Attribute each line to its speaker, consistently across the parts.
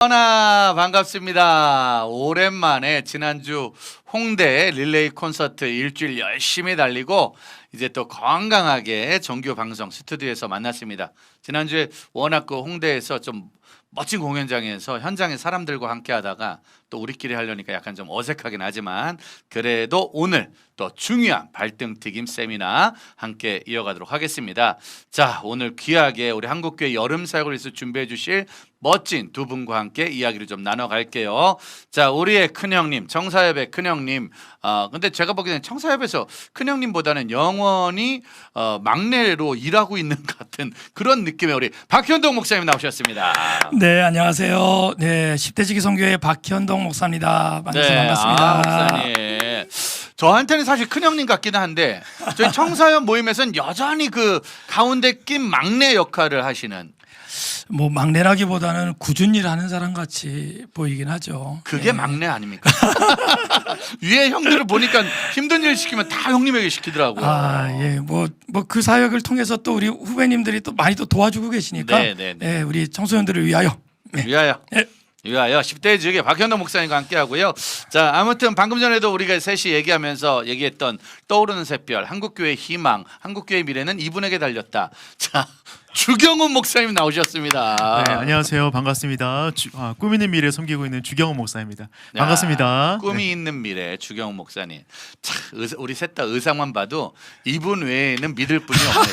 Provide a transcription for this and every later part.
Speaker 1: 반갑습니다. 오랜만에 지난주 홍대 릴레이 콘서트 일주일 열심히 달리고 이제 또 건강하게 정규 방송 스튜디오에서 만났습니다. 지난주에 워낙 그 홍대에서 좀 멋진 공연장에서 현장에 사람들과 함께 하다가 또 우리끼리 하려니까 약간 좀 어색하긴 하지만 그래도 오늘 또 중요한 발등튀김 세미나 함께 이어가도록 하겠습니다. 자, 오늘 귀하게 우리 한국교회 여름사역을 위해서 준비해 주실 멋진 두 분과 함께 이야기를 좀 나눠갈게요. 자, 우리의 큰형님, 청사협의 큰형님. 근데 제가 보기에는 청사협에서 큰형님보다는 영원히 막내로 일하고 있는 것 같은 그런 느낌의 우리 박현동 목사님 나오셨습니다.
Speaker 2: 네, 안녕하세요. 네, 10대 지기 선교회 박현동 목사입니다. 반갑습니다.
Speaker 1: 목사님. 저한테는 사실 큰형님 같기는 한데 저희 청사협 모임에서는 여전히 그 가운데 낀 막내 역할을 하시는.
Speaker 2: 뭐 막내라기보다는 꾸준히 일하는 사람 같이 보이긴 하죠.
Speaker 1: 그게 막내 아닙니까? 위에 형들을 보니까 힘든 일 시키면 다 형님에게 시키더라고요.
Speaker 2: 예, 뭐 그 사역을 통해서 또 우리 후배님들이 또 많이 또 도와주고 계시니까, 네, 우리 청소년들을 위하여,
Speaker 1: 위하여.
Speaker 2: 네.
Speaker 1: 위하여 10대 지역의 박현동 목사님과 함께 하고요. 자, 아무튼 방금 전에도 우리가 셋이 얘기했던 떠오르는 샛별, 한국교회의 희망, 한국교회의 미래는 이분에게 달렸다. 자, 주경훈 목사님 나오셨습니다.
Speaker 3: 네, 안녕하세요. 반갑습니다. 꿈 있는 미래 섬기고 있는 주경훈 목사입니다. 반갑습니다.
Speaker 1: 꿈이 있는 미래 주경훈 목사님. 참, 우리 셋 다 의상만 봐도 이분 외에는 믿을 분이 없네.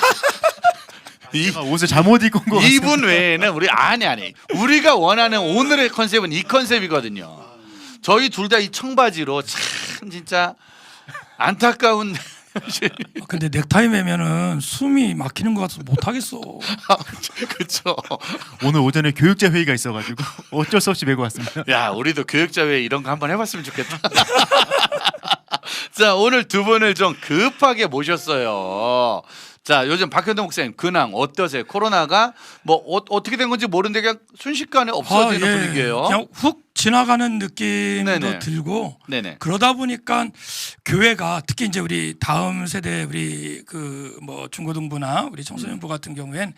Speaker 3: 제가 옷을 잘못 입고 온 것 같습니다.
Speaker 1: 이분 외에는 아니 우리가 원하는 오늘의 컨셉은 이 컨셉이거든요. 저희 둘 다 이 청바지로 참 진짜 안타까운.
Speaker 2: 근데 넥타이 매면은 숨이 막히는 것 같아서 못 하겠어.
Speaker 1: 그렇죠.
Speaker 3: 오늘 오전에 교육자 회의가 있어가지고 어쩔 수 없이 메고 왔습니다.
Speaker 1: 야, 우리도 교육자 회의 이런 거 한번 해봤으면 좋겠다. 자, 오늘 두 분을 좀 급하게 모셨어요. 자, 요즘 박현동 목사님 근황 어떠세요? 코로나가 뭐 어떻게 된 건지 모르는데 그냥 순식간에 없어지는 분위기예요.
Speaker 2: 그냥 훅 지나가는 느낌도
Speaker 1: 네네.
Speaker 2: 들고,
Speaker 1: 네네.
Speaker 2: 그러다 보니까 교회가 특히 이제 우리 다음 세대 우리 그 뭐 중고등부나 우리 청소년부 같은 경우엔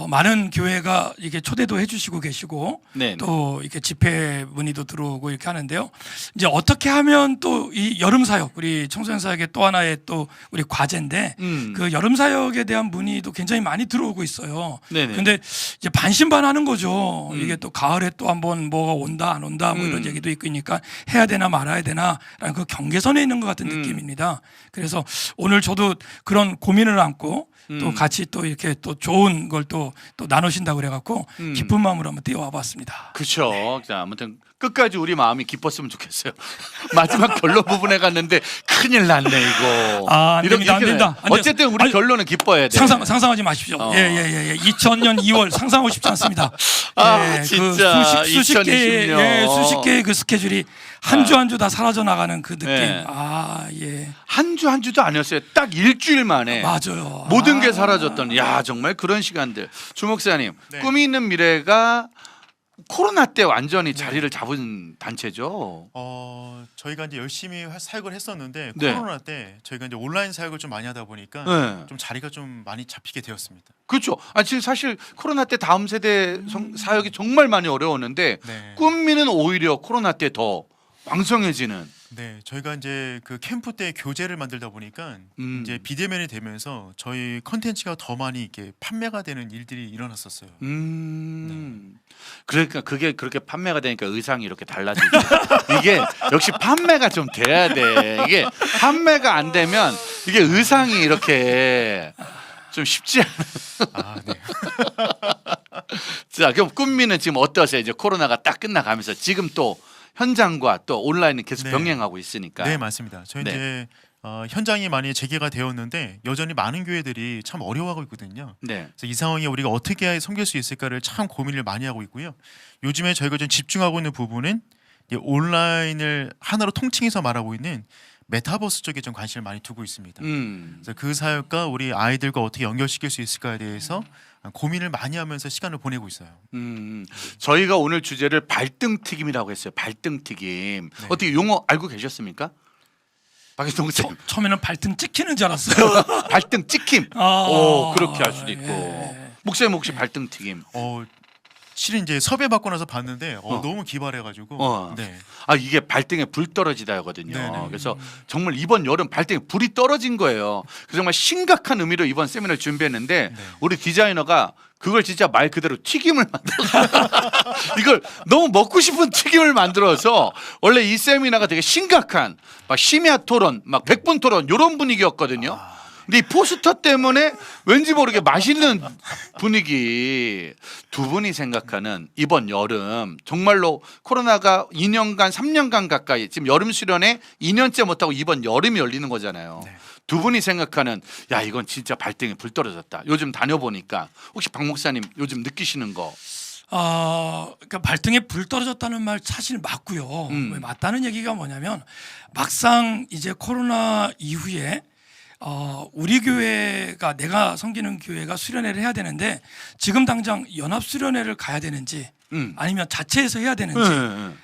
Speaker 2: 많은 교회가 이게 초대도 해주시고 계시고,
Speaker 1: 네네.
Speaker 2: 또 이렇게 집회 문의도 들어오고 이렇게 하는데요. 이제 어떻게 하면 또 이 여름 사역, 우리 청소년 사역의 또 하나의 또 우리 과제인데, 그 여름 사역에 대한 문의도 굉장히 많이 들어오고 있어요.
Speaker 1: 네네.
Speaker 2: 근데 이제 반신반하는 거죠. 이게 또 가을에 또 한번 뭐가 온다 안 온다 뭐 이런 얘기도 있으니까 해야 되나 말아야 되나라는 그 경계선에 있는 것 같은 느낌입니다. 그래서 오늘 저도 그런 고민을 안고 또 같이 또 이렇게 또 좋은 걸 또 나누신다고 그래갖고 기쁜 마음으로 한번 뛰어와 봤습니다.
Speaker 1: 그렇죠. 자, 아무튼 끝까지 우리 마음이 기뻤으면 좋겠어요. 마지막 결론 부분에 갔는데 큰일 났네 이거.
Speaker 2: 안 됩니다. 안 됩니다.
Speaker 1: 어쨌든 우리 결론은 기뻐야 돼.
Speaker 2: 상상하지 마십시오. 예. 2000년 2월 상상하고 싶지 않습니다.
Speaker 1: 진짜
Speaker 2: 수십 개의
Speaker 1: 2020년.
Speaker 2: 수십 개의 그 스케줄이 한 주 한 주 다 사라져 나가는 그 느낌.
Speaker 1: 네.
Speaker 2: 예.
Speaker 1: 한 주도 아니었어요. 딱 일주일 만에
Speaker 2: 맞아요.
Speaker 1: 모든 게 사라졌던. 야, 정말 그런 시간들. 주 목사님,
Speaker 3: 네.
Speaker 1: 꿈이 있는 미래가 코로나 때 완전히 자리를 잡은 단체죠.
Speaker 3: 저희가 이제 열심히 사역을 했었는데
Speaker 1: 네.
Speaker 3: 코로나 때 저희가 이제 온라인 사역을 좀 많이 하다 보니까
Speaker 1: 네.
Speaker 3: 좀 자리가 좀 많이 잡히게 되었습니다.
Speaker 1: 그렇죠. 지금 사실 코로나 때 다음 세대 사역이 정말 많이 어려웠는데
Speaker 3: 네.
Speaker 1: 꿈미는 오히려 코로나 때 더 왕성해지는.
Speaker 3: 네, 저희가 이제 그 캠프 때 교재를 만들다 보니까 이제 비대면이 되면서 저희 컨텐츠가 더 많이 이렇게 판매가 되는 일들이 일어났었어요.
Speaker 1: 그러니까 그게 그렇게 판매가 되니까 의상이 이렇게 달라지죠. 이게 역시 판매가 좀 돼야 돼. 이게 판매가 안 되면 이게 의상이 이렇게 좀 쉽지 않아.
Speaker 3: 네.
Speaker 1: 자, 그럼 꿈미는 지금 어떠세요? 이제 코로나가 딱 끝나가면서 지금 또 현장과 또 온라인은 계속
Speaker 3: 네.
Speaker 1: 병행하고 있으니까.
Speaker 3: 네, 맞습니다. 저희
Speaker 1: 네.
Speaker 3: 이제 현장이 많이 재개가 되었는데 여전히 많은 교회들이 참 어려워하고 있거든요.
Speaker 1: 네.
Speaker 3: 그래서 이 상황에 우리가 어떻게 섬길 수 있을까를 참 고민을 많이 하고 있고요. 요즘에 저희가 좀 집중하고 있는 부분은 이제 온라인을 하나로 통칭해서 말하고 있는 메타버스 쪽에 좀 관심을 많이 두고 있습니다. 그래서 그 사역과 우리 아이들과 어떻게 연결시킬 수 있을까에 대해서 고민을 많이 하면서 시간을 보내고 있어요.
Speaker 1: 저희가 오늘 주제를 발등튀김이라고 했어요. 발등튀김.
Speaker 3: 네.
Speaker 1: 어떻게 용어 알고 계셨습니까? 박희동 씨.
Speaker 2: 처음에는 발등 찍히는 줄 알았어요.
Speaker 1: 발등 찍힘.
Speaker 2: 아,
Speaker 1: 오, 그렇게 할 수도 있고.
Speaker 2: 예.
Speaker 1: 목사님 혹시 발등튀김.
Speaker 3: 실은 이제 섭외 받고 나서 봤는데
Speaker 1: 어.
Speaker 3: 너무 기발해가지고
Speaker 1: 어.
Speaker 3: 네.
Speaker 1: 이게 발등에 불 떨어지다거든요.
Speaker 3: 네네.
Speaker 1: 그래서 정말 이번 여름 발등에 불이 떨어진 거예요. 그래서 정말 심각한 의미로 이번 세미나를 준비했는데
Speaker 3: 네.
Speaker 1: 우리 디자이너가 그걸 진짜 말 그대로 튀김을 만들어 이걸 너무 먹고 싶은 튀김을 만들어서 원래 이 세미나가 되게 심각한 막 심야 토론, 막 100분 토론 이런 분위기였거든요. 근데 이 포스터 때문에 왠지 모르게 맛있는 분위기. 두 분이 생각하는 이번 여름 정말로 코로나가 2년간 3년간 가까이 지금 여름 수련회 2년째 못하고 이번 여름이 열리는 거잖아요.
Speaker 3: 네.
Speaker 1: 두 분이 생각하는 야 이건 진짜 발등에 불 떨어졌다. 요즘 다녀보니까 혹시 박 목사님 요즘 느끼시는 거?
Speaker 2: 그러니까 발등에 불 떨어졌다는 말 사실 맞고요. 왜 맞다는 얘기가 뭐냐면 막상 이제 코로나 이후에 우리 교회가 내가 섬기는 교회가 수련회를 해야 되는데 지금 당장 연합 수련회를 가야 되는지 아니면 자체에서 해야 되는지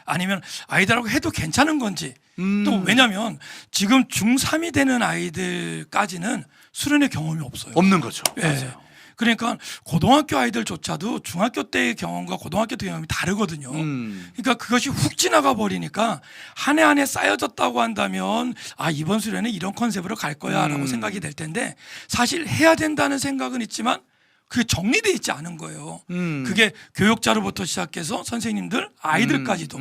Speaker 2: 아니면 아이들하고 해도 괜찮은 건지 또 왜냐하면 지금 중3이 되는 아이들까지는 수련회 경험이 없어요.
Speaker 1: 없는 거죠.
Speaker 2: 예.
Speaker 1: 맞아요.
Speaker 2: 그러니까 고등학교 아이들조차도 중학교 때의 경험과 고등학교 때 경험이 다르거든요. 그러니까 그것이 훅 지나가 버리니까 한 해 한 해 쌓여졌다고 한다면 이번 수련회 이런 컨셉으로 갈 거야라고 생각이 될 텐데 사실 해야 된다는 생각은 있지만 그게 정리돼 있지 않은 거예요. 그게 교육자로부터 시작해서 선생님들, 아이들까지도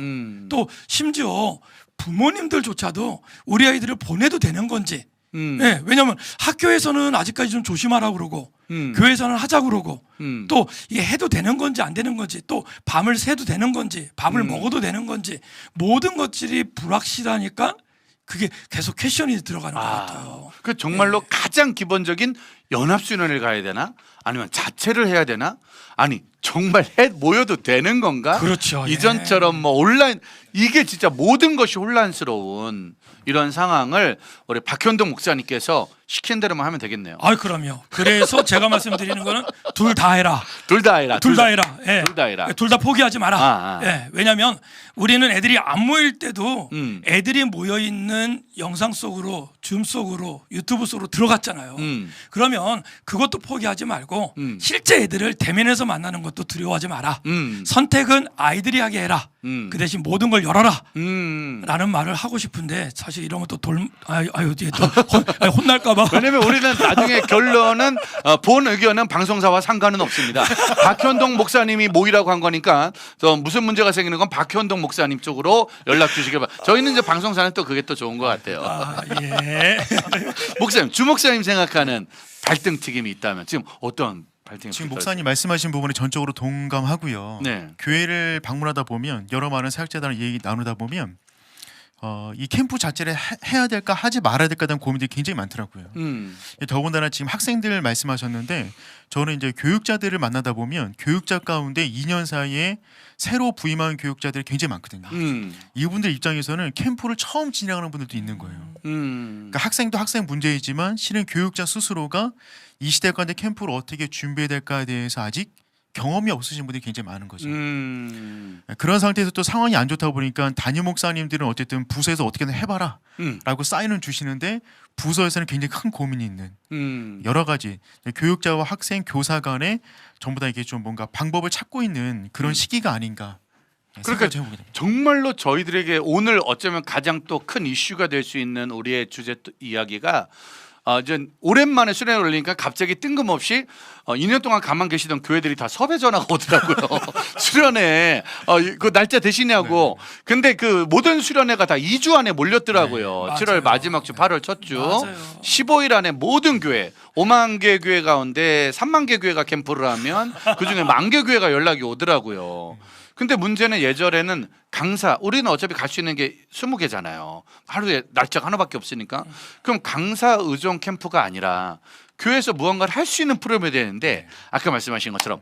Speaker 2: 또 심지어 부모님들조차도 우리 아이들을 보내도 되는 건지 네, 왜냐하면 학교에서는 아직까지 좀 조심하라고 그러고 교회에서는 하자고 그러고 또 이게 해도 되는 건지 안 되는 건지 또 밤을 새도 되는 건지 밥을 먹어도 되는 건지 모든 것들이 불확실하니까 그게 계속 퀘션이 들어가는 것 같아요.
Speaker 1: 그 정말로 가장 기본적인 연합수련회를 가야 되나? 아니면 자체를 해야 되나? 아니 정말 모여도 되는 건가?
Speaker 2: 그렇죠. 예.
Speaker 1: 이전처럼 뭐 온라인 이게 진짜 모든 것이 혼란스러운 이런 상황을 우리 박현동 목사님께서 시킨 대로만 하면 되겠네요.
Speaker 2: 그럼요. 그래서 제가 말씀드리는 거는 둘 다 해라.
Speaker 1: 둘 다 해라.
Speaker 2: 둘 다 해라. 예.
Speaker 1: 둘 다 해라.
Speaker 2: 둘 다 포기하지 마라. 예. 왜냐하면 우리는 애들이 안 모일 때도 애들이 모여 있는 영상 속으로, 줌 속으로, 유튜브 속으로 들어갔잖아요. 그러면 그것도 포기하지 말고 실제 애들을 대면에서 만나는 것도 두려워하지 마라. 선택은 아이들이 하게 해라. 그 대신 모든 걸 열어라. 라는 말을 하고 싶은데 사실 이러면 또 뒤에 또 혼날까봐.
Speaker 1: 왜냐면 우리는 나중에 결론은 본 의견은 방송사와 상관은 없습니다. 박현동 목사님이 모이라고 한 거니까 무슨 문제가 생기는 건 박현동 목사님 쪽으로 연락 주시길 바랍니다. 저희는 이제 방송사는 또 그게 또 좋은 것 같아요.
Speaker 2: 예.
Speaker 1: 목사님, 주 목사님 생각하는 발등 튀김이 있다면 지금 어떤 발등에
Speaker 3: 지금
Speaker 1: 불
Speaker 3: 목사님 말씀하신 부분에 전적으로 동감하고요.
Speaker 1: 네.
Speaker 3: 교회를 방문하다 보면 여러 많은 사역자들랑 얘기 나누다 보면 이 캠프 자체를 해야 될까 하지 말아야 될까 대한 고민들이 굉장히 많더라고요. 더군다나 지금 학생들 말씀하셨는데 저는 이제 교육자들을 만나다 보면 교육자 가운데 2년 사이에 새로 부임한 교육자들이 굉장히 많거든요. 이분들 입장에서는 캠프를 처음 진행하는 분들도 있는 거예요. 그러니까 학생도 학생 문제이지만 실은 교육자 스스로가 이 시대 가운데 캠프를 어떻게 준비해야 될까에 대해서 아직 경험이 없으신 분들이 굉장히 많은 거죠. 그런 상태에서 또 상황이 안 좋다 보니까 담임 목사님들은 어쨌든 부서에서 어떻게든 해봐라 라고 사인을 주시는데 부서에서는 굉장히 큰 고민이 있는 여러 가지 교육자와 학생, 교사 간에 전부 다 이게 좀 뭔가 방법을 찾고 있는 그런 시기가 아닌가
Speaker 1: 그러니까
Speaker 3: 생각을 해보게 됩니다.
Speaker 1: 정말로 저희들에게 오늘 어쩌면 가장 또 큰 이슈가 될 수 있는 우리의 주제 이야기가 이제 오랜만에 수련회 올리니까 갑자기 뜬금없이 2년 동안 가만 계시던 교회들이 다 섭외 전화가 오더라고요. 수련회 그 날짜 되시냐고. 근데 그 모든 수련회가 다 2주 안에 몰렸더라고요.
Speaker 2: 네,
Speaker 1: 7월
Speaker 2: 맞아요.
Speaker 1: 마지막 주 8월 첫 주.
Speaker 2: 맞아요.
Speaker 1: 15일 안에 모든 교회 5만 개 교회 가운데 3만 개 교회가 캠프를 하면 그중에 1만 개 교회가 연락이 오더라고요. 근데 문제는 예전에는 강사 우리는 어차피 갈 수 있는 게 20개잖아요. 하루에 날짜가 하나밖에 없으니까. 그럼 강사 의존 캠프가 아니라 교회에서 무언가를 할 수 있는 프로그램이 되는데 아까 말씀하신 것처럼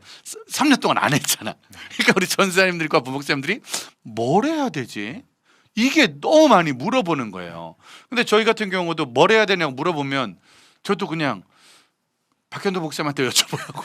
Speaker 1: 3년 동안 안 했잖아. 그러니까 우리 전사님들과 부목사님들이 뭘 해야 되지? 이게 너무 많이 물어보는 거예요. 근데 저희 같은 경우도 뭘 해야 되냐고 물어보면 저도 그냥 박현도 목사님한테 여쭤보라고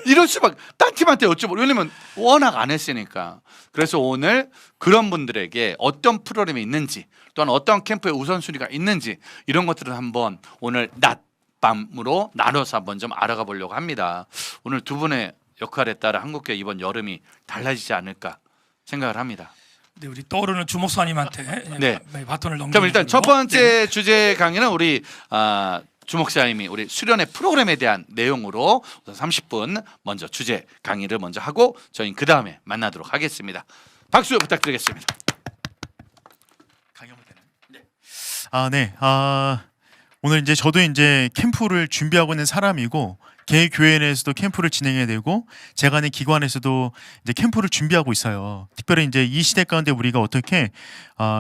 Speaker 1: 이럴 수밖에 딴 팀한테 여쭤보라고. 왜냐면 워낙 안 했으니까. 그래서 오늘 그런 분들에게 어떤 프로그램이 있는지 또한 어떤 캠프의 우선순위가 있는지 이런 것들을 한번 오늘 낮밤으로 나눠서 한번 좀 알아가 보려고 합니다. 오늘 두 분의 역할에 따라 한국교회 이번 여름이 달라지지 않을까 생각을 합니다.
Speaker 2: 네, 우리 떠오르는 주목사님한테
Speaker 1: 네.
Speaker 2: 바톤을 넘기는
Speaker 1: 그럼 일단 첫
Speaker 2: 걸로.
Speaker 1: 번째 주제 강의는 우리 주목사님이 우리 수련회 프로그램에 대한 내용으로 우선 30분 먼저 주제 강의를 먼저 하고 저희는 그 다음에 만나도록 하겠습니다. 박수 부탁드리겠습니다.
Speaker 3: 강의하면 되나요? 네. 오늘 이제 저도 이제 캠프를 준비하고 있는 사람이고 개 교회 내에서도 캠프를 진행해야 되고 제가 있는 기관에서도 이제 캠프를 준비하고 있어요. 특별히 이제 이 시대 가운데 우리가 어떻게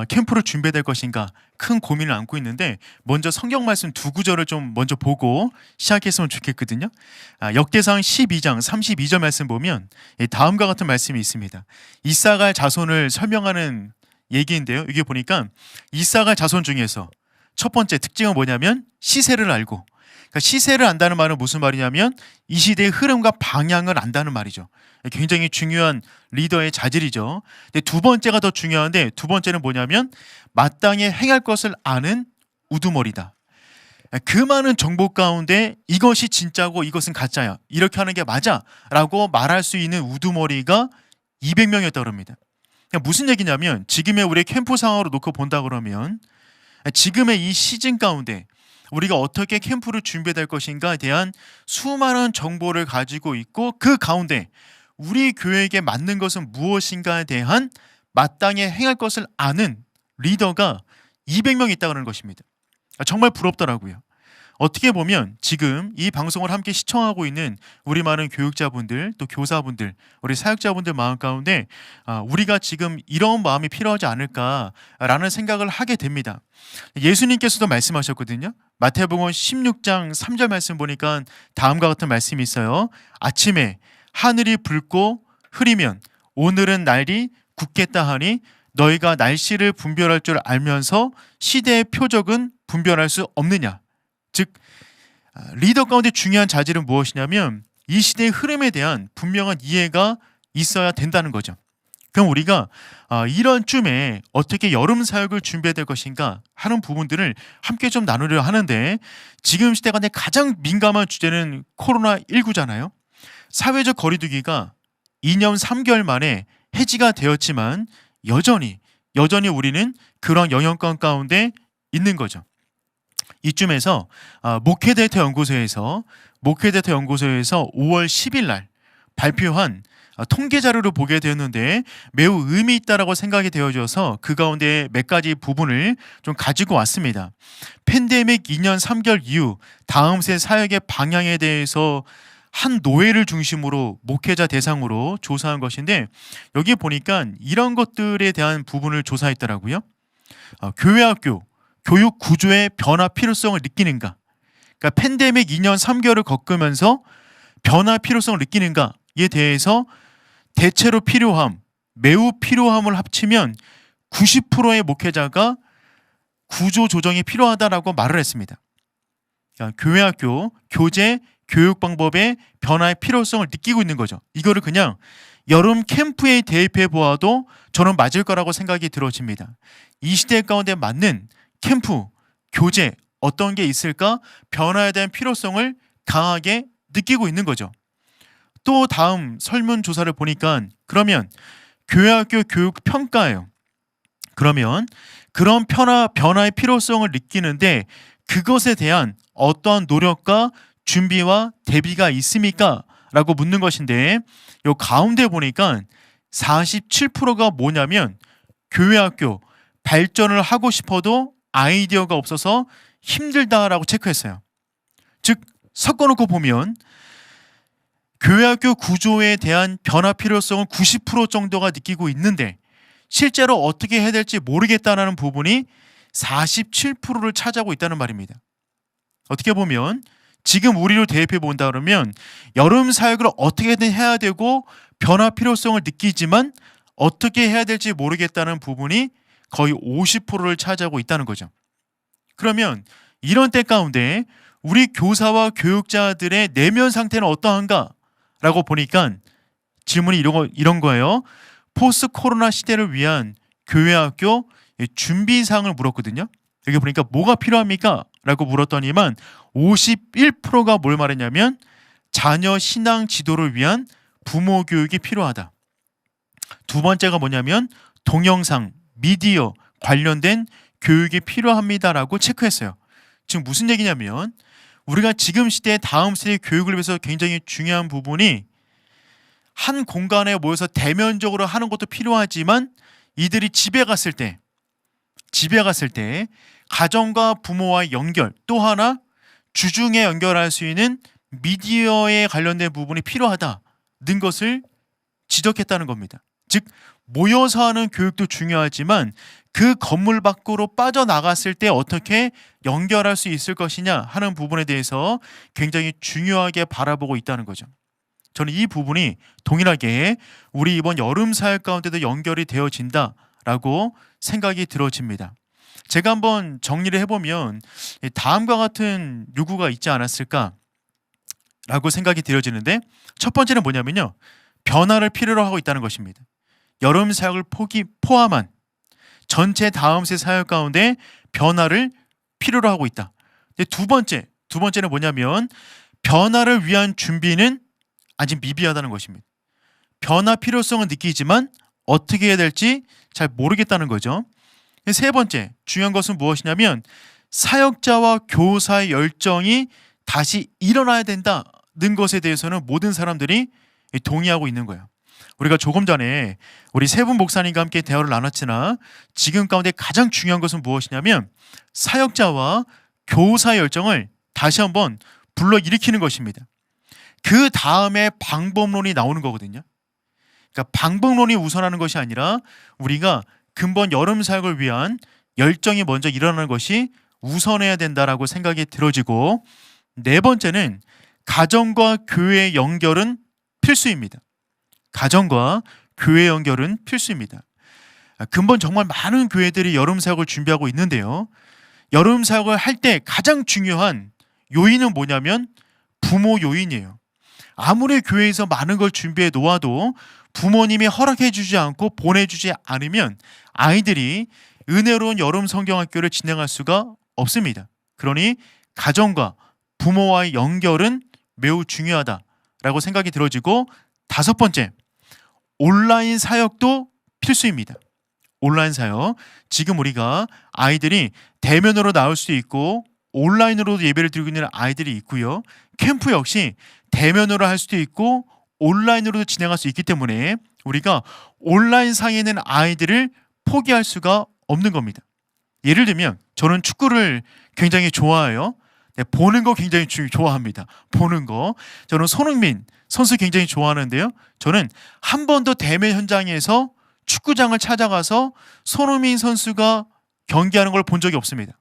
Speaker 3: 캠프를 준비해야 될 것인가 큰 고민을 안고 있는데 먼저 성경 말씀 두 구절을 좀 먼저 보고 시작했으면 좋겠거든요. 역대상 12장 32절 말씀 보면 다음과 같은 말씀이 있습니다. 이사갈 자손을 설명하는 얘기인데요. 이게 보니까 이사갈 자손 중에서 첫 번째 특징은 뭐냐면 시세를 알고, 그러니까 시세를 안다는 말은 무슨 말이냐면 이 시대의 흐름과 방향을 안다는 말이죠. 굉장히 중요한 리더의 자질이죠. 근데 두 번째가 더 중요한데 두 번째는 뭐냐면 마땅히 행할 것을 아는 우두머리다. 그 많은 정보 가운데 이것이 진짜고 이것은 가짜야, 이렇게 하는 게 맞아 라고 말할 수 있는 우두머리가 200명이었다고 합니다. 그러니까 무슨 얘기냐면 지금의 우리의 캠프 상황으로 놓고 본다 그러면 지금의 이 시즌 가운데 우리가 어떻게 캠프를 준비해야 될 것인가에 대한 수많은 정보를 가지고 있고 그 가운데 우리 교회에게 맞는 것은 무엇인가에 대한 마땅히 행할 것을 아는 리더가 200명이 있다는 것입니다. 정말 부럽더라고요. 어떻게 보면 지금 이 방송을 함께 시청하고 있는 우리 많은 교육자분들 또 교사분들 우리 사역자분들 마음 가운데 우리가 지금 이런 마음이 필요하지 않을까라는 생각을 하게 됩니다. 예수님께서도 말씀하셨거든요. 마태복음 16장 3절 말씀 보니까 다음과 같은 말씀이 있어요. 아침에 하늘이 붉고 흐리면 오늘은 날이 굳겠다 하니 너희가 날씨를 분별할 줄 알면서 시대의 표적은 분별할 수 없느냐. 즉 리더 가운데 중요한 자질은 무엇이냐면 이 시대의 흐름에 대한 분명한 이해가 있어야 된다는 거죠. 그럼 우리가 이런 쯤에 어떻게 여름 사역을 준비해야 될 것인가 하는 부분들을 함께 좀 나누려 하는데 지금 시대가 가장 민감한 주제는 코로나19잖아요. 사회적 거리두기가 2년 3개월 만에 해지가 되었지만 여전히 우리는 그런 영향권 가운데 있는 거죠. 이쯤에서 목회대터 연구소에서 5월 10일 날 발표한 통계 자료를 보게 되었는데 매우 의미 있다라고 생각이 되어져서 그 가운데 몇 가지 부분을 좀 가지고 왔습니다. 팬데믹 2년 3개월 이후 다음 세 사역의 방향에 대해서 한 노회를 중심으로 목회자 대상으로 조사한 것인데 여기 보니까 이런 것들에 대한 부분을 조사했더라고요. 교회학교 교육 구조의 변화 필요성을 느끼는가? 그러니까 팬데믹 2년 3개월을 겪으면서 변화 필요성을 느끼는가에 대해서 대체로 필요함, 매우 필요함을 합치면 90%의 목회자가 구조 조정이 필요하다라고 말을 했습니다. 그러니까 교회학교 교재 교육 방법의 변화의 필요성을 느끼고 있는 거죠. 이거를 그냥 여름 캠프에 대입해 보아도 저는 맞을 거라고 생각이 들어집니다. 이 시대 가운데 맞는 캠프, 교재 어떤 게 있을까? 변화에 대한 필요성을 강하게 느끼고 있는 거죠. 또 다음 설문조사를 보니까 그러면 교회학교 교육 평가예요. 그러면 그런 변화의 필요성을 느끼는데 그것에 대한 어떠한 노력과 준비와 대비가 있습니까? 라고 묻는 것인데 요 가운데 보니까 47%가 뭐냐면 교회학교 발전을 하고 싶어도 아이디어가 없어서 힘들다라고 체크했어요. 즉 섞어놓고 보면 교회학교 구조에 대한 변화 필요성은 90% 정도가 느끼고 있는데 실제로 어떻게 해야 될지 모르겠다는 부분이 47%를 차지하고 있다는 말입니다. 어떻게 보면 지금 우리로 대입해 본다 그러면 여름 사역을 어떻게든 해야 되고 변화 필요성을 느끼지만 어떻게 해야 될지 모르겠다는 부분이 거의 50%를 차지하고 있다는 거죠. 그러면 이런 때 가운데 우리 교사와 교육자들의 내면 상태는 어떠한가? 라고 보니까 질문이 이런 거예요. 포스트 코로나 시대를 위한 교회학교 준비사항을 물었거든요. 여기 보니까 뭐가 필요합니까? 라고 물었더니만 51%가 뭘 말했냐면 자녀 신앙 지도를 위한 부모 교육이 필요하다. 두 번째가 뭐냐면 동영상, 미디어 관련된 교육이 필요합니다라고 체크했어요. 지금 무슨 얘기냐면 우리가 지금 시대 다음 세대 교육을 위해서 굉장히 중요한 부분이 한 공간에 모여서 대면적으로 하는 것도 필요하지만 이들이 집에 갔을 때 가정과 부모와의 연결, 또 하나 주중에 연결할 수 있는 미디어에 관련된 부분이 필요하다는 것을 지적했다는 겁니다. 즉 모여서 하는 교육도 중요하지만 그 건물 밖으로 빠져나갔을 때 어떻게 연결할 수 있을 것이냐 하는 부분에 대해서 굉장히 중요하게 바라보고 있다는 거죠. 저는 이 부분이 동일하게 우리 이번 여름 사역 가운데도 연결이 되어진다라고 생각이 들어집니다. 제가 한번 정리를 해보면 다음과 같은 요구가 있지 않았을까라고 생각이 들어지는데, 첫 번째는 뭐냐면요, 변화를 필요로 하고 있다는 것입니다. 여름 사역을 포함한 전체 다음 세 사역 가운데 변화를 필요로 하고 있다. 근데 두 번째는 뭐냐면 변화를 위한 준비는 아직 미비하다는 것입니다. 변화 필요성은 느끼지만 어떻게 해야 될지 잘 모르겠다는 거죠. 세 번째 중요한 것은 무엇이냐면 사역자와 교사의 열정이 다시 일어나야 된다는 것에 대해서는 모든 사람들이 동의하고 있는 거예요. 우리가 조금 전에 우리 세 분 목사님과 함께 대화를 나눴으나 지금 가운데 가장 중요한 것은 무엇이냐면 사역자와 교사의 열정을 다시 한번 불러일으키는 것입니다. 그 다음에 방법론이 나오는 거거든요. 그러니까 방법론이 우선하는 것이 아니라 우리가 근본 여름 사역을 위한 열정이 먼저 일어나는 것이 우선해야 된다라고 생각이 들어지고, 네 번째는 가정과 교회의 연결은 필수입니다. 가정과 교회 연결은 필수입니다. 근본 정말 많은 교회들이 여름 사역을 준비하고 있는데요. 여름 사역을 할 때 가장 중요한 요인은 뭐냐면 부모 요인이에요. 아무리 교회에서 많은 걸 준비해 놓아도 부모님이 허락해 주지 않고 보내주지 않으면 아이들이 은혜로운 여름 성경학교를 진행할 수가 없습니다. 그러니 가정과 부모와의 연결은 매우 중요하다라고 생각이 들어지고, 다섯 번째, 온라인 사역도 필수입니다. 온라인 사역, 지금 우리가 아이들이 대면으로 나올 수 있고 온라인으로도 예배를 드리고 있는 아이들이 있고요. 캠프 역시 대면으로 할 수도 있고 온라인으로도 진행할 수 있기 때문에 우리가 온라인 상에 있는 아이들을 포기할 수가 없는 겁니다. 예를 들면 저는 축구를 굉장히 좋아해요. 네, 보는 거 굉장히 좋아합니다. 보는 거. 저는 손흥민 선수 굉장히 좋아하는데요. 저는 한 번도 대면 현장에서 축구장을 찾아가서 손흥민 선수가 경기하는 걸 본 적이 없습니다.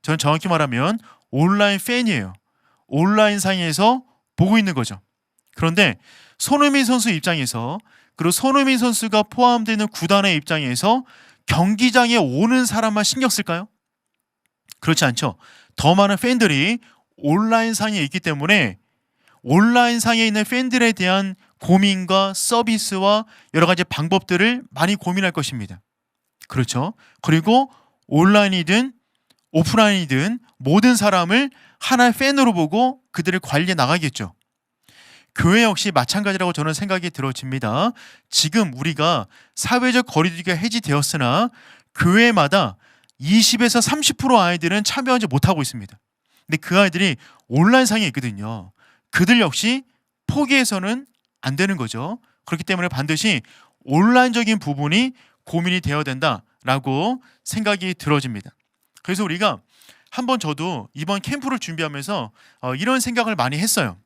Speaker 3: 저는 정확히 말하면 온라인 팬이에요. 온라인 상에서 보고 있는 거죠. 그런데 손흥민 선수 입장에서, 그리고 손흥민 선수가 포함되는 구단의 입장에서 경기장에 오는 사람만 신경 쓸까요? 그렇지 않죠. 더 많은 팬들이 온라인 상에 있기 때문에 온라인 상에 있는 팬들에 대한 고민과 서비스와 여러 가지 방법들을 많이 고민할 것입니다. 그렇죠. 그리고 온라인이든 오프라인이든 모든 사람을 하나의 팬으로 보고 그들을 관리해 나가겠죠. 교회 역시 마찬가지라고 저는 생각이 들어집니다. 지금 우리가 사회적 거리두기가 해지되었으나 교회마다 20에서 30% 아이들은 참여하지 못하고 있습니다. 근데 그 아이들이 온라인상에 있거든요. 그들 역시 포기해서는 안 되는 거죠. 그렇기 때문에 반드시 온라인적인 부분이 고민이 되어야 된다라고 생각이 들어집니다. 그래서 우리가 한번 저도 이번 캠프를 준비하면서 이런 생각을 많이 했어요.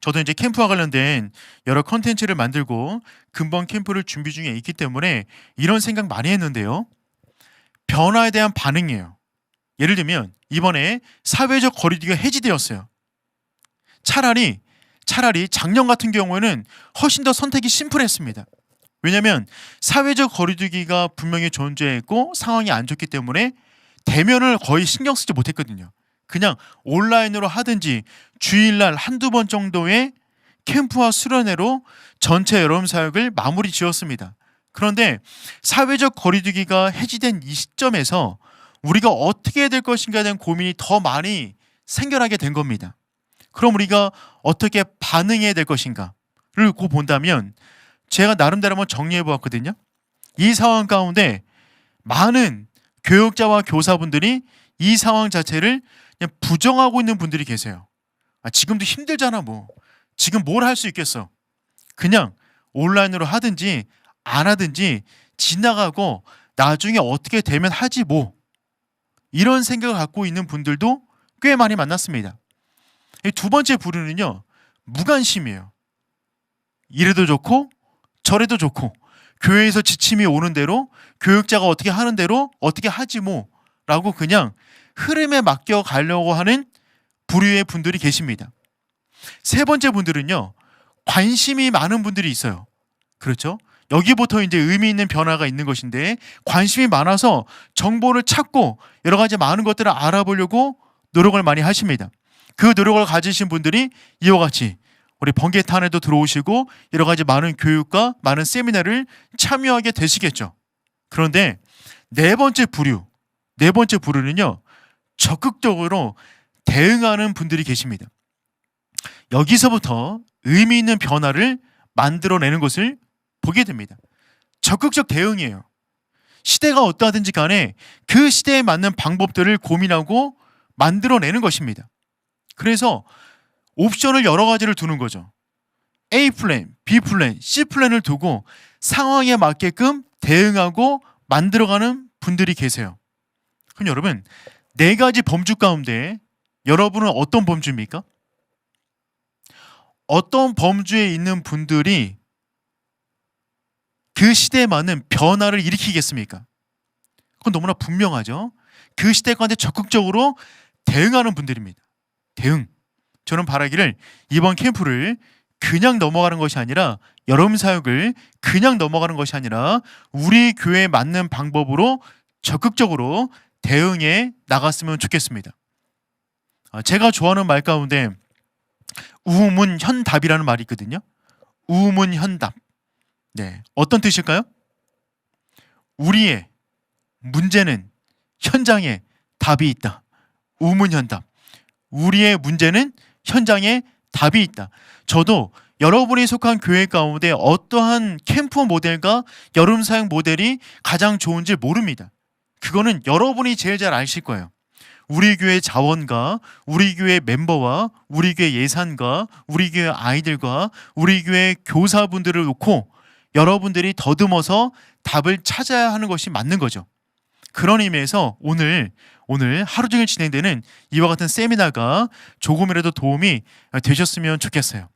Speaker 3: 저도 이제 캠프와 관련된 여러 컨텐츠를 만들고 근본 캠프를 준비 중에 있기 때문에 이런 생각 많이 했는데요. 변화에 대한 반응이에요. 예를 들면 이번에 사회적 거리두기가 해지되었어요. 차라리 작년 같은 경우에는 훨씬 더 선택이 심플했습니다. 왜냐하면 사회적 거리두기가 분명히 존재했고 상황이 안 좋기 때문에 대면을 거의 신경 쓰지 못했거든요. 그냥 온라인으로 하든지 주일날 한두 번 정도의 캠프와 수련회로 전체 여름 사역을 마무리 지었습니다. 그런데 사회적 거리두기가 해지된 이 시점에서 우리가 어떻게 해야 될 것인가에 대한 고민이 더 많이 생겨나게 된 겁니다. 그럼 우리가 어떻게 반응해야 될 것인가를 고 본다면 제가 나름대로 한번 정리해 보았거든요. 이 상황 가운데 많은 교육자와 교사분들이 이 상황 자체를 그냥 부정하고 있는 분들이 계세요. 지금도 힘들잖아 뭐. 지금 뭘 할 수 있겠어. 그냥 온라인으로 하든지 안 하든지 지나가고 나중에 어떻게 되면 하지 뭐. 이런 생각을 갖고 있는 분들도 꽤 많이 만났습니다. 이 두 번째 부류는요. 무관심이에요. 이래도 좋고 저래도 좋고 교회에서 지침이 오는 대로 교육자가 어떻게 하는 대로 어떻게 하지 뭐 라고 그냥 흐름에 맡겨 가려고 하는 부류의 분들이 계십니다. 세 번째 분들은요. 관심이 많은 분들이 있어요. 그렇죠? 여기부터 이제 의미 있는 변화가 있는 것인데 관심이 많아서 정보를 찾고 여러 가지 많은 것들을 알아보려고 노력을 많이 하십니다. 그 노력을 가지신 분들이 이와 같이 우리 번개탄에도 들어오시고 여러 가지 많은 교육과 많은 세미나를 참여하게 되시겠죠. 그런데 네 번째 부류는요. 적극적으로 대응하는 분들이 계십니다. 여기서부터 의미 있는 변화를 만들어내는 것을 보게 됩니다. 적극적 대응이에요. 시대가 어떠하든지 간에 그 시대에 맞는 방법들을 고민하고 만들어내는 것입니다. 그래서 옵션을 여러 가지를 두는 거죠. A 플랜, B 플랜, C 플랜을 두고 상황에 맞게끔 대응하고 만들어가는 분들이 계세요. 그럼 여러분, 네 가지 범주 가운데 여러분은 어떤 범주입니까? 어떤 범주에 있는 분들이 그 시대에 맞는 변화를 일으키겠습니까? 그건 너무나 분명하죠. 그 시대 가운데 적극적으로 대응하는 분들입니다. 대응. 저는 바라기를 이번 캠프를 그냥 넘어가는 것이 아니라 여름 사역을 그냥 넘어가는 것이 아니라 우리 교회에 맞는 방법으로 적극적으로 대응해 나갔으면 좋겠습니다. 제가 좋아하는 말 가운데 우문현답이라는 말이 있거든요. 우문현답. 네, 어떤 뜻일까요? 우리의 문제는 현장에 답이 있다. 우문현답. 우리의 문제는 현장에 답이 있다. 저도 여러분이 속한 교회 가운데 어떠한 캠프 모델과 여름 사역 모델이 가장 좋은지 모릅니다. 그거는 여러분이 제일 잘 아실 거예요. 우리 교회 자원과 우리 교회 멤버와 우리 교회 예산과 우리 교회 아이들과 우리 교회 교사분들을 놓고 여러분들이 더듬어서 답을 찾아야 하는 것이 맞는 거죠. 그런 의미에서 오늘 하루 종일 진행되는 이와 같은 세미나가 조금이라도 도움이 되셨으면 좋겠어요.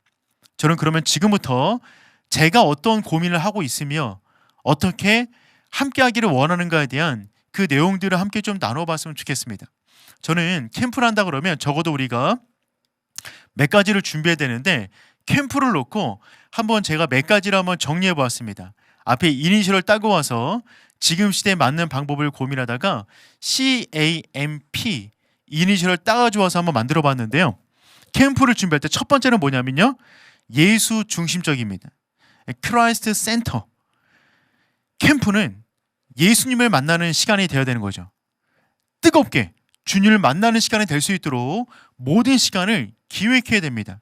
Speaker 3: 저는 그러면 지금부터 제가 어떤 고민을 하고 있으며 어떻게 함께 하기를 원하는가에 대한 그 내용들을 함께 좀 나눠봤으면 좋겠습니다. 저는 캠프를 한다 그러면 적어도 우리가 몇 가지를 준비해야 되는데 캠프를 놓고 한번 제가 몇 가지를 한번 정리해 보았습니다. 앞에 이니셜을 따고 와서 지금 시대에 맞는 방법을 고민하다가 CAMP 이니셜을 따가지고와서 한번 만들어 봤는데요. 캠프를 준비할 때 첫 번째는 뭐냐면요. 예수 중심적입니다. 크라이스트 센터. 캠프는 예수님을 만나는 시간이 되어야 되는 거죠. 뜨겁게 주님을 만나는 시간이 될 수 있도록 모든 시간을 기획해야 됩니다.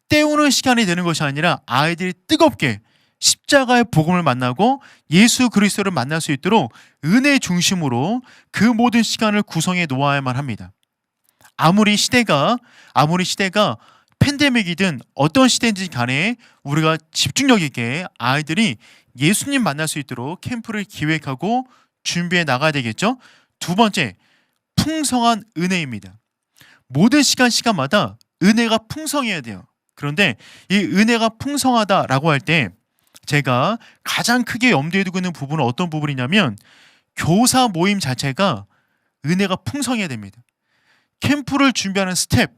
Speaker 3: 때우는 시간이 되는 것이 아니라 아이들이 뜨겁게 십자가의 복음을 만나고 예수 그리스도를 만날 수 있도록 은혜 중심으로 그 모든 시간을 구성해 놓아야만 합니다. 아무리 시대가 팬데믹이든 어떤 시대인지 간에 우리가 집중력 있게 아이들이 예수님 만날 수 있도록 캠프를 기획하고 준비해 나가야 되겠죠. 두 번째, 풍성한 은혜입니다. 모든 시간마다 은혜가 풍성해야 돼요. 그런데 이 은혜가 풍성하다라고 할 때 제가 가장 크게 염두에 두고 있는 부분은 어떤 부분이냐면 교사 모임 자체가 은혜가 풍성해야 됩니다. 캠프를 준비하는 스텝,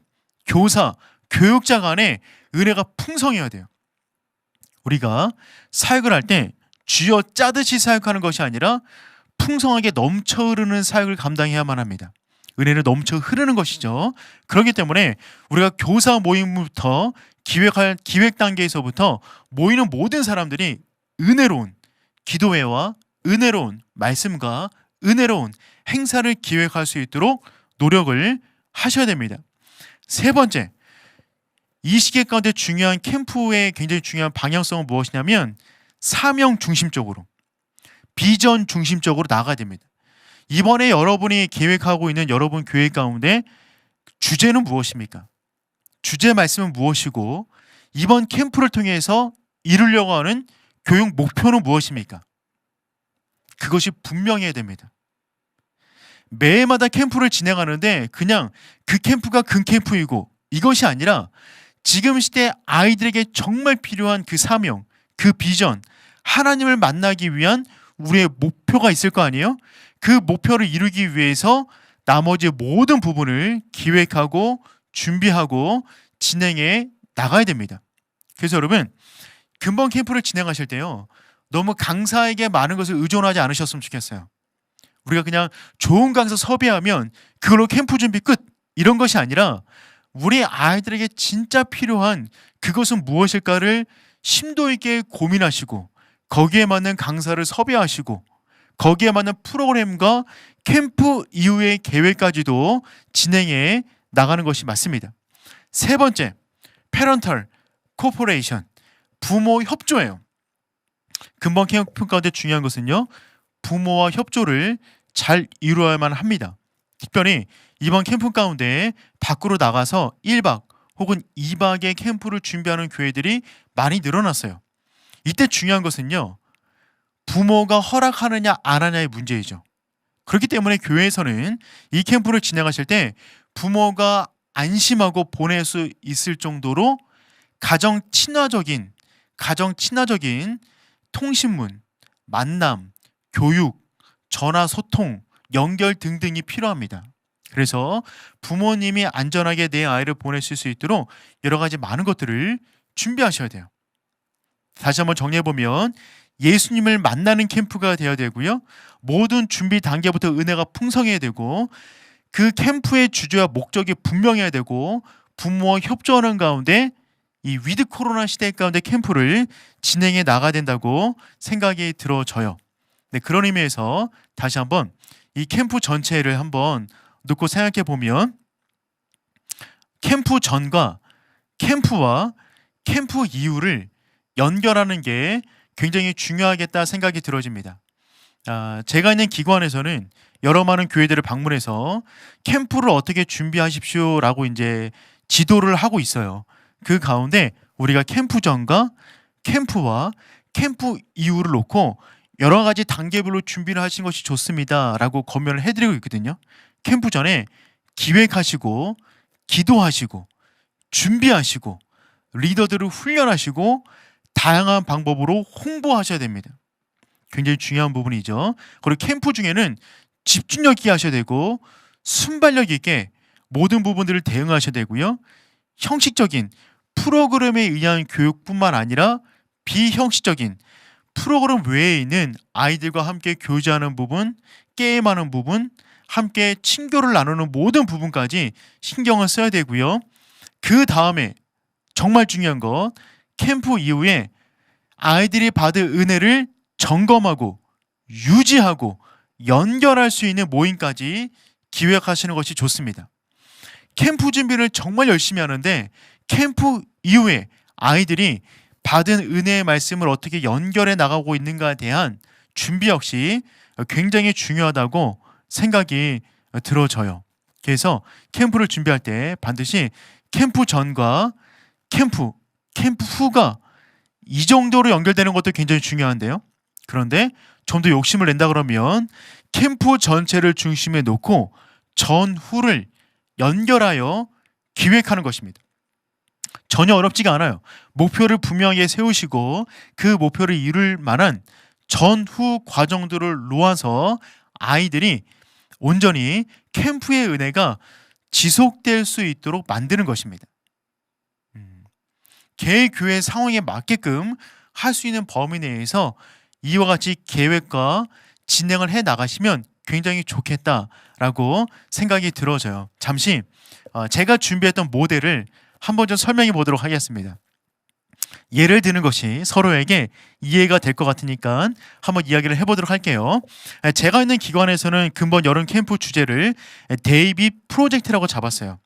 Speaker 3: 교사, 교육자 간에 은혜가 풍성해야 돼요. 우리가 사역을 할 때 쥐어 짜듯이 사역하는 것이 아니라 풍성하게 넘쳐 흐르는 사역을 감당해야만 합니다. 은혜는 넘쳐 흐르는 것이죠. 그렇기 때문에 우리가 교사 모임부터 기획 단계에서부터 모이는 모든 사람들이 은혜로운 기도회와 은혜로운 말씀과 은혜로운 행사를 기획할 수 있도록 노력을 하셔야 됩니다. 세 번째, 이 시기 가운데 중요한 캠프의 굉장히 중요한 방향성은 무엇이냐면 사명 중심적으로, 비전 중심적으로 나가야 됩니다. 이번에 여러분이 계획하고 있는 여러분 교회 가운데 주제는 무엇입니까? 주제 말씀은 무엇이고 이번 캠프를 통해서 이루려고 하는 교육 목표는 무엇입니까? 그것이 분명해야 됩니다. 매해마다 캠프를 진행하는데 그냥 그 캠프가 그 캠프이고 이것이 아니라 지금 시대 아이들에게 정말 필요한 그 사명, 그 비전, 하나님을 만나기 위한 우리의 목표가 있을 거 아니에요? 그 목표를 이루기 위해서 나머지 모든 부분을 기획하고 준비하고 진행해 나가야 됩니다. 그래서 여러분 근본 캠프를 진행하실 때요, 너무 강사에게 많은 것을 의존하지 않으셨으면 좋겠어요. 우리가 그냥 좋은 강사 섭외하면 그걸로 캠프 준비 끝, 이런 것이 아니라 우리 아이들에게 진짜 필요한 그것은 무엇일까를 심도 있게 고민하시고 거기에 맞는 강사를 섭외하시고 거기에 맞는 프로그램과 캠프 이후의 계획까지도 진행해 나가는 것이 맞습니다. 세 번째, 패런털 코퍼레이션, 부모 협조예요. 근본 캠프 가운데 중요한 것은요, 부모와 협조를 잘 이루어야만 합니다. 특별히 이번 캠프 가운데 밖으로 나가서 1박 혹은 2박의 캠프를 준비하는 교회들이 많이 늘어났어요. 이때 중요한 것은요, 부모가 허락하느냐 안 하냐의 문제이죠. 그렇기 때문에 교회에서는 이 캠프를 진행하실 때 부모가 안심하고 보낼 수 있을 정도로 가정 친화적인 통신문, 만남, 교육, 전화 소통, 연결 등등이 필요합니다. 그래서 부모님이 안전하게 내 아이를 보내실 수 있도록 여러 가지 많은 것들을 준비하셔야 돼요. 다시 한번 정리해보면 예수님을 만나는 캠프가 되어야 되고요, 모든 준비 단계부터 은혜가 풍성해야 되고 그 캠프의 주제와 목적이 분명해야 되고 부모와 협조하는 가운데 이 위드 코로나 시대 가운데 캠프를 진행해 나가야 된다고 생각이 들어져요. 네, 그런 의미에서 다시 한번 이 캠프 전체를 한번 놓고 생각해 보면 캠프 전과 캠프와 캠프 이후를 연결하는 게 굉장히 중요하겠다 생각이 들어집니다. 제가 있는 기관에서는 여러 많은 교회들을 방문해서 캠프를 어떻게 준비하십시오라고 이제 지도를 하고 있어요. 그 가운데 우리가 캠프 전과 캠프와 캠프 이후를 놓고 여러 가지 단계별로 준비를 하신 것이 좋습니다라고 권면을 해드리고 있거든요. 캠프 전에 기획하시고 기도하시고 준비하시고 리더들을 훈련하시고 다양한 방법으로 홍보하셔야 됩니다. 굉장히 중요한 부분이죠. 그리고 캠프 중에는 집중력 있게 하셔야 되고 순발력 있게 모든 부분들을 대응하셔야 되고요, 형식적인 프로그램에 의한 교육뿐만 아니라 비형식적인 프로그램 외에 있는 아이들과 함께 교제하는 부분, 게임하는 부분, 함께 친교를 나누는 모든 부분까지 신경을 써야 되고요. 그 다음에 정말 중요한 것, 캠프 이후에 아이들이 받을 은혜를 점검하고 유지하고 연결할 수 있는 모임까지 기획하시는 것이 좋습니다. 캠프 준비를 정말 열심히 하는데 캠프 이후에 아이들이 받은 은혜의 말씀을 어떻게 연결해 나가고 있는가에 대한 준비 역시 굉장히 중요하다고 생각이 들어져요. 그래서 캠프를 준비할 때 반드시 캠프 전과 캠프 후가 이 정도로 연결되는 것도 굉장히 중요한데요. 그런데 좀 더 욕심을 낸다 그러면 캠프 전체를 중심에 놓고 전후를 연결하여 기획하는 것입니다. 전혀 어렵지가 않아요. 목표를 분명하게 세우시고 그 목표를 이룰 만한 전후 과정들을 놓아서 아이들이 온전히 캠프의 은혜가 지속될 수 있도록 만드는 것입니다. 개 교회 상황에 맞게끔 할 수 있는 범위 내에서 이와 같이 계획과 진행을 해 나가시면 굉장히 좋겠다라고 생각이 들어져요. 잠시 제가 준비했던 모델을 한번 좀 설명해 보도록 하겠습니다. 예를 드는 것이 서로에게 이해가 될 것 같으니까 한번 이야기를 해보도록 할게요. 제가 있는 기관에서는 근본 여름 캠프 주제를 데이빗 프로젝트라고 잡았어요.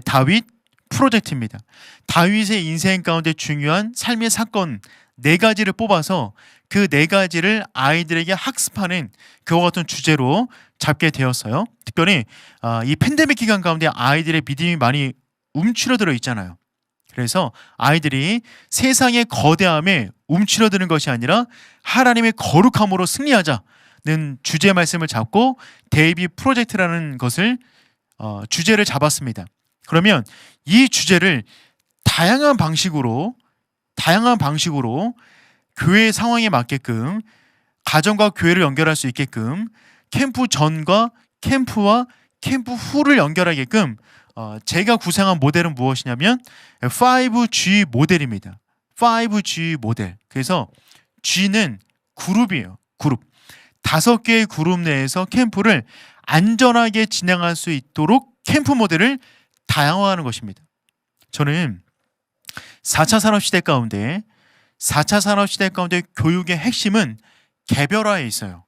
Speaker 3: 다윗 프로젝트입니다. 다윗의 인생 가운데 중요한 삶의 사건 4가지를 뽑아서 그 4가지를 아이들에게 학습하는 그와 같은 주제로 잡게 되었어요. 특별히 이 팬데믹 기간 가운데 아이들의 믿음이 많이 움츠러들어 있잖아요. 그래서 아이들이 세상의 거대함에 움츠러드는 것이 아니라 하나님의 거룩함으로 승리하자는 주제 말씀을 잡고 데이비 프로젝트라는 것을 주제를 잡았습니다. 그러면 이 주제를 다양한 방식으로 교회 상황에 맞게끔 가정과 교회를 연결할 수 있게끔 캠프 전과 캠프와 캠프 후를 연결하게끔 제가 구상한 모델은 무엇이냐면 5G 모델입니다. 5G 모델. 그래서 G는 그룹이에요. 그룹. 5개의 그룹 내에서 캠프를 안전하게 진행할 수 있도록 캠프 모델을 다양화하는 것입니다. 저는 4차 산업시대 가운데 교육의 핵심은 개별화에 있어요.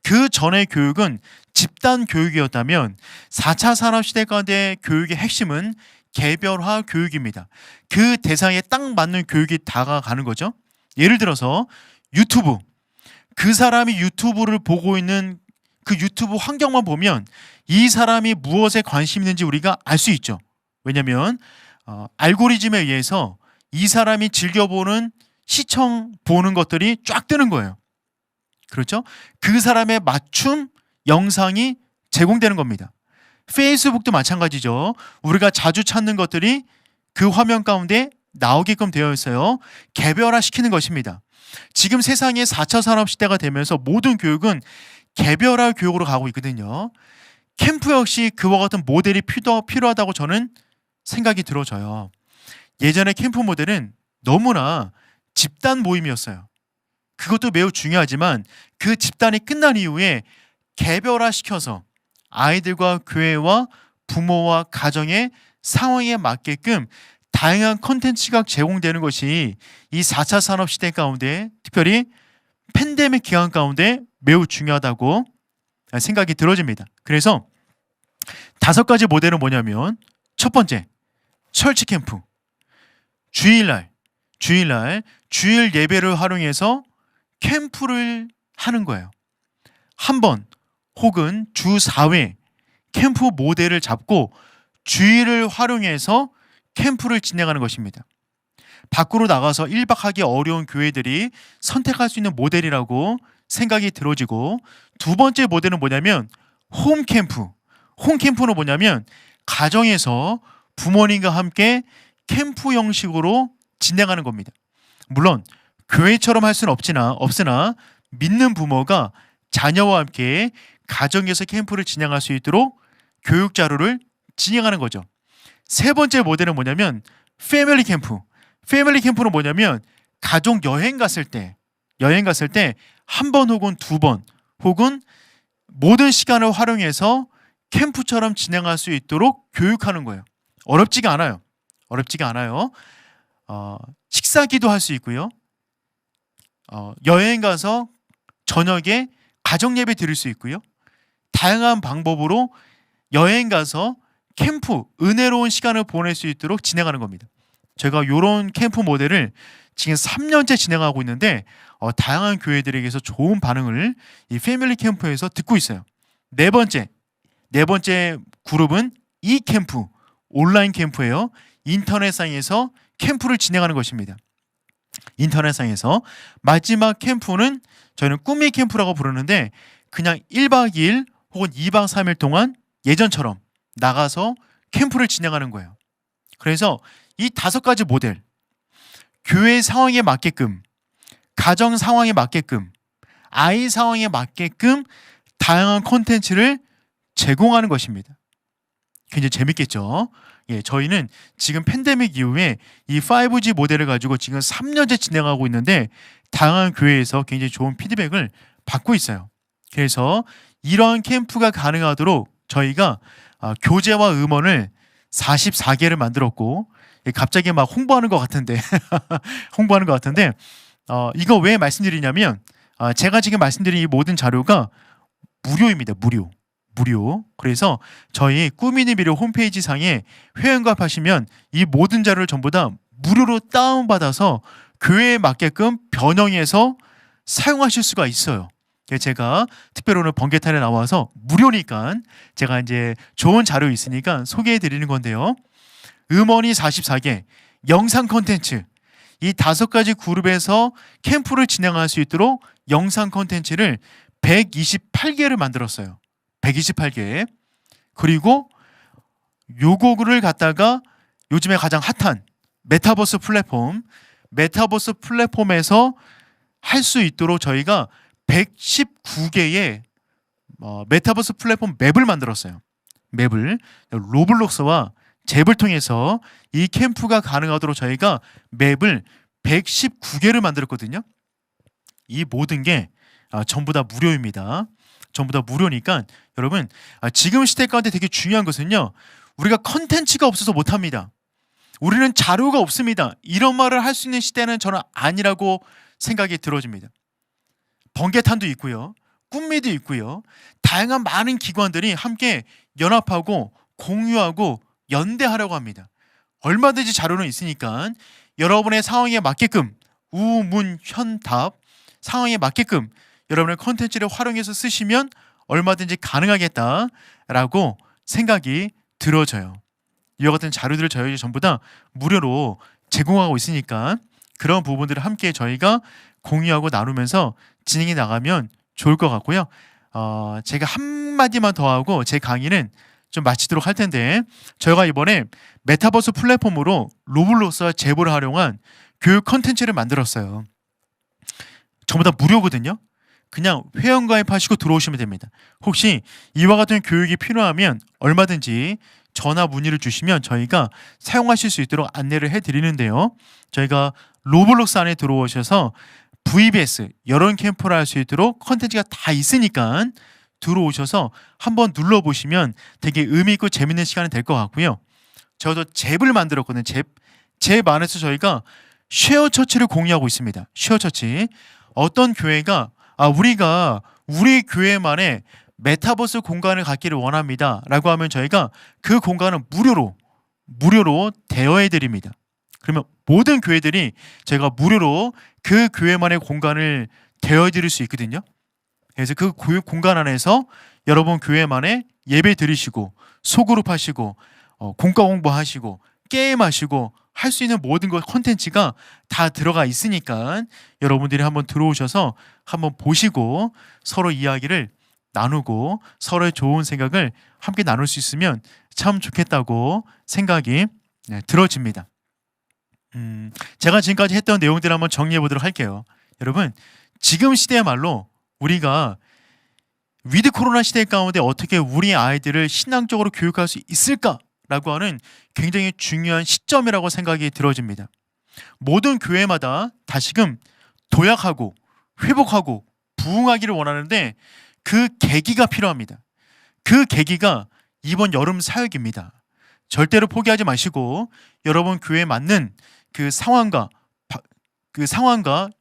Speaker 3: 그 전의 교육은 집단 교육이었다면 4차 산업시대 가운데 교육의 핵심은 개별화 교육입니다. 그 대상에 딱 맞는 교육이 다가가는 거죠. 예를 들어서 유튜브. 그 사람이 유튜브를 보고 있는 그 유튜브 환경만 보면 이 사람이 무엇에 관심이 있는지 우리가 알 수 있죠. 왜냐하면 알고리즘에 의해서 이 사람이 즐겨보는 시청 보는 것들이 쫙 뜨는 거예요. 그렇죠? 그 사람의 맞춤 영상이 제공되는 겁니다. 페이스북도 마찬가지죠. 우리가 자주 찾는 것들이 그 화면 가운데 나오게끔 되어 있어요. 개별화시키는 것입니다. 지금 세상의 4차 산업시대가 되면서 모든 교육은 개별화 교육으로 가고 있거든요. 캠프 역시 그와 같은 모델이 필요하다고 저는 생각이 들어져요. 예전에 캠프 모델은 너무나 집단 모임이었어요. 그것도 매우 중요하지만 그 집단이 끝난 이후에 개별화시켜서 아이들과 교회와 부모와 가정의 상황에 맞게끔 다양한 콘텐츠가 제공되는 것이 이 4차 산업시대 가운데 특별히 팬데믹 기간 가운데 매우 중요하다고 생각이 들어집니다. 그래서 5가지 모델은 뭐냐면 첫 번째, 철치 캠프. 주일 예배를 활용해서 캠프를 하는 거예요. 한 번 혹은 주 4회 캠프 모델을 잡고 주일을 활용해서 캠프를 진행하는 것입니다. 밖으로 나가서 1박 하기 어려운 교회들이 선택할 수 있는 모델이라고 생각이 들어지고, 두 번째 모델은 뭐냐면 홈캠프. 홈캠프는 뭐냐면 가정에서 부모님과 함께 캠프 형식으로 진행하는 겁니다. 물론 교회처럼 할 수는 없으나 믿는 부모가 자녀와 함께 가정에서 캠프를 진행할 수 있도록 교육 자료를 진행하는 거죠. 세 번째 모델은 뭐냐면 패밀리 캠프. 패밀리 캠프는 뭐냐면 가족 여행 갔을 때 한 번 혹은 2번 혹은 모든 시간을 활용해서 캠프처럼 진행할 수 있도록 교육하는 거예요. 어렵지가 않아요. 식사기도 할 수 있고요. 여행 가서 저녁에 가정 예배 드릴 수 있고요. 다양한 방법으로 여행 가서 캠프, 은혜로운 시간을 보낼 수 있도록 진행하는 겁니다. 제가 이런 캠프 모델을 지금 3년째 진행하고 있는데 다양한 교회들에게서 좋은 반응을 이 패밀리 캠프에서 듣고 있어요. 네 번째 그룹은 이 캠프, 온라인 캠프예요. 인터넷상에서 캠프를 진행하는 것입니다. 인터넷상에서 마지막 캠프는 저희는 꿈의 캠프라고 부르는데 그냥 1박 2일 혹은 2박 3일 동안 예전처럼 나가서 캠프를 진행하는 거예요. 그래서 이 5가지 모델, 교회 상황에 맞게끔, 가정 상황에 맞게끔, 아이 상황에 맞게끔 다양한 콘텐츠를 제공하는 것입니다. 굉장히 재밌겠죠? 예, 저희는 지금 팬데믹 이후에 이 5G 모델을 가지고 지금 3년째 진행하고 있는데 다양한 교회에서 굉장히 좋은 피드백을 받고 있어요. 그래서 이러한 캠프가 가능하도록 저희가 교재와 음원을 44개를 만들었고, 갑자기 막 홍보하는 것 같은데 이거 왜 말씀드리냐면 제가 지금 말씀드린 이 모든 자료가 무료입니다. 무료. 무료. 그래서 저희 꾸미는 미료 홈페이지 상에 회원가입하시면 이 모든 자료를 전부 다 무료로 다운받아서 교회에 맞게끔 변형해서 사용하실 수가 있어요. 그래서 제가 특별히 오늘 번개탄에 나와서 무료니까 제가 이제 좋은 자료 있으니까 소개해 드리는 건데요. 음원이 44개, 영상 콘텐츠 이 5가지 그룹에서 캠프를 진행할 수 있도록 영상 콘텐츠를 128개를 만들었어요. 128개. 그리고 요거를 갖다가 요즘에 가장 핫한 메타버스 플랫폼에서 할 수 있도록 저희가 119개의 메타버스 플랫폼 맵을 만들었어요. 맵을 로블록스와 잽을 통해서 이 캠프가 가능하도록 저희가 맵을 119개를 만들었거든요. 이 모든 게 전부 다 무료입니다. 전부 다 무료니까 여러분 지금 시대 가운데 되게 중요한 것은요. 우리가 컨텐츠가 없어서 못합니다. 우리는 자료가 없습니다. 이런 말을 할 수 있는 시대는 저는 아니라고 생각이 들어집니다. 번개탄도 있고요. 꿈미도 있고요. 다양한 많은 기관들이 함께 연합하고 공유하고 연대하려고 합니다. 얼마든지 자료는 있으니까 여러분의 상황에 맞게끔 우문현답 상황에 맞게끔 여러분의 컨텐츠를 활용해서 쓰시면 얼마든지 가능하겠다라고 생각이 들어져요. 이와 같은 자료들을 저희 전부 다 무료로 제공하고 있으니까 그런 부분들을 함께 저희가 공유하고 나누면서 진행해 나가면 좋을 것 같고요. 제가 한마디만 더 하고 제 강의는 좀 마치도록 할 텐데 저희가 이번에 메타버스 플랫폼으로 로블록스와 제보를 활용한 교육 컨텐츠를 만들었어요. 전부 다 무료거든요. 그냥 회원가입하시고 들어오시면 됩니다. 혹시 이와 같은 교육이 필요하면 얼마든지 전화 문의를 주시면 저희가 사용하실 수 있도록 안내를 해드리는데요. 저희가 로블록스 안에 들어오셔서 VBS 여론 캠프를 할 수 있도록 컨텐츠가 다 있으니까 들어오셔서 한번 눌러보시면 되게 의미 있고 재밌는 시간이 될 것 같고요. 저도 잽을 만들었거든요. 잽 안에서 저희가 쉐어처치를 공유하고 있습니다. 쉐어처치. 어떤 교회가 우리가 우리 교회만의 메타버스 공간을 갖기를 원합니다 라고 하면 저희가 그 공간을 무료로 대여해 드립니다. 그러면 모든 교회들이 제가 무료로 그 교회만의 공간을 대여해 드릴 수 있거든요. 그래서 그 공간 안에서 여러분 교회만의 예배 드리시고 소그룹 하시고 공과 공부하시고 게임하시고 할 수 있는 모든 것 콘텐츠가 다 들어가 있으니까 여러분들이 한번 들어오셔서 한번 보시고 서로 이야기를 나누고 서로의 좋은 생각을 함께 나눌 수 있으면 참 좋겠다고 생각이 들어집니다. 제가 지금까지 했던 내용들을 한번 정리해 보도록 할게요. 여러분 지금 시대야말로 우리가 위드 코로나 시대 가운데 어떻게 우리 아이들을 신앙적으로 교육할 수 있을까라고 하는 굉장히 중요한 시점이라고 생각이 들어집니다. 모든 교회마다 다시금 도약하고 회복하고 부흥하기를 원하는데 그 계기가 필요합니다. 그 계기가 이번 여름 사역입니다. 절대로 포기하지 마시고 여러분 교회에 맞는 그 상황과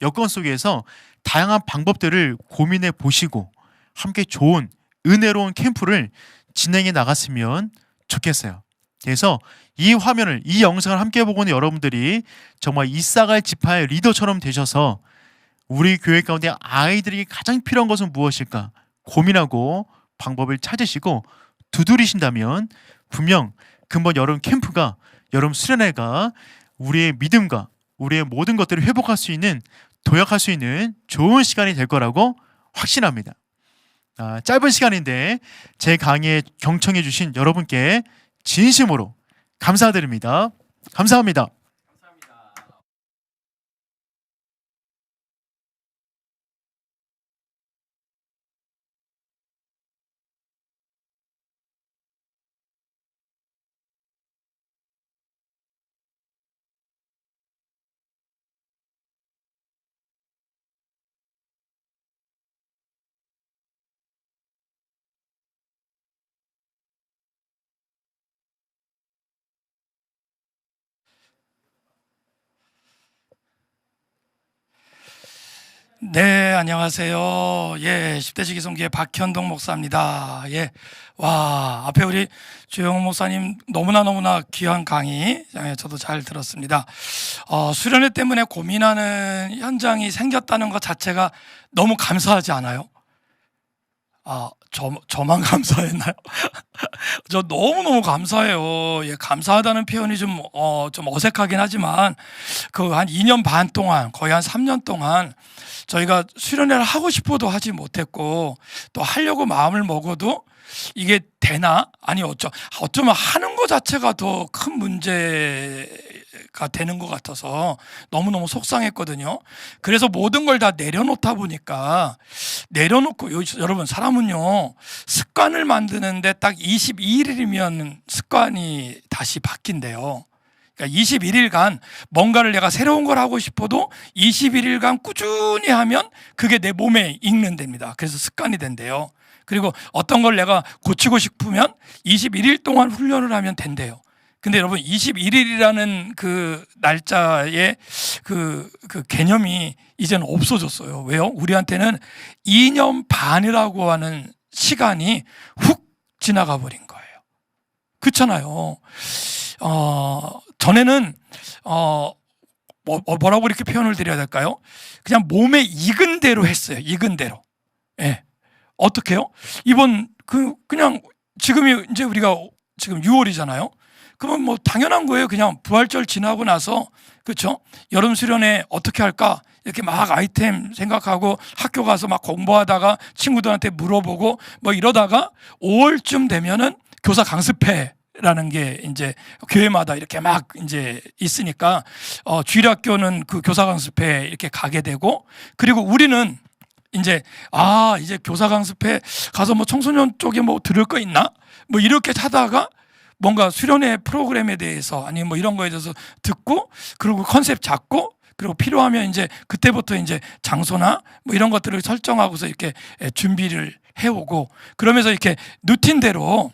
Speaker 3: 여건 속에서 다양한 방법들을 고민해 보시고 함께 좋은 은혜로운 캠프를 진행해 나갔으면 좋겠어요. 그래서 이 화면을 이 영상을 함께 보고 있는 여러분들이 정말 이사갈 지파의 리더처럼 되셔서 우리 교회 가운데 아이들에게 가장 필요한 것은 무엇일까 고민하고 방법을 찾으시고 두드리신다면 분명 금번 여름 캠프가 여름 수련회가 우리의 믿음과 우리의 모든 것들을 회복할 수 있는 도약할 수 있는 좋은 시간이 될 거라고 확신합니다. 짧은 시간인데 제 강의에 경청해 주신 여러분께 진심으로 감사드립니다. 감사합니다.
Speaker 2: 네, 안녕하세요. 예, 10대 지기성교회 박현동 목사입니다. 예, 와, 앞에 우리 주영훈 목사님 너무나 귀한 강의, 저도 잘 들었습니다. 수련회 때문에 고민하는 현장이 생겼다는 것 자체가 너무 감사하지 않아요? 저만 감사했나요? 저 너무너무 감사해요. 예, 감사하다는 표현이 좀 어색하긴 하지만 그 한 2년 반 동안, 거의 한 3년 동안 저희가 수련회를 하고 싶어도 하지 못했고 또 하려고 마음을 먹어도 이게 되나? 아니 어쩌면 하는 것 자체가 더 큰 문제가 되는 것 같아서 너무너무 속상했거든요. 그래서 모든 걸 다 내려놓다 보니까 내려놓고 여러분 사람은요 습관을 만드는데 딱 22일이면 습관이 다시 바뀐대요. 그러니까 21일간 뭔가를 내가 새로운 걸 하고 싶어도 21일간 꾸준히 하면 그게 내 몸에 익는답니다. 그래서 습관이 된대요. 그리고 어떤 걸 내가 고치고 싶으면 21일 동안 훈련을 하면 된대요. 근데 여러분 21일이라는 그 날짜의 그 개념이 이제는 없어졌어요. 왜요? 우리한테는 2년 반이라고 하는 시간이 훅 지나가 버린 거예요. 그렇잖아요. 전에는 뭐라고 이렇게 표현을 드려야 될까요? 그냥 몸에 익은 대로 했어요. 익은 대로. 예. 어떻게요? 이번 그냥 지금이 이제 우리가 지금 6월이잖아요. 그러면 뭐 당연한 거예요. 그냥 부활절 지나고 나서 그렇죠? 여름 수련회 어떻게 할까? 이렇게 막 아이템 생각하고 학교 가서 막 공부하다가 친구들한테 물어보고 뭐 이러다가 5월쯤 되면은 교사 강습회라는 게 이제 교회마다 이렇게 막 이제 있으니까 주일학교는 그 교사 강습회 이렇게 가게 되고 그리고 우리는 이제 이제 교사 강습회 가서 뭐 청소년 쪽에 뭐 들을 거 있나? 뭐 이렇게 하다가 뭔가 수련회 프로그램에 대해서 아니면 뭐 이런 거에 대해서 듣고 그리고 컨셉 잡고 그리고 필요하면 이제 그때부터 이제 장소나 뭐 이런 것들을 설정하고서 이렇게 준비를 해오고 그러면서 이렇게 루틴대로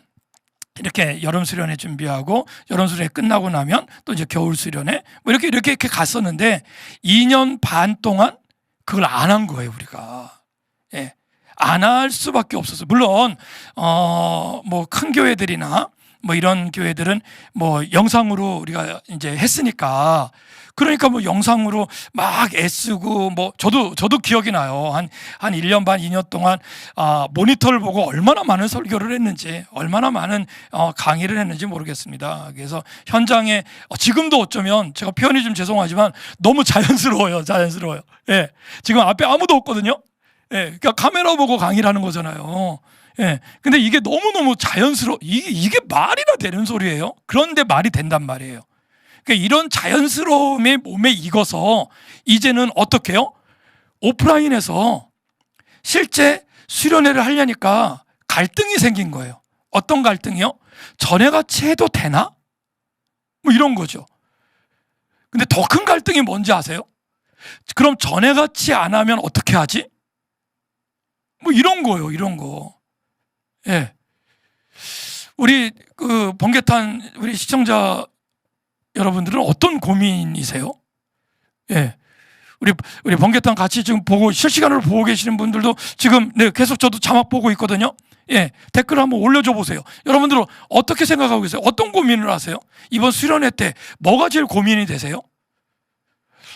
Speaker 2: 이렇게 여름 수련회 준비하고 여름 수련회 끝나고 나면 또 이제 겨울 수련회 뭐 이렇게 갔었는데 2년 반 동안 그걸 안 한 거예요, 우리가. 예. 안 할 수밖에 없었어요. 물론 뭐 큰 교회들이나 뭐 이런 교회들은 뭐 영상으로 우리가 이제 했으니까 그러니까 뭐 영상으로 막 애쓰고 뭐 저도 기억이 나요. 한 1년 반 2년 동안 모니터를 보고 얼마나 많은 설교를 했는지 얼마나 많은 강의를 했는지 모르겠습니다. 그래서 현장에 지금도 어쩌면 제가 표현이 좀 죄송하지만 너무 자연스러워요. 예. 지금 앞에 아무도 없거든요. 예. 그러니까 카메라 보고 강의를 하는 거잖아요. 예. 근데 이게 너무너무 이게 말이나 되는 소리예요? 그런데 말이 된단 말이에요. 그러니까 이런 자연스러움의 몸에 익어서 이제는 어떻게 해요? 오프라인에서 실제 수련회를 하려니까 갈등이 생긴 거예요. 어떤 갈등이요? 전에같이 해도 되나? 뭐 이런 거죠. 근데 더 큰 갈등이 뭔지 아세요? 그럼 전에같이 안 하면 어떻게 하지? 뭐 이런 거예요. 이런 거. 예. 우리 번개탄 우리 시청자 여러분들은 어떤 고민이세요? 예. 우리 번개탄 같이 지금 실시간으로 보고 계시는 분들도 지금 계속 저도 자막 보고 있거든요. 예. 댓글 한번 올려줘 보세요. 여러분들은 어떻게 생각하고 계세요? 어떤 고민을 하세요? 이번 수련회 때 뭐가 제일 고민이 되세요?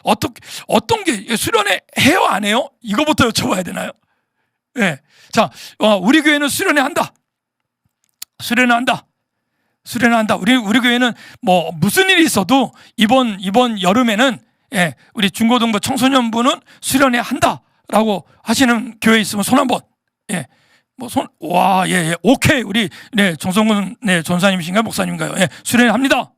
Speaker 2: 어떤 게 수련회 해요, 안 해요? 이거부터 여쭤봐야 되나요? 예. 자, 우리 교회는 수련회 한다. 우리 교회는 뭐 무슨 일이 있어도 이번 여름에는 우리 중고등부 청소년부는 수련회 한다라고 하시는 교회 있으면 손 한번. 예. 예. 오케이. 우리 정성군 전사님이신가요? 목사님인가요? 예. 수련회 합니다.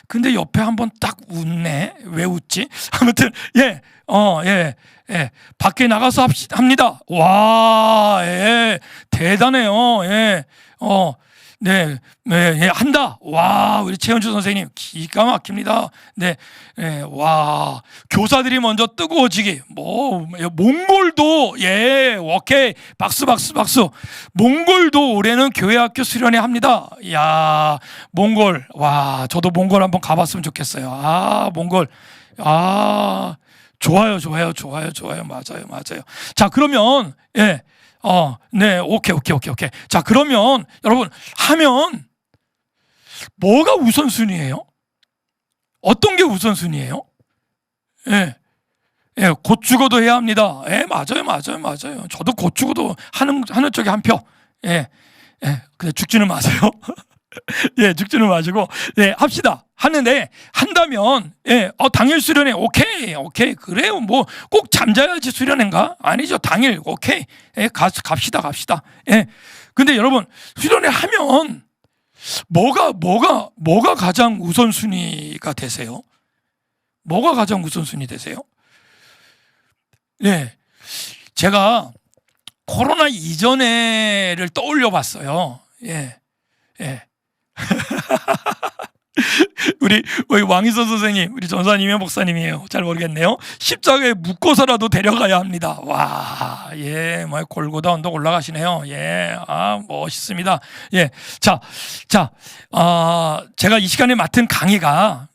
Speaker 2: 근데 옆에 한번 딱 웃네. 왜 웃지? 아무튼 예. 밖에 나가서 합니다. 와, 예. 대단해요. 예. 한다. 와, 우리 최현주 선생님 기가 막힙니다. 와, 교사들이 먼저 뜨거워지기. 몽골도 오케이, 박수. 몽골도 올해는 교회학교 수련회 합니다. 야, 몽골, 와, 저도 몽골 한번 가봤으면 좋겠어요. 몽골, 좋아요. 맞아요. 자, 그러면 네, 오케이. 자, 그러면 여러분 하면 뭐가 우선순위예요? 어떤 게 우선순위예요? 곧 죽어도 해야 합니다. 맞아요. 저도 곧 죽어도 하는 쪽에 한 표. 근데 죽지는 마세요. 죽지는 마시고, 합시다. 하는데, 한다면, 당일 수련회, 오케이. 그래요. 뭐, 꼭 잠자야지 수련회인가? 아니죠. 당일, 오케이. 갑시다. 근데 여러분, 수련회 하면, 뭐가 가장 우선순위가 되세요? 뭐가 가장 우선순위 되세요? 제가 코로나 이전에를 떠올려 봤어요. 우리 왕희선 선생님, 우리 전사님의 목사님이에요. 잘 모르겠네요. 십자가에 묶어서라도 데려가야 합니다. 와, 뭐 골고다 언덕 올라가시네요. 멋있습니다. 자, 제가 이 시간에 맡은 강의가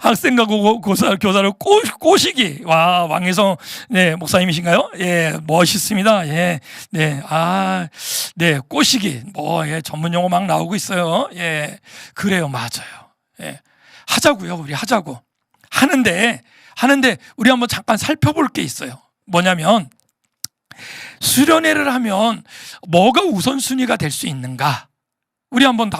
Speaker 2: 학생과 교사를 꼬시기. 와, 왕혜성 목사님이신가요? 멋있습니다. 꼬시기. 전문 용어 막 나오고 있어요. 그래요, 맞아요. 하자고요, 우리 하자고. 하는데 우리 한번 잠깐 살펴볼 게 있어요. 뭐냐면 수련회를 하면 뭐가 우선순위가 될 수 있는가? 우리 한번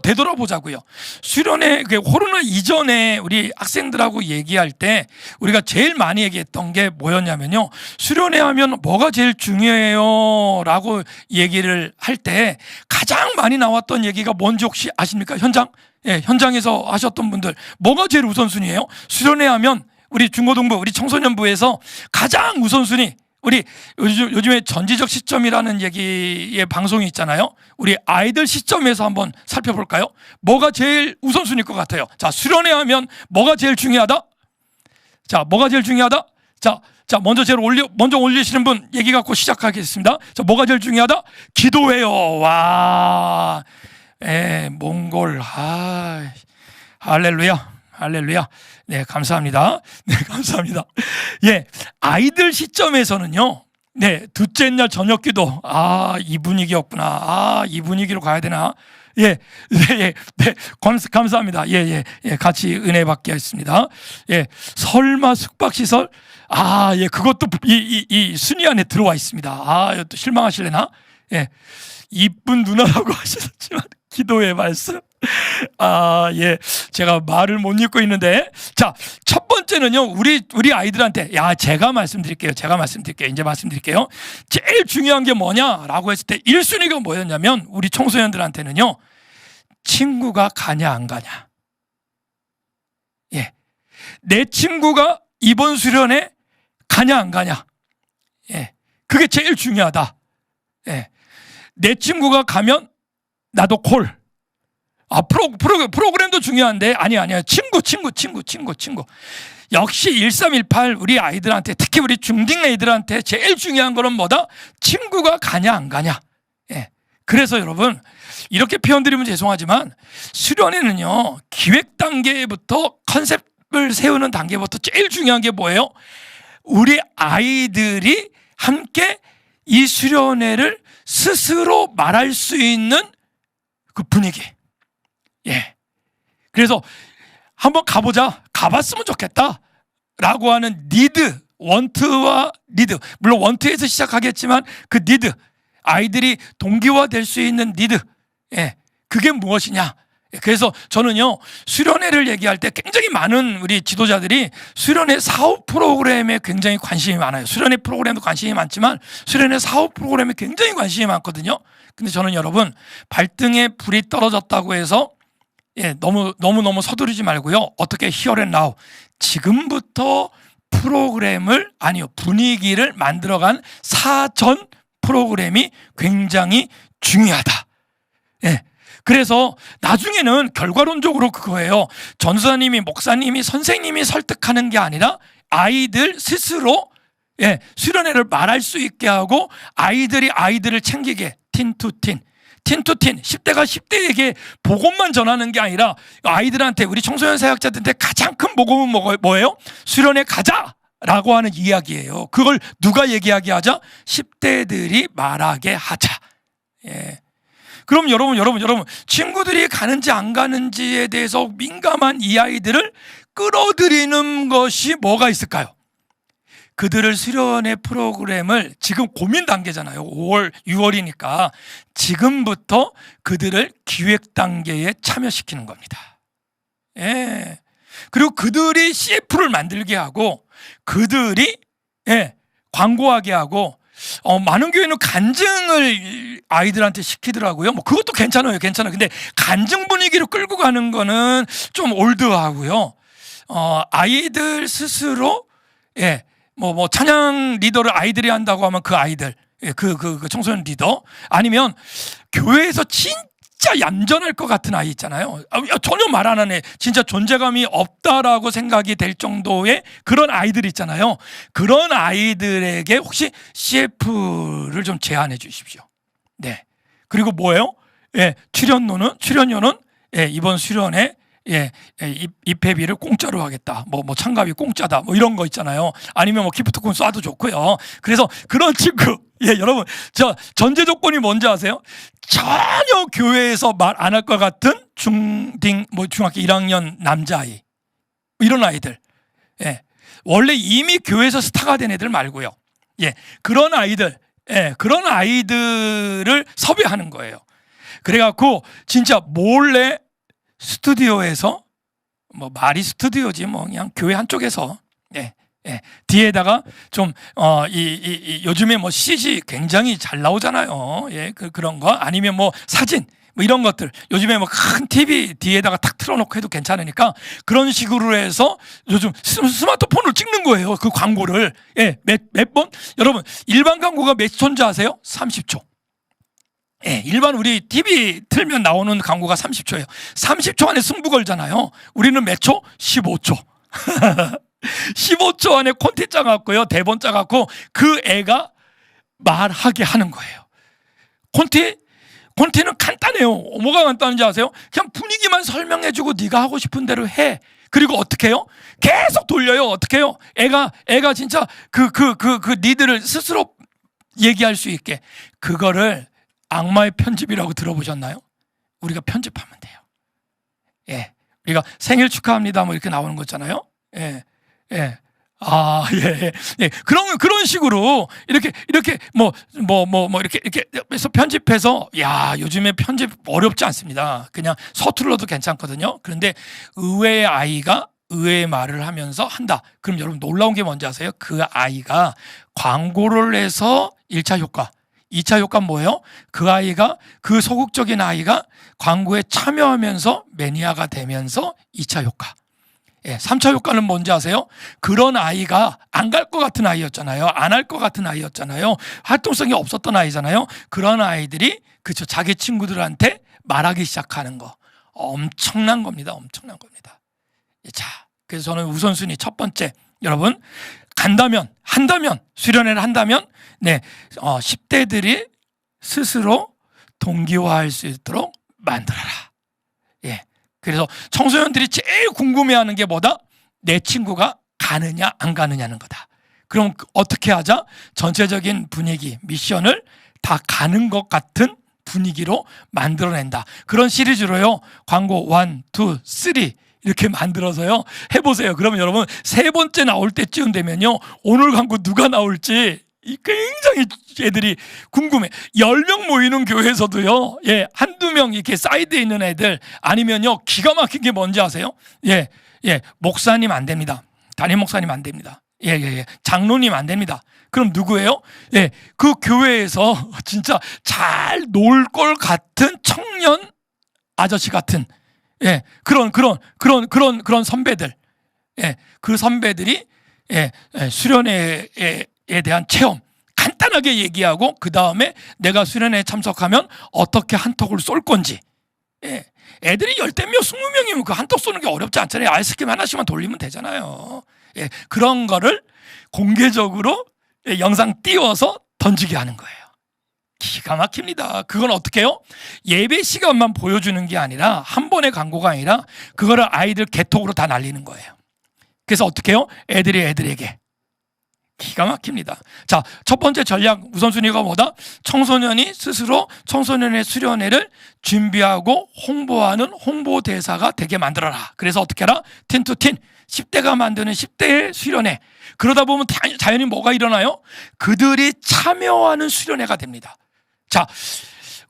Speaker 2: 되돌아보자고요. 수련회, 코로나 이전에 우리 학생들하고 얘기할 때 우리가 제일 많이 얘기했던 게 뭐였냐면요. 수련회 하면 뭐가 제일 중요해요? 라고 얘기를 할 때 가장 많이 나왔던 얘기가 뭔지 혹시 아십니까? 현장에서 하셨던 분들. 뭐가 제일 우선순위예요? 수련회 하면 우리 중고등부, 우리 청소년부에서 가장 우선순위, 우리 요즘에 전지적 시점이라는 얘기의 방송이 있잖아요. 우리 아이들 시점에서 한번 살펴볼까요? 뭐가 제일 우선순위일 것 같아요? 자, 수련회 하면 뭐가 제일 중요하다? 자, 뭐가 제일 중요하다? 자, 먼저 올리시는 분 얘기 갖고 시작하겠습니다. 자, 뭐가 제일 중요하다? 기도해요. 와, 몽골, 할렐루야. 네, 감사합니다. 아이들 시점에서는요. 둘째 날 저녁 기도. 이 분위기였구나. 이 분위기로 가야 되나? 감사합니다. 같이 은혜 받게 했습니다. 설마 숙박시설? 그것도 이 순위 안에 들어와 있습니다. 또 실망하실래나? 이쁜 누나라고 하셨지만 기도의 말씀. 제가 말을 못 읽고 있는데, 자, 첫 번째는요, 우리 아이들한테, 제가 말씀드릴게요. 이제 말씀드릴게요. 제일 중요한 게 뭐냐라고 했을 때 1순위가 뭐였냐면, 우리 청소년들한테는요, 친구가 가냐 안 가냐. 내 친구가 이번 수련회 가냐 안 가냐. 그게 제일 중요하다. 내 친구가 가면 나도 콜. 프로그램도 중요한데 아니야. 친구. 역시 1318 우리 아이들한테, 특히 우리 중딩 애들한테 제일 중요한 거는 뭐다? 친구가 가냐 안 가냐. 그래서 여러분, 이렇게 표현드리면 죄송하지만 수련회는요, 기획 단계부터 컨셉을 세우는 단계부터 제일 중요한 게 뭐예요? 우리 아이들이 함께 이 수련회를 스스로 말할 수 있는 그 분위기. 그래서 한번 가봤으면 좋겠다 라고 하는 니드, 원트와 니드, 물론 원트에서 시작하겠지만 그 니드, 아이들이 동기화될 수 있는 니드, 그게 무엇이냐. 그래서 저는요, 수련회를 얘기할 때 굉장히 많은 우리 지도자들이 수련회 사업 프로그램에 굉장히 관심이 많아요. 수련회 프로그램도 관심이 많지만 수련회 사업 프로그램에 굉장히 관심이 많거든요. 근데 저는 여러분, 발등에 불이 떨어졌다고 해서 너무 서두르지 말고요. 어떻게 here and now, 지금부터 분위기를 만들어간 사전 프로그램이 굉장히 중요하다. 그래서 나중에는 결과론적으로 그거예요. 전도사님이, 목사님이, 선생님이 설득하는 게 아니라 아이들 스스로 수련회를 말할 수 있게 하고 아이들이 아이들을 챙기게, 틴투틴 10대가 10대에게 복음만 전하는 게 아니라 아이들한테 우리 청소년 사역자들한테 가장 큰 복음은 뭐예요? 수련회 가자라고 하는 이야기예요. 그걸 누가 얘기하게 하자? 10대들이 말하게 하자. 예. 그럼 여러분 친구들이 가는지 안 가는지에 대해서 민감한 이 아이들을 끌어들이는 것이 뭐가 있을까요? 그들을 수련회 프로그램을 지금 고민 단계잖아요. 5월, 6월이니까 지금부터 그들을 기획 단계에 참여시키는 겁니다. 예. 그리고 그들이 CF를 만들게 하고 그들이 광고하게 하고 많은 교회는 간증을 아이들한테 시키더라고요. 뭐 그것도 괜찮아요. 근데 간증 분위기로 끌고 가는 거는 좀 올드하고요. 아이들 스스로 뭐 찬양 리더를 아이들이 한다고 하면 그 아이들 그 청소년 리더 아니면 교회에서 진짜 얌전할 것 같은 아이 있잖아요. 전혀 말 안 하네. 진짜 존재감이 없다라고 생각이 될 정도의 그런 아이들 있잖아요. 그런 아이들에게 혹시 CF를 좀 제안해 주십시오. 네. 그리고 뭐예요? 출연료는 이번 수련회 입회비를 공짜로 하겠다. 뭐 참가비 공짜다. 뭐 이런 거 있잖아요. 아니면 뭐 기프트콘 쏴도 좋고요. 그래서 그런 친구, 여러분, 저 전제 조건이 뭔지 아세요? 전혀 교회에서 말 안 할 것 같은 중학교 1학년 남자아이, 이런 아이들. 원래 이미 교회에서 스타가 된 애들 말고요. 그런 아이들을 섭외하는 거예요. 그래갖고 진짜 몰래 스튜디오에서 뭐 말이 스튜디오지 뭐 그냥 교회 한쪽에서 뒤에다가 좀 요즘에 뭐 CG 굉장히 잘 나오잖아요. 그런 거 아니면 뭐 사진 뭐 이런 것들 요즘에 뭐 큰 TV 뒤에다가 탁 틀어놓고 해도 괜찮으니까 그런 식으로 해서 요즘 스마트폰으로 찍는 거예요. 그 광고를 몇 번 여러분 일반 광고가 몇 초인지 아세요? 30초. 일반 우리 TV 틀면 나오는 광고가 30초예요. 30초 안에 승부 걸잖아요. 우리는 몇 초? 15초. 15초 안에 콘텐츠 짜갖고요. 대본 짜갖고 그 애가 말하게 하는 거예요. 콘텐츠는 간단해요. 뭐가 간단한지 아세요? 그냥 분위기만 설명해주고 네가 하고 싶은 대로 해. 그리고 어떻게 해요? 계속 돌려요. 어떻게 해요? 애가 진짜 그 니들을 스스로 얘기할 수 있게 그거를 악마의 편집이라고 들어보셨나요? 우리가 편집하면 돼요. 우리가 생일 축하합니다 뭐 이렇게 나오는 거 있잖아요. 그런 식으로 이렇게 해서 편집해서 요즘에 편집 어렵지 않습니다. 그냥 서툴러도 괜찮거든요. 그런데 의외의 아이가 의외의 말을 하면서 한다. 그럼 여러분 놀라운 게 뭔지 아세요? 그 아이가 광고를 해서 1차 효과 2차 효과는 뭐예요? 그 소극적인 아이가 광고에 참여하면서 매니아가 되면서 2차 효과. 3차 효과는 뭔지 아세요? 그런 아이가 안 갈 것 같은 아이였잖아요. 안 할 것 같은 아이였잖아요. 활동성이 없었던 아이잖아요. 그런 아이들이 자기 친구들한테 말하기 시작하는 거. 엄청난 겁니다. 자, 그래서 저는 우선순위 첫 번째, 여러분 수련회를 한다면 10대들이 스스로 동기화할 수 있도록 만들어라. 그래서 청소년들이 제일 궁금해하는 게 뭐다? 내 친구가 가느냐 안 가느냐는 거다. 그럼 어떻게 하자? 전체적인 분위기, 미션을 다 가는 것 같은 분위기로 만들어낸다. 그런 시리즈로요. 광고 1, 2, 3 이렇게 만들어서요. 해보세요. 그러면 여러분 세 번째 나올 때쯤 되면요. 오늘 광고 누가 나올지 굉장히 애들이 궁금해. 10명 모이는 교회에서도요. 한두 명 이렇게 사이드에 있는 애들 아니면요. 기가 막힌 게 뭔지 아세요? 목사님 안 됩니다. 담임 목사님 안 됩니다. 장로님 안 됩니다. 그럼 누구예요? 그 교회에서 진짜 잘 놀 걸 같은 청년 아저씨 같은 그런 선배들. 그 선배들이 수련회에 대한 체험 간단하게 얘기하고 그 다음에 내가 수련회에 참석하면 어떻게 한턱을 쏠 건지. 애들이 10명, 20명이면 그 한턱 쏘는 게 어렵지 않잖아요. 아이스크림 하나씩만 돌리면 되잖아요. 그런 거를 공개적으로 영상 띄워서 던지게 하는 거예요. 기가 막힙니다. 그건 어떻게 해요? 예배 시간만 보여주는 게 아니라 한 번의 광고가 아니라 그거를 아이들 개톡으로 다 날리는 거예요. 그래서 어떻게 해요? 애들이 애들에게. 기가 막힙니다. 자, 첫 번째 전략 우선순위가 뭐다? 청소년이 스스로 청소년의 수련회를 준비하고 홍보하는 홍보대사가 되게 만들어라. 그래서 어떻게 하라? 틴투틴 10대가 만드는 10대의 수련회. 그러다 보면 자연히 뭐가 일어나요? 그들이 참여하는 수련회가 됩니다. 자,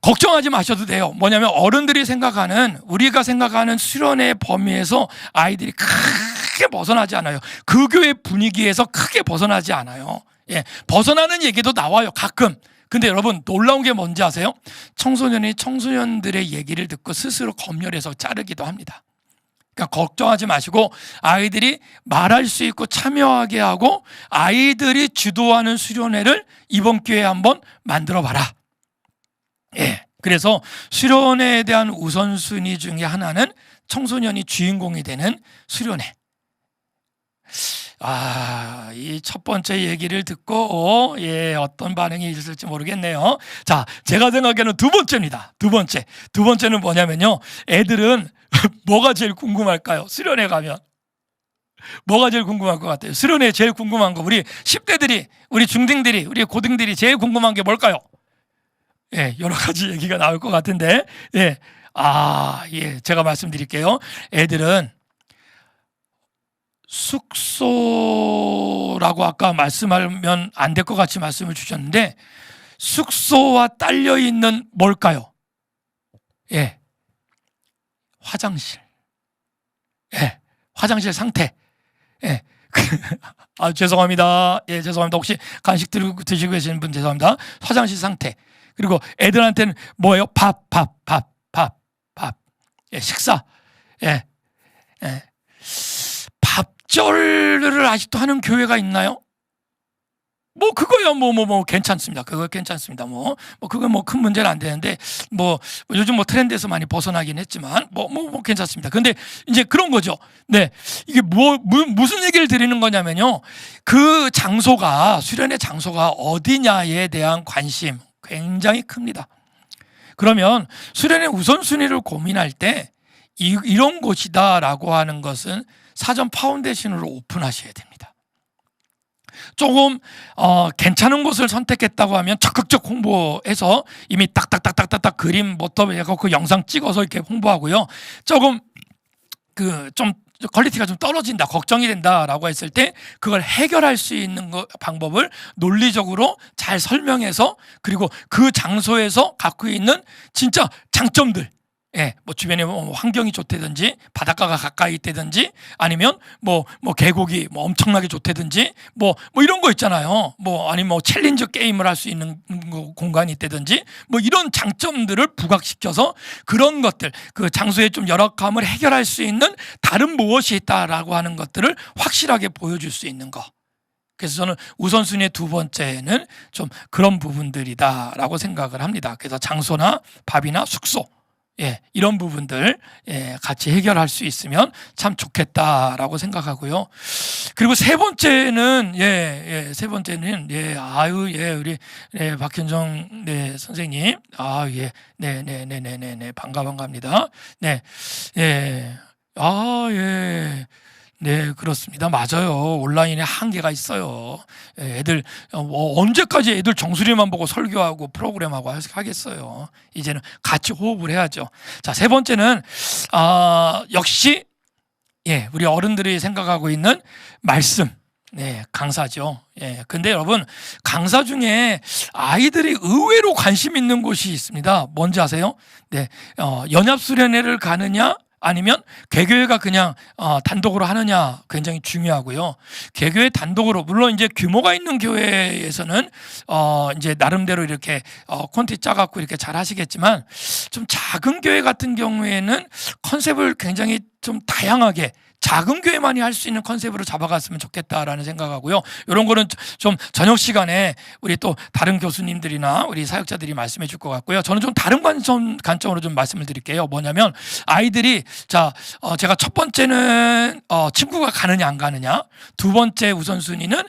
Speaker 2: 걱정하지 마셔도 돼요. 뭐냐면 어른들이 생각하는, 우리가 생각하는 수련회 범위에서 아이들이 크게 벗어나지 않아요. 그 교회 분위기에서 크게 벗어나지 않아요. 예, 벗어나는 얘기도 나와요, 가끔. 근데 여러분 놀라운 게 뭔지 아세요? 청소년이 청소년들의 얘기를 듣고 스스로 검열해서 자르기도 합니다. 그러니까 걱정하지 마시고 아이들이 말할 수 있고 참여하게 하고 아이들이 주도하는 수련회를 이번 기회에 한번 만들어 봐라. 예, 그래서 수련회에 대한 우선순위 중에 하나는 청소년이 주인공이 되는 수련회. 이 첫 번째 얘기를 듣고 어떤 반응이 있을지 모르겠네요. 자, 제가 생각하는 두 번째입니다. 두 번째는 뭐냐면요, 애들은 뭐가 제일 궁금할까요? 수련회 가면 뭐가 제일 궁금할 것 같아요? 수련회 제일 궁금한 거, 우리 10대들이, 우리 중딩들이, 우리 고딩들이 제일 궁금한 게 뭘까요? 예, 여러 가지 얘기가 나올 것 같은데, 제가 말씀드릴게요. 애들은 숙소라고 아까 말씀하면 안 될 것 같이 말씀을 주셨는데, 숙소와 딸려 있는 뭘까요? 예, 화장실. 예, 화장실 상태. 예. 죄송합니다. 예, 죄송합니다. 혹시 간식 드시고 계시는 분 죄송합니다. 화장실 상태. 그리고 애들한테는 뭐예요? 밥. 예, 식사. 예. 밥절을 아직도 하는 교회가 있나요? 뭐 그거야 뭐 괜찮습니다. 그거 괜찮습니다. 그건 큰 문제는 안 되는데 요즘 트렌드에서 많이 벗어나긴 했지만 괜찮습니다. 근데 이제 그런 거죠. 네, 이게 무슨 얘기를 드리는 거냐면요, 그 장소가, 수련의 장소가 어디냐에 대한 관심 굉장히 큽니다. 그러면 수련의 우선순위를 고민할 때 이런 곳이다라고 하는 것은 사전 파운데이션으로 오픈하셔야 됩니다. 조금 괜찮은 곳을 선택했다고 하면 적극적 홍보해서 이미 딱딱딱딱딱 그림 모터해서 그 영상 찍어서 이렇게 홍보하고요. 조금 좀 퀄리티가 좀 떨어진다, 걱정이 된다라고 했을 때 그걸 해결할 수 있는 방법을 논리적으로 잘 설명해서, 그리고 그 장소에서 갖고 있는 진짜 장점들, 예, 주변에 환경이 좋다든지 바닷가가 가까이 있다든지 아니면 계곡이 엄청나게 좋다든지 이런 거 있잖아요. 아니면 챌린저 게임을 할 수 있는 공간이 있다든지 이런 장점들을 부각시켜서 그런 것들, 그 장소의 좀 열악함을 해결할 수 있는 다른 무엇이 있다라고 하는 것들을 확실하게 보여줄 수 있는 거. 그래서 저는 우선순위의 두 번째는 좀 그런 부분들이다라고 생각을 합니다. 그래서 장소나 밥이나 숙소, 예, 이런 부분들 같이 해결할 수 있으면 참 좋겠다라고 생각하고요. 그리고 세 번째는 우리 박현정 선생님, 반갑습니다. 네, 그렇습니다. 맞아요. 온라인에 한계가 있어요. 애들 언제까지 애들 정수리만 보고 설교하고 프로그램하고 하겠어요. 이제는 같이 호흡을 해야죠. 자, 세 번째는 역시 우리 어른들이 생각하고 있는 말씀. 네, 강사죠. 예, 근데 여러분, 강사 중에 아이들이 의외로 관심 있는 곳이 있습니다. 뭔지 아세요? 네, 연합수련회를 가느냐, 아니면 개교회가 그냥 단독으로 하느냐 굉장히 중요하고요. 개교회 단독으로, 물론 이제 규모가 있는 교회에서는 이제 나름대로 이렇게 콘텐츠 짜갖고 이렇게 잘 하시겠지만, 좀 작은 교회 같은 경우에는 컨셉을 굉장히 좀 다양하게 작은 교회만이 할 수 있는 컨셉으로 잡아갔으면 좋겠다라는 생각하고요. 이런 거는 좀 저녁 시간에 우리 또 다른 교수님들이나 우리 사역자들이 말씀해 줄 것 같고요. 저는 좀 다른 관점으로 좀 말씀을 드릴게요. 뭐냐면 아이들이 제가 첫 번째는 친구가 가느냐 안 가느냐, 두 번째 우선순위는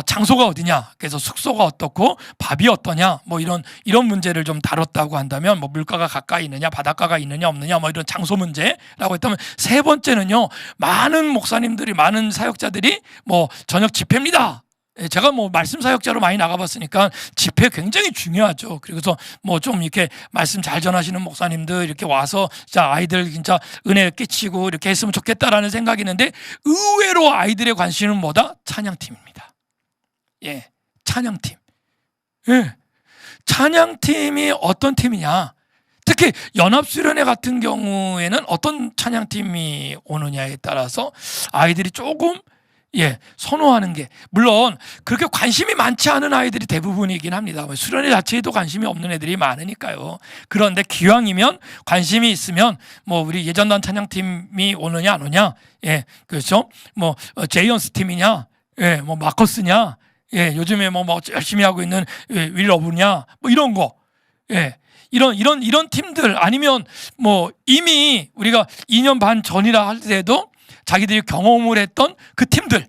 Speaker 2: 장소가 어디냐, 그래서 숙소가 어떻고 밥이 어떠냐, 뭐 이런 문제를 좀 다뤘다고 한다면 뭐 물가가 가까이 있느냐, 바닷가가 있느냐 없느냐, 뭐 이런 장소 문제라고 했다면, 세 번째는요, 많은 목사님들이, 많은 사역자들이 뭐 저녁 집회입니다. 제가 뭐 말씀 사역자로 많이 나가봤으니까 집회 굉장히 중요하죠. 그래서 뭐 좀 이렇게 말씀 잘 전하시는 목사님들 이렇게 와서 진짜 아이들 진짜 은혜 끼치고 이렇게 했으면 좋겠다라는 생각이 있는데, 의외로 아이들의 관심은 뭐다? 찬양팀입니다. 예, 찬양팀. 예, 찬양팀이 어떤 팀이냐? 특히 연합수련회 같은 경우에는 어떤 찬양팀이 오느냐에 따라서 아이들이 조금 선호하는 게, 물론 그렇게 관심이 많지 않은 아이들이 대부분이긴 합니다. 수련회 자체에도 관심이 없는 애들이 많으니까요. 그런데 기왕이면 관심이 있으면 뭐 우리 예전단 찬양팀이 오느냐 안 오냐, 그렇죠? 뭐 제이언스 팀이냐, 뭐 마커스냐, 요즘에 뭐 열심히 하고 있는 윌 러브냐, 뭐 이런 거, 이런 팀들, 아니면 뭐 이미 우리가 2년 반 전이라 할 때도 자기들이 경험을 했던 그 팀들,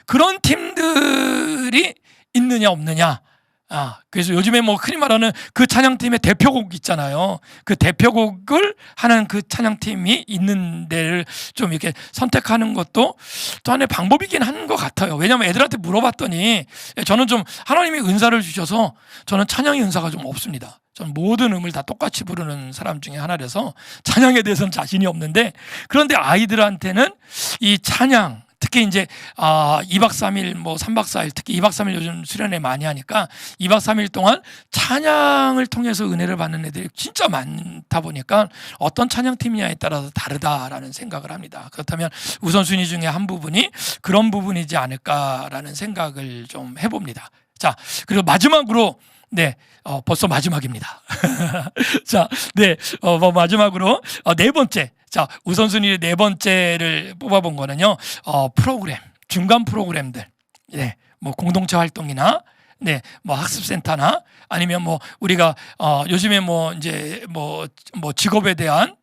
Speaker 2: 그런 팀들이 있느냐 없느냐. 그래서 요즘에 뭐 흔히 말하는 그 찬양팀의 대표곡 있잖아요. 그 대표곡을 하는 그 찬양팀이 있는 데를 좀 이렇게 선택하는 것도 또 하나의 방법이긴 한 것 같아요. 왜냐하면 애들한테 물어봤더니, 저는 좀 하나님이 은사를 주셔서 저는 찬양의 은사가 좀 없습니다. 저는 모든 음을 다 똑같이 부르는 사람 중에 하나라서 찬양에 대해서는 자신이 없는데, 그런데 아이들한테는 이 찬양, 특히 이제 2박 3일 뭐 3박 4일, 특히 2박 3일 요즘 수련회 많이 하니까 2박 3일 동안 찬양을 통해서 은혜를 받는 애들이 진짜 많다 보니까 어떤 찬양팀이냐에 따라서 다르다라는 생각을 합니다. 그렇다면 우선순위 중에 한 부분이 그런 부분이지 않을까라는 생각을 좀 해봅니다. 자, 그리고 마지막으로 벌써 마지막입니다. 자, 마지막으로 네 번째. 자, 우선순위 네 번째를 뽑아본 거는요, 프로그램, 중간 프로그램들. 뭐 공동체 활동이나, 뭐 학습센터나, 아니면 뭐 우리가 요즘에 뭐 이제 뭐 직업에 대한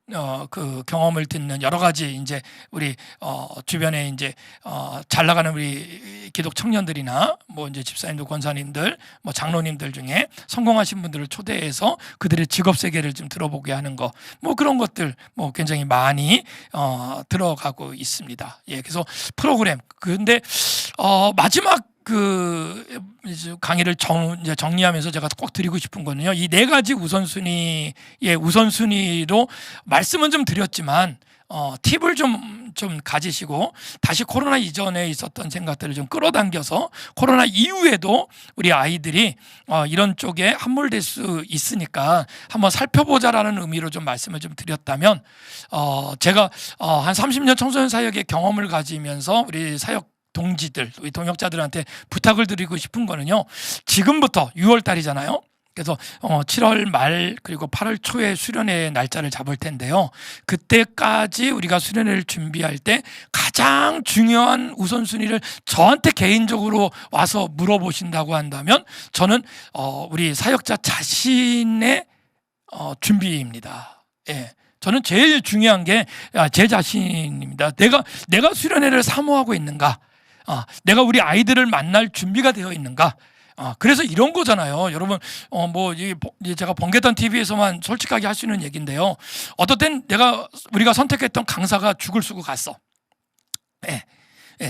Speaker 2: 그 경험을 듣는 여러 가지 이제 우리 주변에 이제 잘 나가는 우리 기독 청년들이나 뭐 이제 집사님들, 권사님들, 뭐 장로님들 중에 성공하신 분들을 초대해서 그들의 직업 세계를 좀 들어보게 하는 거, 뭐 그런 것들 뭐 굉장히 많이 들어가고 있습니다. 그래서 프로그램. 근데 마지막 그 강의를 이제 정리하면서 제가 꼭 드리고 싶은 거는요, 이 네 가지 우선순위의 우선순위로 말씀은 좀 드렸지만 팁을 좀 가지시고 다시 코로나 이전에 있었던 생각들을 좀 끌어당겨서 코로나 이후에도 우리 아이들이 이런 쪽에 함몰될 수 있으니까 한번 살펴보자라는 의미로 좀 말씀을 좀 드렸다면, 제가 한 30년 청소년 사역의 경험을 가지면서 우리 사역 동지들, 우리 동역자들한테 부탁을 드리고 싶은 거는요, 지금부터 6월 달이잖아요. 그래서 7월 말 그리고 8월 초에 수련회 날짜를 잡을 텐데요. 그때까지 우리가 수련회를 준비할 때 가장 중요한 우선순위를 저한테 개인적으로 와서 물어보신다고 한다면, 저는 우리 사역자 자신의 준비입니다. 저는 제일 중요한 게 제 자신입니다. 내가 수련회를 사모하고 있는가? 내가 우리 아이들을 만날 준비가 되어 있는가? 그래서 이런 거잖아요. 여러분, 제가 번개단 TV에서만 솔직하게 할 수 있는 얘기인데요. 어떨 땐 우리가 선택했던 강사가 죽을 쓰고 갔어.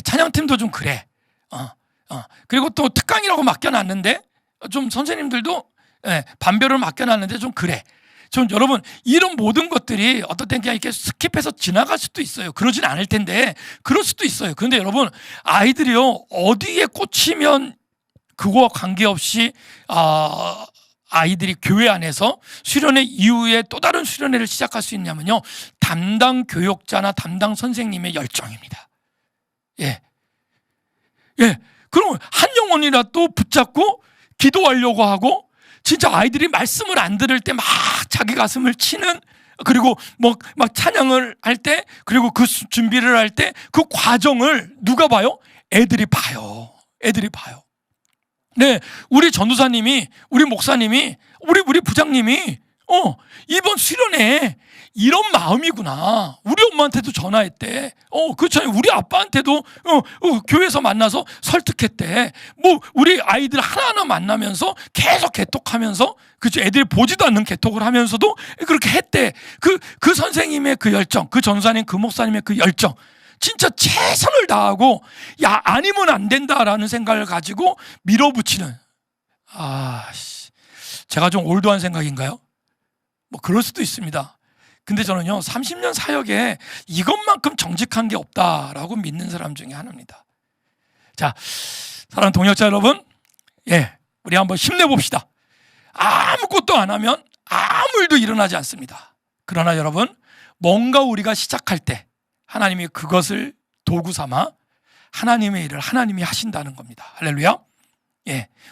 Speaker 2: 찬양팀도 좀 그래. 그리고 또 특강이라고 맡겨놨는데, 좀 선생님들도 반별을 맡겨놨는데 좀 그래. 좀 여러분, 이런 모든 것들이 어떨 땐 그냥 이렇게 스킵해서 지나갈 수도 있어요. 그러진 않을 텐데 그럴 수도 있어요. 그런데 여러분, 아이들이요, 어디에 꽂히면 그거와 관계없이 아이들이 교회 안에서 수련회 이후에 또 다른 수련회를 시작할 수 있냐면요, 담당 교육자나 담당 선생님의 열정입니다. 그럼 한 영혼이라도 붙잡고 기도하려고 하고, 진짜 아이들이 말씀을 안 들을 때 막 자기 가슴을 치는 그리고 뭐 막 찬양을 할 때, 그리고 그 준비를 할 때 그 과정을 누가 봐요? 애들이 봐요. 애들이 봐요. 네, 우리 전도사님이, 우리 목사님이, 우리 부장님이 이번 수련회 이런 마음이구나. 우리 엄마한테도 전화했대. 그렇잖아요. 우리 아빠한테도 교회에서 만나서 설득했대. 뭐 우리 아이들 하나하나 만나면서 계속 개톡하면서, 그죠? 애들이 보지도 않는 개톡을 하면서도 그렇게 했대. 그 선생님의 그 열정, 그 전사님, 그 목사님의 그 열정, 진짜 최선을 다하고 야 아니면 안 된다라는 생각을 가지고 밀어붙이는, 제가 좀 올드한 생각인가요? 뭐 그럴 수도 있습니다. 근데 저는요 30년 사역에 이것만큼 정직한 게 없다라고 믿는 사람 중에 하나입니다. 자, 사랑하는 동역자 여러분, 우리 한번 힘내봅시다. 아무것도 안 하면 아무 일도 일어나지 않습니다. 그러나 여러분, 뭔가 우리가 시작할 때 하나님이 그것을 도구 삼아 하나님의 일을 하나님이 하신다는 겁니다. 할렐루야.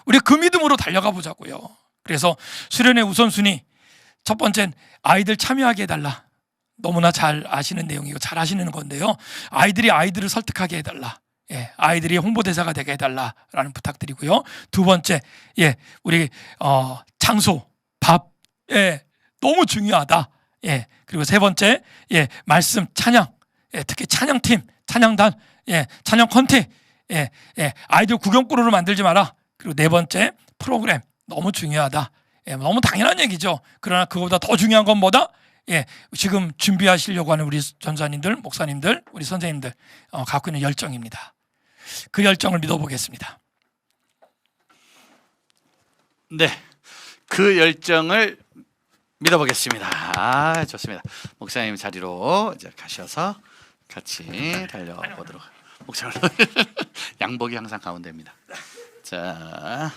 Speaker 2: 우리 그 믿음으로 달려가 보자고요. 그래서 수련의 우선순위, 첫 번째는 아이들 참여하게 해달라. 너무나 잘 아시는 내용이고 잘 하시는 건데요. 아이들을 설득하게 해달라. 아이들이 홍보대사가 되게 해달라라는 부탁드리고요. 두 번째, 우리 장소, 밥, 너무 중요하다. 그리고 세 번째, 말씀, 찬양, 특히 찬양팀, 찬양단, 찬양 컨테, 아이들 구경꾼으로 만들지 마라. 그리고 네 번째, 프로그램, 너무 중요하다. 너무 당연한 얘기죠. 그러나 그거보다 더 중요한 건 뭐다? 지금 준비하시려고 하는 우리 전사님들, 목사님들, 우리 선생님들 갖고 있는 열정입니다. 그 열정을 믿어보겠습니다.
Speaker 1: 네, 그 열정을 믿어보겠습니다. 좋습니다. 목사님 자리로 이제 가셔서 같이 달려보도록. 목사님 양복이 항상 가운데입니다. 자,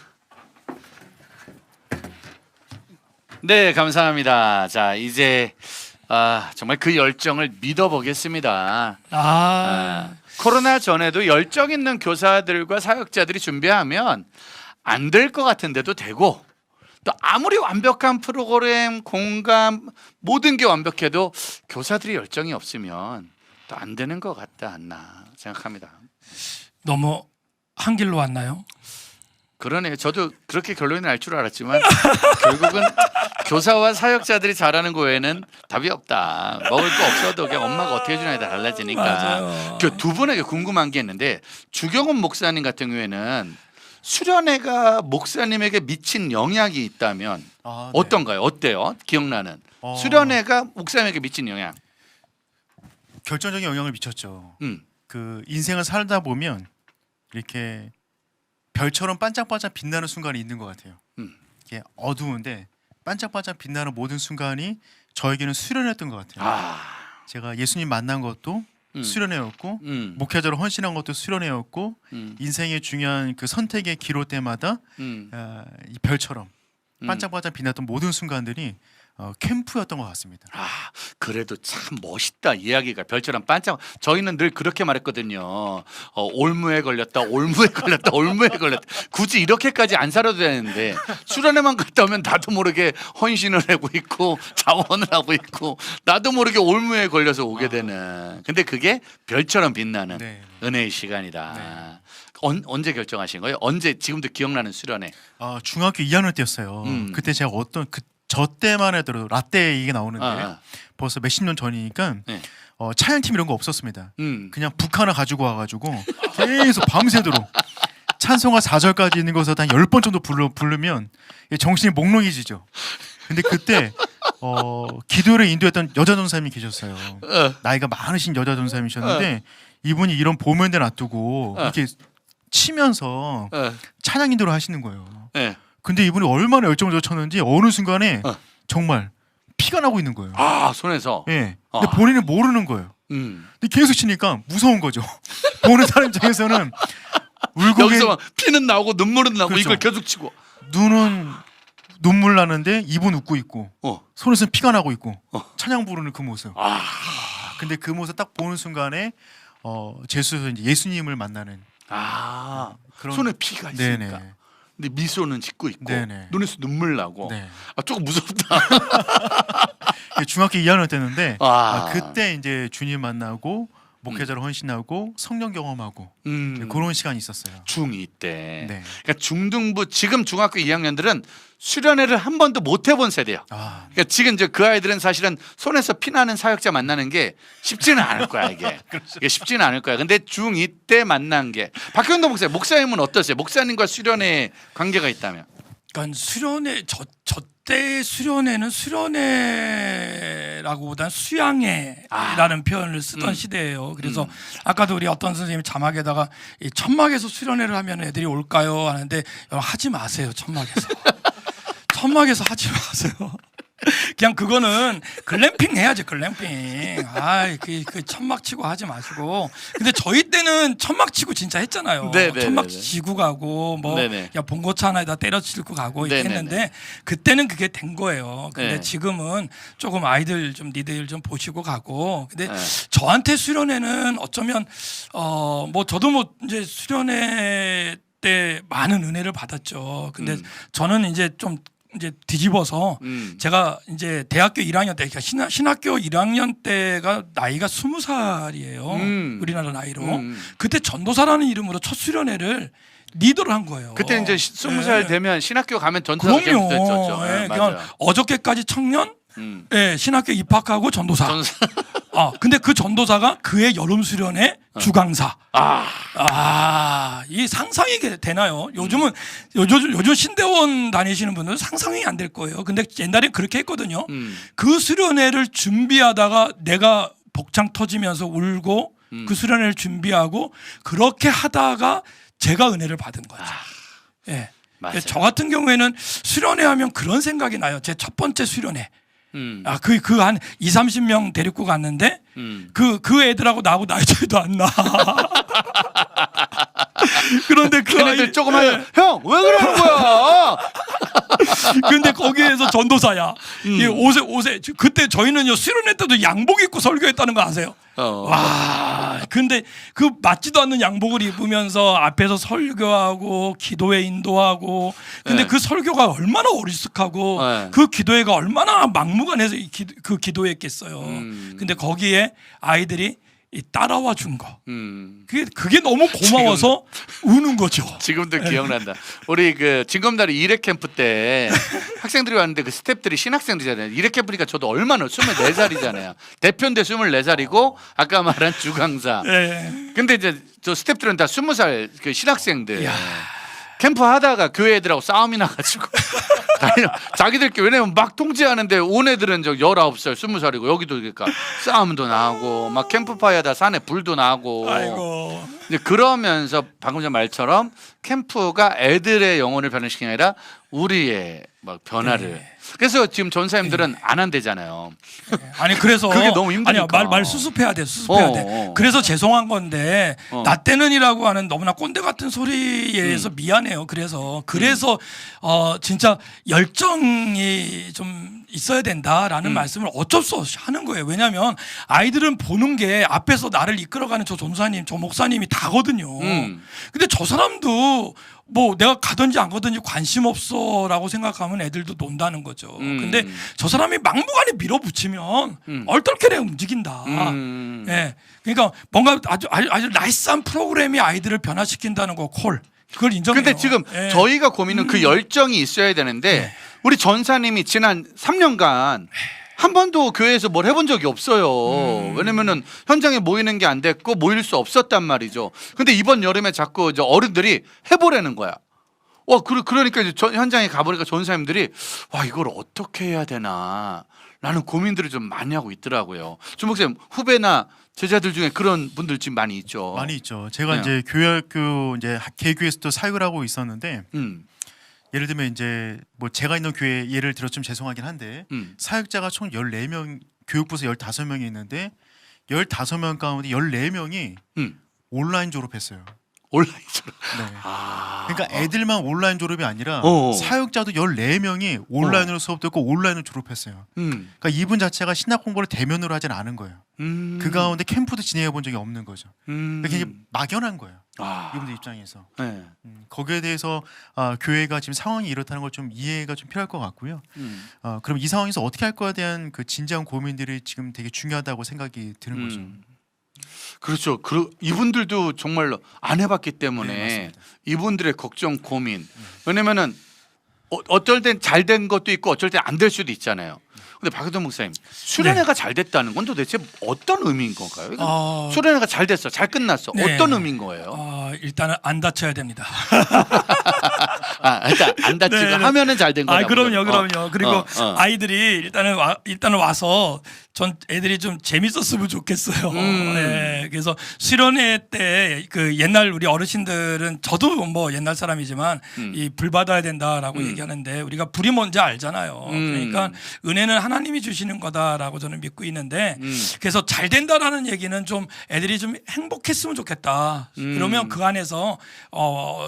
Speaker 1: 네, 감사합니다. 자, 이제 정말 그 열정을 믿어보겠습니다. 코로나 전에도 열정 있는 교사들과 사역자들이 준비하면 안 될 것 같은데도 되고, 또 아무리 완벽한 프로그램, 공감, 모든 게 완벽해도 교사들이 열정이 없으면 또 안 되는 것 같다 않나 생각합니다.
Speaker 2: 너무 한 길로 왔나요?
Speaker 1: 그러네요. 저도 그렇게 결론이 날 줄 알았지만 결국은 교사와 사역자들이 잘하는 거 외에는 답이 없다. 먹을 거 없어도 그냥 엄마가 어떻게 해주냐에 따라 달라지니까.
Speaker 2: 맞아요.
Speaker 1: 그 두 분에게 궁금한 게 있는데, 주경훈 목사님 같은 경우에는 수련회가 목사님에게 미친 영향이 있다면
Speaker 3: 네.
Speaker 1: 어떤가요? 어때요? 기억나는 수련회가 목사님에게 미친 영향.
Speaker 3: 결정적인 영향을 미쳤죠.
Speaker 1: 음.
Speaker 3: 그 인생을 살다 보면 이렇게 별처럼 반짝반짝 빛나는 순간이 있는 것 같아요. 이게 어두운데 반짝반짝 빛나는 모든 순간이 저에게는 수련회였던 것 같아요. 제가 예수님 만난 것도 수련회였고, 목회자로 헌신한 것도 수련회였고, 인생의 중요한 그 선택의 기로 때마다 이 별처럼 반짝반짝 빛났던 모든 순간들이 캠프였던 것 같습니다.
Speaker 1: 그래도 참 멋있다. 이야기가 별처럼 반짝. 저희는 늘 그렇게 말했거든요. 올무에 걸렸다, 올무에 걸렸다, 올무에 걸렸다. 굳이 이렇게까지 안 살아도 되는데 수련회만 갔다 오면 나도 모르게 헌신을 하고 있고 자원을 하고 있고 나도 모르게 올무에 걸려서 오게 되는. 근데 그게 별처럼 빛나는 은혜의 시간이다. 언제 결정하신 거예요? 언제? 지금도 기억나는 수련회?
Speaker 3: 중학교 2학년 때였어요. 그때 제가 저 때만 해도 라떼 이게 나오는데 벌써 몇십 년 전이니까 찬양팀 이런 거 없었습니다. 그냥 북 하나 가지고 와가지고 계속 밤새도록 찬송가 4절까지 있는 것을 한 10번 정도 부르면 정신이 몽롱해지죠. 근데 그때 기도를 인도했던 여자 전사님이 계셨어요. 나이가 많으신 여자 전사님이셨는데 이분이 이런 보면대 놔두고 이렇게 치면서 찬양 인도를 하시는 거예요. 근데 이분이 얼마나 열정을 쳤는지 어느 순간에 정말 피가 나고 있는 거예요.
Speaker 1: 손에서.
Speaker 3: 근데 본인은 모르는 거예요. 근데 계속 치니까 무서운 거죠. 보는 사람 입장에서는 울고
Speaker 1: 여기서 막 피는 나오고 눈물은 나고.
Speaker 3: 그렇죠.
Speaker 1: 이걸 계속 치고.
Speaker 3: 눈은 눈물 나는데 입은 웃고 있고 손에서는 피가 나고 있고 찬양 부르는 그 모습. 근데 그 모습 딱 보는 순간에 제수에서 이제 예수님을 만나는 그런...
Speaker 1: 손에 피가 있으니까.
Speaker 3: 네네.
Speaker 1: 근데 미소는 짓고 있고
Speaker 3: 네네.
Speaker 1: 눈에서 눈물 나고. 조금 무섭다.
Speaker 3: 중학교 2학년 때였는데
Speaker 1: 와.
Speaker 3: 그때 이제 주님 만나고 목회자로 헌신하고 성령 경험하고 그런 시간이 있었어요.
Speaker 1: 중2 때.
Speaker 3: 네.
Speaker 1: 그러니까 중등부 지금 중학교 2학년들은 수련회를 한 번도 못 해본 세대예요.
Speaker 3: 아,
Speaker 1: 그러니까 지금 이제 그 아이들은 사실은 손에서 피나는 사역자 만나는 게 쉽지는 않을 거야 이게. 이게 쉽지는 않을 거야. 근데 중2 때 만난 게 박현동 목사님은 어떠세요? 목사님과 수련회 관계가 있다면?
Speaker 2: 그러니까 수련회 저때 수련회는 수련회라고보다는 수양회라는 표현을 쓰던 시대예요. 그래서 아까도 우리 어떤 선생님이 자막에다가 이 천막에서 수련회를 하면 애들이 올까요? 하는데 하지 마세요. 천막에서. 천막에서 하지 마세요. 그냥 그거는 글램핑 해야지 글램핑. 그 천막 치고 하지 마시고. 근데 저희 때는 천막 치고 진짜 했잖아요.
Speaker 1: 네네네네.
Speaker 2: 천막 지고 가고 뭐
Speaker 1: 네네.
Speaker 2: 야 봉고차 하나에다 때려 치고 가고 이렇게
Speaker 1: 네네네.
Speaker 2: 했는데 그때는 그게 된 거예요. 근데
Speaker 1: 네.
Speaker 2: 지금은 조금 아이들 좀 니들 좀 보시고 가고. 근데
Speaker 1: 네.
Speaker 2: 저한테 수련회는 어쩌면 뭐 저도 뭐 이제 수련회 때 많은 은혜를 받았죠. 근데 저는 이제 좀 이제 뒤집어서 제가 이제 대학교 1학년 때, 그러니까 신학교 1학년 때가 나이가 20살이에요. 우리나라 나이로. 그때 전도사라는 이름으로 첫 수련회를 리더를 한 거예요.
Speaker 1: 그때 이제 20살
Speaker 2: 네.
Speaker 1: 되면 신학교 가면 전도사
Speaker 2: 그럼요.
Speaker 1: 됐었죠.
Speaker 2: 예,
Speaker 1: 네,
Speaker 2: 그냥
Speaker 1: 맞아요.
Speaker 2: 어저께까지 청년, 예, 신학교 입학하고 전도사. 근데 그 전도사가 그의 여름 수련회 주강사. 이 상상이 되나요? 요즘 신대원 다니시는 분들은 상상이 안 될 거예요. 근데 옛날에 그렇게 했거든요. 그 수련회를 준비하다가 내가 복창 터지면서 울고 그 수련회를 준비하고 그렇게 하다가 제가 은혜를 받은 거죠. 예.
Speaker 1: 맞아요.
Speaker 2: 저 같은 경우에는 수련회 하면 그런 생각이 나요. 제 첫 번째 수련회. 그 한 20-30명 데리고 갔는데 그 애들하고 나하고 나이 차이도 안 나. 그런데 그
Speaker 1: 걔네들
Speaker 2: 아이
Speaker 1: 조금 하면 형 왜 그러는 거야?
Speaker 2: 근데 거기에서 전도사야. 이 옷에 그때 저희는요 수련회 때도 양복 입고 설교했다는 거 아세요? 와, 근데 그 맞지도 않는 양복을 입으면서 앞에서 설교하고 기도회 인도하고, 근데
Speaker 1: 네.
Speaker 2: 그 설교가 얼마나 어리숙하고
Speaker 1: 네.
Speaker 2: 그 기도회가 얼마나 막무가내서 그 기도했겠어요. 근데 거기에 아이들이 이 따라와 준 거. 그게 너무 고마워서 우는 거죠.
Speaker 1: 지금도 기억난다. 우리 그 진검다리 일회 캠프 때 학생들이 왔는데 그 스태프들이 신학생들이잖아요. 일회 캠프니까 저도 얼마나 24살이잖아요. 대표인데 24살이고 아까 말한 주강사.
Speaker 2: 예.
Speaker 1: 근데 이제 저 스태프들은 다 20살 그 신학생들. 캠프 하다가 교회 애들하고 싸움이 나가지고 자기들끼리, 왜냐면 막 통제하는데 온 애들은 저 19살 20살이고 여기도 그러니까 싸움도 나고 막 캠프파이어다 산에 불도 나고.
Speaker 2: 아이고.
Speaker 1: 이제 그러면서 방금 전 말처럼 캠프가 애들의 영혼을 변화시키는 게 아니라 우리의 막 변화를. 그래서 지금 전사님들은 안 한대잖아요.
Speaker 2: 아니 그래서
Speaker 1: 그게 너무 힘드니까.
Speaker 2: 아니야, 말 수습해야 돼. 수습해야 돼. 그래서 죄송한 건데 나 때는이라고 하는 너무나 꼰대 같은 소리에 의해서 미안해요. 그래서 진짜 열정이 좀 있어야 된다라는 말씀을 어쩔 수 없이 하는 거예요. 왜냐하면 아이들은 보는 게 앞에서 나를 이끌어가는 저 전사님, 저 목사님이 다거든요. 근데 저 사람도 뭐 내가 가든지 안 가든지 관심 없어라고 생각하면 애들도 논다는 거죠. 근데 저 사람이 막무가내 밀어붙이면 얼떨결에 움직인다. 예, 그러니까 뭔가 아주 나이스한 프로그램이 아이들을 변화시킨다는 거 콜. 그걸 인정해요.
Speaker 1: 근데 지금
Speaker 2: 예.
Speaker 1: 저희가 고민은 그 열정이 있어야 되는데 우리 전사님이 지난 3년간 한 번도 교회에서 뭘 해본 적이 없어요. 왜냐면은 현장에 모이는 게 안 됐고 모일 수 없었단 말이죠. 근데 이번 여름에 자꾸 이제 어른들이 해보라는 거야. 와, 그러니까 이제 현장에 가보니까 전사님들이 와, 이걸 어떻게 해야 되나 라는 고민들을 좀 많이 하고 있더라고요. 주 목사님, 후배나 제자들 중에 그런 분들 지금 많이 있죠.
Speaker 3: 많이 있죠. 제가
Speaker 1: 네.
Speaker 3: 이제 교회학교 이제 개교에서도 사역을 하고 있었는데 예를 들면 이제 뭐 제가 있는 교회 예를 들어 좀 죄송하긴 한데 사역자가 총 14명, 교육부서 15명이 있는데 15명 가운데 14명이 온라인 졸업했어요.
Speaker 1: 온라인 졸업.
Speaker 3: 네.
Speaker 1: 아.
Speaker 3: 그러니까 애들만 온라인 졸업이 아니라
Speaker 1: 어.
Speaker 3: 사역자도 14명이 온라인으로 수업 듣고 온라인으로 졸업했어요. 그러니까 이분 자체가 신학 공부를 대면으로 하진 않은 거예요. 그 가운데 캠프도 진행해 본 적이 없는 거죠. 그러니까 이게 막연한 거예요.
Speaker 1: 아.
Speaker 3: 이분들 입장에서.
Speaker 1: 네.
Speaker 3: 거기에 대해서 교회가 지금 상황이 이렇다는 걸 좀 이해가 좀 필요할 것 같고요. 그럼 이 상황에서 어떻게 할 거에 대한 그 진지한 고민들이 지금 되게 중요하다고 생각이 드는 거죠.
Speaker 1: 그렇죠. 이분들도 정말로 안 해봤기 때문에
Speaker 3: 네, 맞습니다.
Speaker 1: 이분들의 걱정, 고민. 왜냐면은 어쩔 땐 잘 된 것도 있고 어쩔 땐 안 될 수도 있잖아요. 근데 박효동 목사님, 수련회가 잘 됐다는 건 도대체 어떤 의미인 건가요? 이건 수련회가 잘 됐어, 잘 끝났어.
Speaker 2: 네.
Speaker 1: 어떤 의미인 거예요?
Speaker 2: 일단은 안 다쳐야 됩니다.
Speaker 1: 일단 안 다치고
Speaker 2: 네, 네.
Speaker 1: 하면은 잘 된 거다.
Speaker 2: 그럼요. 그리고 아이들이 일단은 와서 전 애들이 좀 재밌었으면 좋겠어요. 네, 그래서 수련회 때 그 옛날 우리 어르신들은 저도 뭐 옛날 사람이지만 이 불 받아야 된다라고 얘기하는데 우리가 불이 뭔지 알잖아요. 그러니까 은혜는 하나님이 주시는 거다라고 저는 믿고 있는데 그래서 잘 된다라는 얘기는 좀 애들이 좀 행복했으면 좋겠다. 그러면 그 안에서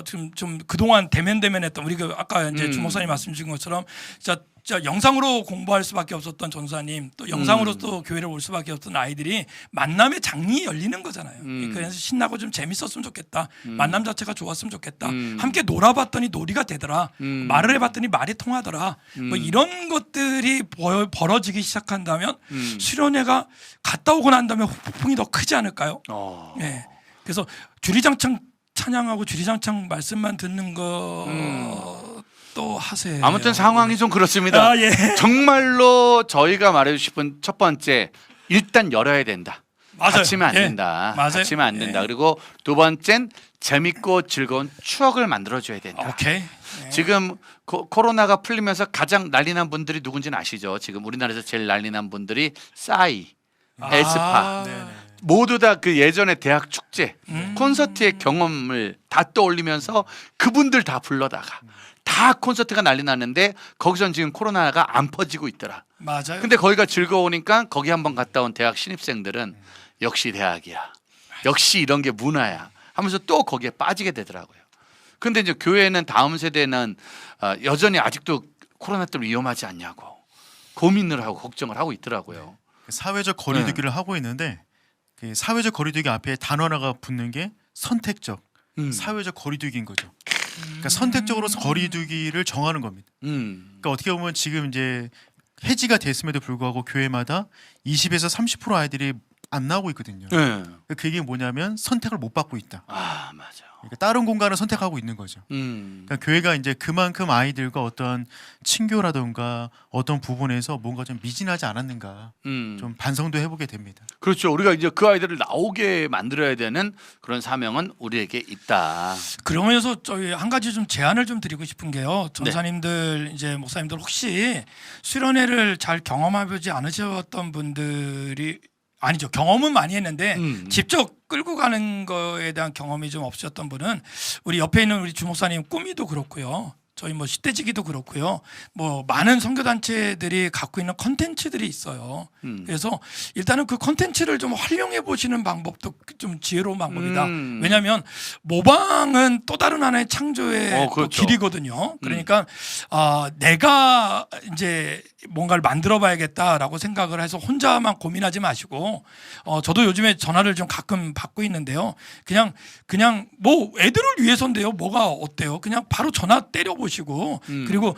Speaker 2: 좀 그동안 대면했던 우리 그 아까 이제 주목사님 말씀 주신 것처럼 진짜 영상으로 공부할 수밖에 없었던 전사님 또 영상으로 또 교회를 올 수밖에 없던 아이들이 만남의 장이 열리는 거잖아요. 그래서 신나고 좀 재밌었으면 좋겠다. 만남 자체가 좋았으면 좋겠다. 함께 놀아봤더니 놀이가 되더라. 말을 해봤더니 말이 통하더라. 뭐 이런 것들이 벌어지기 시작한다면 수련회가 갔다 오고 난 다음에 폭풍이 더 크지 않을까요? 네. 그래서 주리장창 찬양하고 주리장창 말씀만 듣는 거 또 하세요.
Speaker 1: 아무튼 상황이 좀 그렇습니다.
Speaker 2: 예.
Speaker 1: 정말로 저희가 말해주고 싶은 첫 번째, 일단 열어야 된다.
Speaker 2: 맞아요.
Speaker 1: 다치면 안
Speaker 2: 예.
Speaker 1: 된다.
Speaker 2: 맞아요.
Speaker 1: 다치면 안 된다.
Speaker 2: 예.
Speaker 1: 그리고 두 번째는 재밌고 즐거운 추억을 만들어줘야 된다.
Speaker 2: 오케이.
Speaker 1: 지금 코로나가 풀리면서 가장 난리난 분들이 누군지는 아시죠? 지금 우리나라에서 제일 난리난 분들이 싸이, 에스파 모두 다 그 예전에 대학 축제 콘서트의 경험을 다 떠올리면서 그분들 다 불러다가 다 콘서트가 난리 났는데 거기선 지금 코로나가 안 퍼지고 있더라.
Speaker 2: 맞아요.
Speaker 1: 근데 거기가 즐거우니까 거기 한번 갔다 온 대학 신입생들은 역시 대학이야. 역시 이런 게 문화야 하면서 또 거기에 빠지게 되더라고요. 근데 이제 교회는 다음 세대는 여전히 아직도 코로나 때문에 위험하지 않냐고 고민을 하고 걱정을 하고 있더라고요.
Speaker 3: 사회적 거리두기를 하고 있는데 그 사회적 거리두기 앞에 단어 하나가 붙는 게 선택적 사회적 거리두기인 거죠. 그러니까 선택적으로 거리두기를 정하는 겁니다. 그러니까 어떻게 보면 지금 이제 해지가 됐음에도 불구하고 교회마다 20에서 30% 아이들이 안 나오고 있거든요.
Speaker 1: 네.
Speaker 3: 그게 뭐냐면 선택을 못 받고 있다.
Speaker 1: 아 맞아.
Speaker 3: 그러니까 다른 공간을 선택하고 있는 거죠. 그러니까 교회가 이제 그만큼 아이들과 어떤 친교라든가 어떤 부분에서 뭔가 좀 미진하지 않았는가 좀 반성도 해보게 됩니다.
Speaker 1: 그렇죠. 우리가 이제 그 아이들을 나오게 만들어야 되는 그런 사명은 우리에게 있다.
Speaker 2: 그러면서 저희 한 가지 좀 제안을 좀 드리고 싶은 게요. 전사님들 이제 목사님들 혹시 수련회를 잘 경험해보지 않으셨던 분들이 아니죠. 경험은 많이 했는데 직접 끌고 가는 거에 대한 경험이 좀 없으셨던 분은 우리 옆에 있는 우리 주목사님 꾸미도 그렇고요. 저희 뭐 시대지기도 그렇고요. 뭐 많은 선교단체들이 갖고 있는 컨텐츠들이 있어요. 그래서 일단은 그 컨텐츠를 좀 활용해 보시는 방법도 좀 지혜로운 방법이다. 왜냐하면 모방은 또 다른 하나의 창조의
Speaker 1: 그렇죠.
Speaker 2: 또 길이거든요. 그러니까 내가 이제 뭔가를 만들어 봐야겠다라고 생각을 해서 혼자만 고민하지 마시고 저도 요즘에 전화를 좀 가끔 받고 있는데요. 그냥 뭐 애들을 위해서인데요. 뭐가 어때요? 그냥 바로 전화 때려 보시고 그리고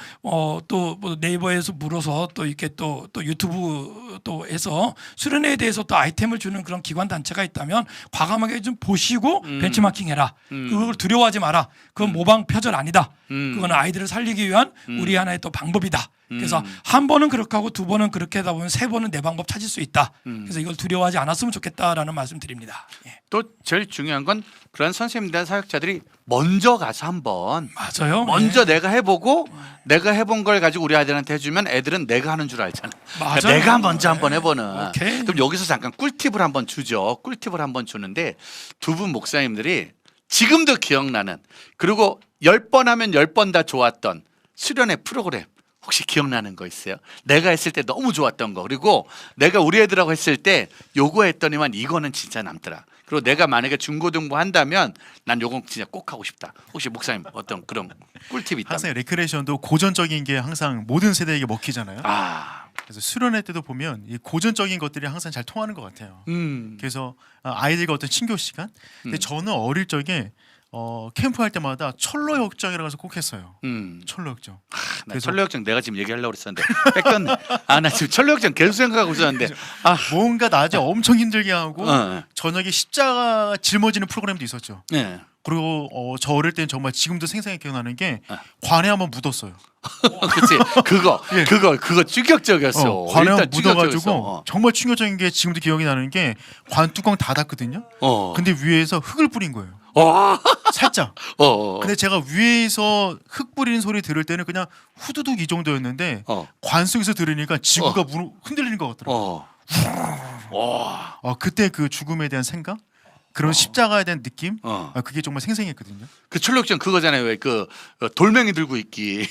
Speaker 2: 또 뭐 네이버에서 물어서 또 이렇게 또 유튜브 또 해서 수련회에 대해서 또 아이템을 주는 그런 기관 단체가 있다면 과감하게 좀 보시고 벤치마킹해라. 그걸 두려워하지 마라. 그건 모방 표절 아니다. 그건 아이들을 살리기 위한 우리 하나의 또 방법이다. 그래서 한 번은 그렇게 하고 두 번은 그렇게 하다 보면 세 번은 내 방법 찾을 수 있다. 그래서 이걸 두려워하지 않았으면 좋겠다라는 말씀 드립니다. 예.
Speaker 1: 또 제일 중요한 건 그런 선생님들 사역자들이 먼저 가서 한번
Speaker 2: 맞아요.
Speaker 1: 먼저 내가 해보고 내가 해본 걸 가지고 우리 아이들한테 해주면 애들은 내가 하는 줄 알잖아.
Speaker 2: 맞아요.
Speaker 1: 그러니까 내가 먼저 한번 해보는.
Speaker 2: 오케이.
Speaker 1: 그럼 여기서 잠깐 꿀팁을 한번 주죠. 꿀팁을 한번 주는데 두 분 목사님들이 지금도 기억나는 그리고 10번 하면 10번 다 좋았던 수련회 프로그램 혹시 기억나는 거 있어요? 내가 했을 때 너무 좋았던 거 그리고 내가 우리 애들하고 했을 때 요거 했더니만 이거는 진짜 남더라. 그리고 내가 만약에 중고등부 한다면 난 요건 진짜 꼭 하고 싶다. 혹시 목사님 어떤 그런 꿀팁이 있다면?
Speaker 3: 항상 레크레이션도 고전적인 게 항상 모든 세대에게 먹히잖아요.
Speaker 1: 아,
Speaker 3: 그래서 수련회 때도 보면 이 고전적인 것들이 항상 잘 통하는 것 같아요. 그래서 아이들과 어떤 친교 시간. 근데 저는 어릴 적에 캠프 할 때마다 철로 역정이라고 해서 꼭 했어요. 철로 역정.
Speaker 1: 나 철로역정 내가 지금 얘기하려고 그랬었는데 뺏겼네. 나 지금 철로역정 계속 생각하고 있었는데
Speaker 3: 뭔가 낮에 엄청 힘들게 하고
Speaker 1: 어.
Speaker 3: 저녁에 십자가 짊어지는 프로그램도 있었죠.
Speaker 1: 네.
Speaker 3: 그리고 저 어릴 때는 정말 지금도 생생하게 기억나는 게 관에 한번 묻었어요.
Speaker 1: 그치 그거 충격적이었어.
Speaker 3: 관에 한번
Speaker 1: 일단 충격적이었어.
Speaker 3: 묻어가지고 정말 충격적인 게 지금도 기억이 나는 게 관 뚜껑 닫았거든요. 근데 위에서 흙을 뿌린 거예요. 살짝. 근데 제가 위에서 흙 뿌리는 소리 들을 때는 그냥 후두둑 이 정도였는데 관 속에서 들으니까 지구가 흔들리는 것 같더라고요. 그때 그 죽음에 대한 생각, 그런 십자가에 대한 느낌, 그게 정말 생생했거든요.
Speaker 1: 그 철록정 그거잖아요. 왜 그 돌멩이 들고 있기.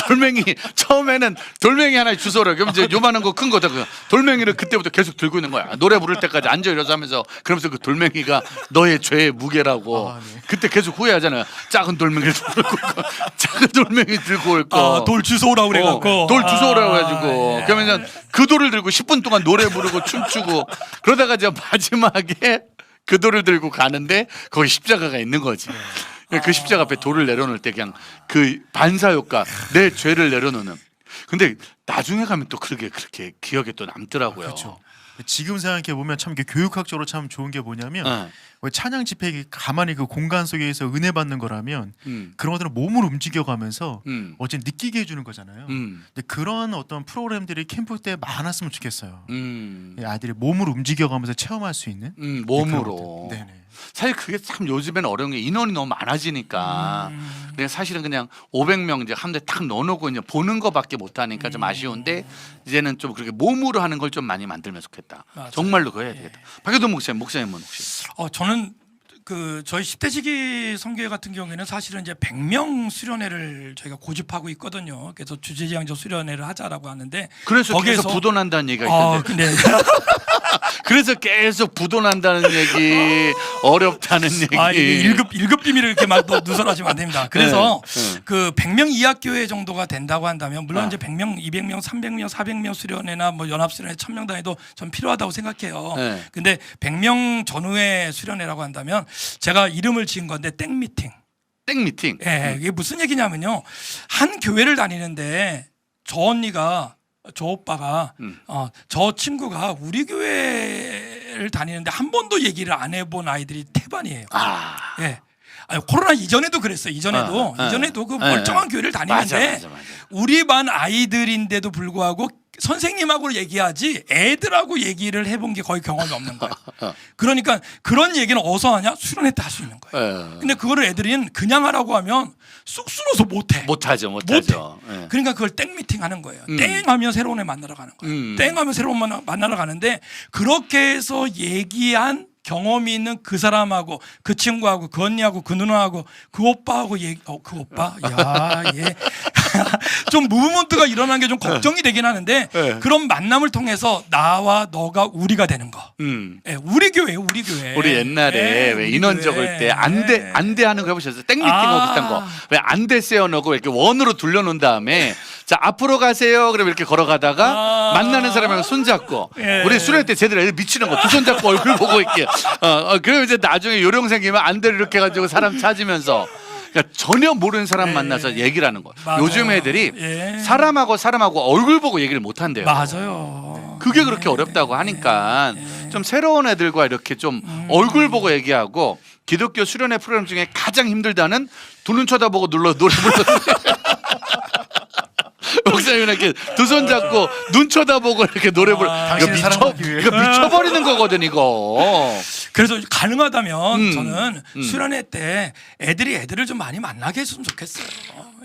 Speaker 1: 돌멩이 처음에는 돌멩이 하나 주워라. 그럼 이제 요만한 거 큰 거다. 그 돌멩이를 그때부터 계속 들고 있는 거야. 노래 부를 때까지 앉아 일어서 하면서 그러면서 그 돌멩이가 너의 죄의 무게라고.
Speaker 3: 네.
Speaker 1: 그때 계속 후회하잖아요. 작은 돌멩이를 들고 있고, 작은 돌멩이 들고 올 거.
Speaker 2: 돌 주워오라고 그래갖고
Speaker 1: 돌 주워오라고 해가지고
Speaker 2: 예.
Speaker 1: 그러면 그 돌을 들고 10분 동안 노래 부르고 춤추고 그러다가 이제 마지막에 그 돌을 들고 가는데 거기 십자가가 있는 거지. 그 십자가 앞에 돌을 내려놓을 때 그냥 그 반사 효과, 내 죄를 내려놓는. 근데 나중에 가면 또 그렇게 기억에 또 남더라고요.
Speaker 3: 그렇죠. 지금 생각해 보면 참 이게 교육학적으로 참 좋은 게 뭐냐면 왜 찬양 집회 가만히 그 공간 속에서 은혜 받는 거라면 그런 것들은 몸을 움직여가면서 어쨌든 느끼게 해주는 거잖아요. 근데 그런 어떤 프로그램들이 캠프 때 많았으면 좋겠어요. 아이들이 몸을 움직여가면서 체험할 수 있는
Speaker 1: 몸으로.
Speaker 3: 네네.
Speaker 1: 사실 그게 참 요즘에는 어려운 게 인원이 너무 많아지니까 그냥 사실은 그냥 500명 이제 한 대 탁 넣어놓고 이제 보는 거밖에 못하니까 좀 아쉬운데 이제는 좀 그렇게 몸으로 하는 걸 좀 많이 만들면 좋겠다.
Speaker 2: 맞아요.
Speaker 1: 정말로 그거 해야 되겠다. 박효돈 목사님은 혹시?
Speaker 2: 저는 그 저희 10대 지기 성교회 같은 경우에는 사실은 이제 100명 수련회를 저희가 고집하고 있거든요. 그래서 주제지향적 수련회를 하자라고 하는데
Speaker 1: 그래서 계속 부도난다는 얘기가 있던데.
Speaker 2: 근데
Speaker 1: 그래서 계속 부도난다는 얘기, 어렵다는 얘기.
Speaker 2: 이게 1급 비밀을 이렇게 막 누설하시면 안 됩니다. 그래서
Speaker 1: 네.
Speaker 2: 그 100명 이하 교회 정도가 된다고 한다면 물론 이제 100명, 200명, 300명, 400명 수련회나 뭐 연합 수련회 1000명 단위도 전 필요하다고 생각해요.
Speaker 1: 네.
Speaker 2: 근데 100명 전후의 수련회라고 한다면 제가 이름을 지은 건데 땡 미팅.
Speaker 1: 땡 미팅.
Speaker 2: 예, 이게 무슨 얘기냐면요. 한 교회를 다니는데 저 언니가 저 오빠가 저 친구가 우리 교회를 다니는데 한 번도 얘기를 안 해본 아이들이 태반이에요. 예. 코로나 이전에도 그랬어요. 이전에도 그 멀쩡한 교회를 다니는데
Speaker 1: 맞아.
Speaker 2: 우리 반 아이들인데도 불구하고 선생님하고 얘기하지 애들하고 얘기를 해본 게 거의 경험이 없는 거예요. 그러니까 그런 얘기는 어디서 하냐? 수련회 때 할 수 있는 거예요. 근데 그거를 애들은 그냥 하라고 하면 쑥스러워서 못해.
Speaker 1: 못하죠. 예.
Speaker 2: 그러니까 그걸 땡 미팅 하는 거예요. 땡 하면 새로운 애 만나러 가는 거예요. 땡 하면 새로운 애 만나러 가는데 그렇게 해서 얘기한 경험이 있는 그 사람하고 그 친구하고 그 언니하고 그 누나하고 그 오빠하고 그 오빠 좀 무브먼트가 일어난 게 좀 걱정이 되긴 하는데
Speaker 1: 네.
Speaker 2: 그런 만남을 통해서 나와 너가 우리가 되는 거. 예, 우리 교회.
Speaker 1: 우리 옛날에
Speaker 2: 예,
Speaker 1: 왜
Speaker 2: 우리
Speaker 1: 인원
Speaker 2: 교회.
Speaker 1: 적을 때 안 돼 하는 거 해보셨어요? 땡 미팅하고 비슷한 거. 왜 안 돼 세워놓고 이렇게 원으로 둘러놓은 다음에 자 앞으로 가세요. 그러면 이렇게 걸어가다가 만나는 사람하고 손잡고
Speaker 2: 예.
Speaker 1: 우리 수련회 때 쟤들 애들 미치는 거 두 손 잡고 얼굴 보고 있게. 그러면 이제 나중에 요령 생기면 안 돼를 이렇게 해가지고 사람 찾으면서. 그러니까 전혀 모르는 사람 만나서 얘기를 하는 거예요.
Speaker 2: 맞아요.
Speaker 1: 요즘 애들이
Speaker 2: 예.
Speaker 1: 사람하고 얼굴 보고 얘기를 못 한대요.
Speaker 2: 맞아요.
Speaker 1: 그게 그렇게 어렵다고 하니까 좀 새로운 애들과 이렇게 좀 얼굴 보고 얘기하고 기독교 수련회 프로그램 중에 가장 힘들다는 두 눈 쳐다보고 노래 불렀어요. 목사님 이렇게 두 손 잡고 눈 쳐다보고 이렇게 노래 부르.
Speaker 3: 당신을 사랑하기 위해.
Speaker 1: 이거 미쳐버리는 거거든 이거.
Speaker 2: 그래서 가능하다면 저는 수련회 때 애들을 좀 많이 만나게 했으면 좋겠어요.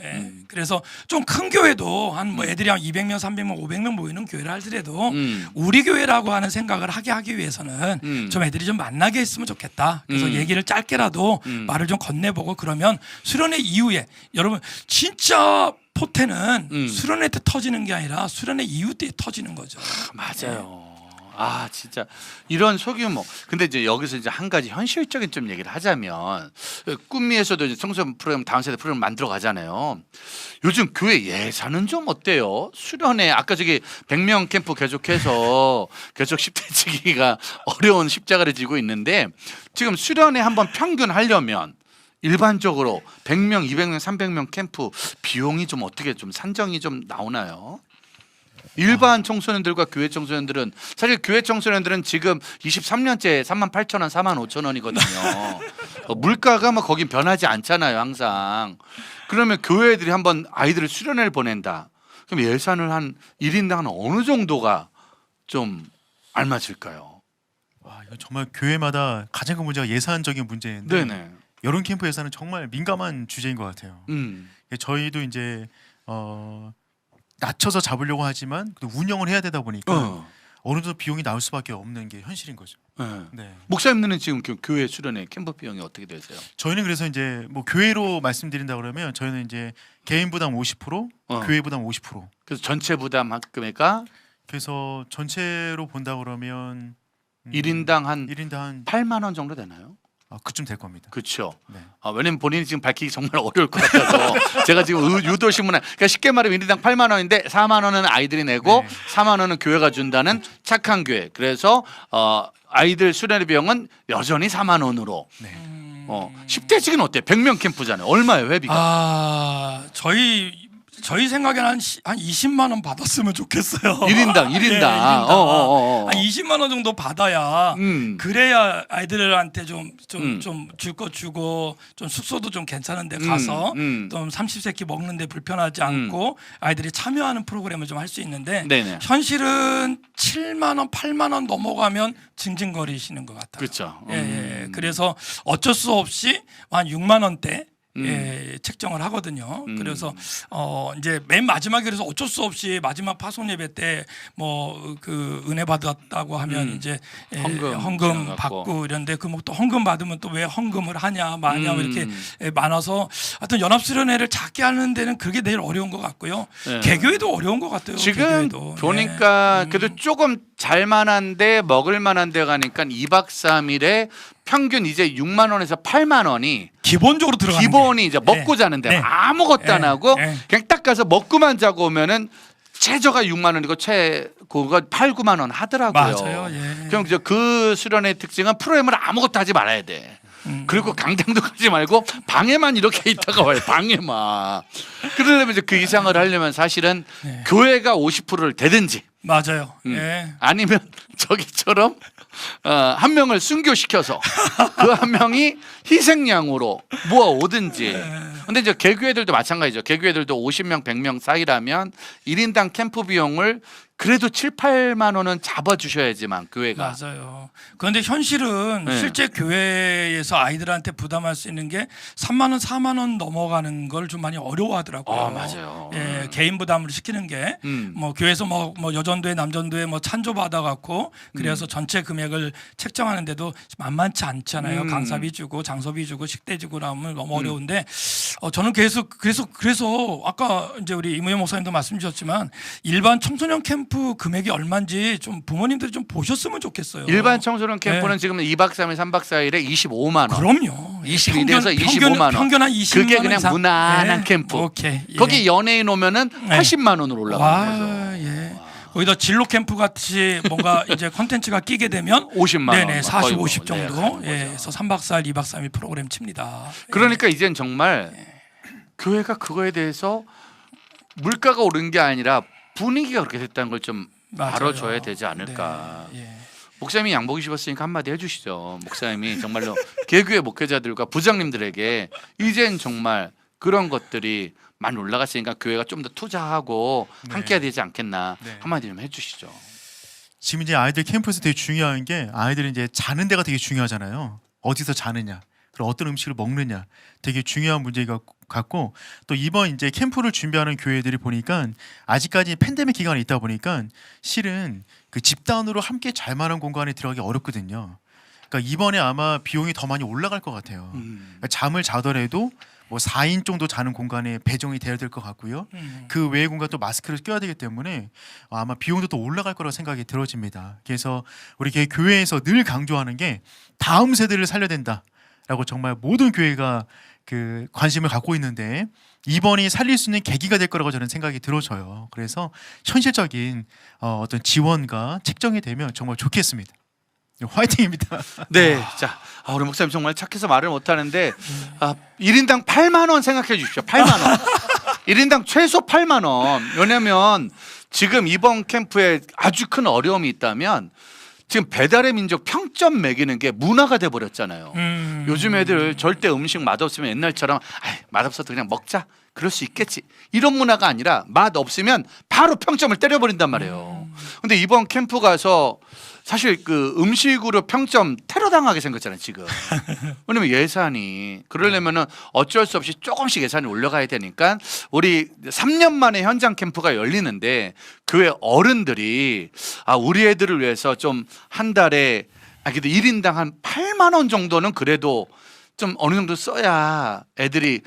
Speaker 2: 예. 그래서 좀 큰 교회도 한 뭐 애들이 한 200명, 300명, 500명 모이는 교회를 하더라도 우리 교회라고 하는 생각을 하기 위해서는 좀 애들이 좀 만나게 했으면 좋겠다. 그래서 얘기를 짧게라도 말을 좀 건네보고 그러면 수련회 이후에 여러분 진짜 포테는 수련회 때 터지는 게 아니라 수련회 이후 때 터지는 거죠.
Speaker 1: 맞아요. 아 진짜 이런 소규모. 근데 이제 여기서 이제 한 가지 현실적인 좀 얘기를 하자면 꿈미에서도 이제 청소년 프로그램 다음 세대 프로그램 만들어 가잖아요. 요즘 교회 예산은 좀 어때요? 수련회 아까 저기 100명 캠프 계속해서 계속 10대 지기가 어려운 십자가를 지고 있는데 지금 수련회 한번 평균 하려면 일반적으로 100명, 200명, 300명 캠프 비용이 좀 어떻게 좀 산정이 좀 나오나요? 일반 청소년들과 교회 청소년들은 사실 교회 청소년들은 지금 23년째 38,000원, 45,000원이거든요. 물가가 뭐 거긴 변하지 않잖아요, 항상. 그러면 교회들이 한번 아이들을 수련회를 보낸다. 그럼 예산을 한 1인당 어느 정도가 좀 알맞을까요?
Speaker 3: 와, 이거 정말 교회마다 가장 큰 문제가 예산적인 문제인데
Speaker 1: 네네.
Speaker 3: 여론 캠프 예산은 정말 민감한 주제인 것 같아요.
Speaker 1: 음.
Speaker 3: 저희도 이제 낮춰서 잡으려고 하지만 또 운영을 해야 되다 보니까 어느 정도 비용이 나올 수밖에 없는 게 현실인 거죠.
Speaker 1: 네.
Speaker 3: 네.
Speaker 1: 목사님들은 지금 교회 수련회 캠프 비용이 어떻게 되세요?
Speaker 3: 저희는 그래서 이제 뭐 교회로 말씀드린다 그러면 저희는 이제 개인 부담 50%, 교회 부담 50%.
Speaker 1: 그래서 전체 부담 금액가
Speaker 3: 그래서 전체로 본다 그러면
Speaker 1: 1인당 한
Speaker 3: 1인당 한
Speaker 1: 8만 원 정도 되나요?
Speaker 3: 그쯤 될 겁니다.
Speaker 1: 그렇죠.
Speaker 3: 네.
Speaker 1: 왜냐면 본인이 지금 밝히기 정말 어려울 것 같아서 제가 지금 유도신문에 그러니까 쉽게 말하면 1인당 8만 원인데 4만 원은 아이들이 내고
Speaker 3: 네.
Speaker 1: 4만 원은 교회가 준다는 착한 교회. 그래서 아이들 수련회 비용은 여전히 4만 원으로.
Speaker 3: 네.
Speaker 1: 10대직은 어때? 100명 캠프잖아요. 얼마예요 회비가?
Speaker 2: 저희 생각에는 한 20만 원 받았으면 좋겠어요.
Speaker 1: 1인당.
Speaker 2: 예, 1인당. 한 20만 원 정도 받아야 그래야 아이들한테 좀 줄 거 주고 좀 숙소도 좀 괜찮은데 가서 좀 삼시세끼 먹는데 불편하지 않고 아이들이 참여하는 프로그램을 좀 할 수 있는데
Speaker 1: 네네.
Speaker 2: 현실은 7만 원, 8만 원 넘어가면 징징거리시는 것 같아요.
Speaker 1: 그렇죠.
Speaker 2: 예. 그래서 어쩔 수 없이 한 6만 원대 책정을 하거든요. 그래서 이제 맨 마지막에 그래서 어쩔 수 없이 마지막 파송 예배 때 뭐 그 은혜 받았다고 하면 이제 헌금 받고 이런데 그 뭐 또 헌금 받으면 또 왜 헌금을 하냐 마냐 이렇게 많아서 하여튼 연합수련회를 작게 하는 데는 그게 제일 어려운 것 같고요.
Speaker 1: 네.
Speaker 2: 개교회도 어려운 것 같아요.
Speaker 1: 지금
Speaker 2: 개교회도.
Speaker 1: 보니까 그래도 조금 잘만한데 먹을만한 데 가니까 2박 3일에 평균 이제 6만 원에서 8만 원이
Speaker 2: 기본적으로 들어가는
Speaker 1: 기본이
Speaker 2: 게.
Speaker 1: 이제 먹고 자는데
Speaker 2: 네.
Speaker 1: 아무것도 안 하고
Speaker 2: 네.
Speaker 1: 그냥 딱 가서 먹고만 자고 오면은 최저가 6만 원이고 최고가 8, 9만 원 하더라고요.
Speaker 2: 맞아요. 예.
Speaker 1: 그럼 이제 그 수련의 특징은 프로그램을 아무것도 하지 말아야 돼. 그리고 강당도 가지 말고 방에만 이렇게 있다가 와요. 방에만. 그러려면 이제 그 이상을 하려면 사실은
Speaker 2: 네.
Speaker 1: 교회가 50%를 대든지
Speaker 2: 맞아요. 예.
Speaker 1: 아니면 저기처럼 한 명을 순교시켜서 그 한 명이 희생양으로 모아오든지. 근데 이제 개교회들도 마찬가지죠. 개교회들도 50명, 100명 사이라면 1인당 캠프 비용을 그래도 7, 8만 원은 잡아주셔야지만 교회가.
Speaker 2: 맞아요. 그런데 현실은
Speaker 1: 네.
Speaker 2: 실제 교회에서 아이들한테 부담할 수 있는 게 3만 원, 4만 원 넘어가는 걸 좀 많이 어려워하더라고요.
Speaker 1: 맞아요.
Speaker 2: 예, 개인 부담으로 시키는 게 뭐 교회에서 뭐 여전도회, 남전도회 뭐 찬조 받아갖고 그래서 전체 금액을 책정하는데도 만만치 않잖아요. 강사비 주고 장소비 주고 식대 주고 나오면 너무 어려운데 저는 그래서 아까 이제 우리 이무현 목사님도 말씀 주셨지만 일반 청소년 캠프 금액이 얼마인지 좀 부모님들이 좀 보셨으면 좋겠어요.
Speaker 1: 일반 청소년 캠프는
Speaker 2: 네.
Speaker 1: 지금 2박 3일, 3박 4일에 25만 원.
Speaker 2: 그럼요.
Speaker 1: 21에서 25만 원.
Speaker 2: 평균 한 20만
Speaker 1: 그게
Speaker 2: 원
Speaker 1: 그냥
Speaker 2: 이상.
Speaker 1: 무난한
Speaker 2: 네.
Speaker 1: 캠프.
Speaker 2: 오케이. 예.
Speaker 1: 거기 연예인 오면은
Speaker 2: 네.
Speaker 1: 80만 원으로 올라가는 거죠.
Speaker 2: 와, 예. 거기다 진로 캠프 같이 뭔가 이제 컨텐츠가 끼게 되면
Speaker 1: 50만 원.
Speaker 2: 네네 40,
Speaker 1: 거의
Speaker 2: 50
Speaker 1: 네,
Speaker 2: 정도.
Speaker 1: 가는 거죠.
Speaker 2: 예. 그래서 3박 4일, 2박 3일 프로그램 칩니다.
Speaker 1: 그러니까 이젠 정말 교회가 그거에 대해서 물가가 오른 게 아니라 분위기가 그렇게 됐다는 걸 좀
Speaker 2: 맞아요.
Speaker 1: 다뤄줘야 되지 않을까.
Speaker 2: 네. 예.
Speaker 1: 목사님이 양복 입으셨으니까 한마디 해주시죠. 목사님이 정말로 개교회 목회자들과 부장님들에게 이젠 정말 그런 것들이 많이 올라갔으니까 교회가 좀 더 투자하고
Speaker 3: 네.
Speaker 1: 함께해야 되지 않겠나.
Speaker 3: 네.
Speaker 1: 한마디 좀 해주시죠.
Speaker 3: 지금 이제 아이들 캠프에서 되게 중요한 게 아이들이 이제 자는 데가 되게 중요하잖아요. 어디서 자느냐, 그리고 어떤 음식을 먹느냐, 되게 중요한 문제 같고 또 이번 이제 캠프를 준비하는 교회들이 보니까 아직까지 팬데믹 기간이 있다 보니까 실은 그 집단으로 함께 잘 만한 공간에 들어가기 어렵거든요. 그러니까 이번에 아마 비용이 더 많이 올라갈 것 같아요. 그러니까 잠을 자더라도 뭐 4인 정도 자는 공간에 배정이 되어야 될 것 같고요. 그 외의 공간 또 마스크를 껴야 되기 때문에 아마 비용도 또 올라갈 거라고 생각이 들어집니다. 그래서 우리 교회에서 늘 강조하는 게 다음 세대를 살려야 된다라고 정말 모든 교회가 그 관심을 갖고 있는데 이번이 살릴 수 있는 계기가 될 거라고 저는 생각이 들어져요. 그래서 현실적인 어떤 지원과 책정이 되면 정말 좋겠습니다. 화이팅입니다.
Speaker 1: 네, 자, 우리 목사님 정말 착해서 말을 못하는데 1인당 8만 원 생각해 주십시오. 8만 원. 1인당 최소 8만 원. 왜냐하면 지금 이번 캠프에 아주 큰 어려움이 있다면 지금 배달의 민족 평점 매기는 게 문화가 돼 버렸잖아요. 요즘 애들 절대 음식 맛없으면 옛날처럼 맛없어도 그냥 먹자. 그럴 수 있겠지. 이런 문화가 아니라 맛 없으면 바로 평점을 때려버린단 말이에요. 근데 이번 캠프 가서 사실 그 음식으로 평점 테러 당하게 생겼잖아요 지금. 왜냐면 예산이 그러려면은 어쩔 수 없이 조금씩 예산이 올라가야 되니까 우리 3년 만에 현장 캠프가 열리는데 교회 어른들이 우리 애들을 위해서 좀 한 달에 그래도 1인당 한 8만 원 정도는 그래도 좀 어느 정도 써야 애들이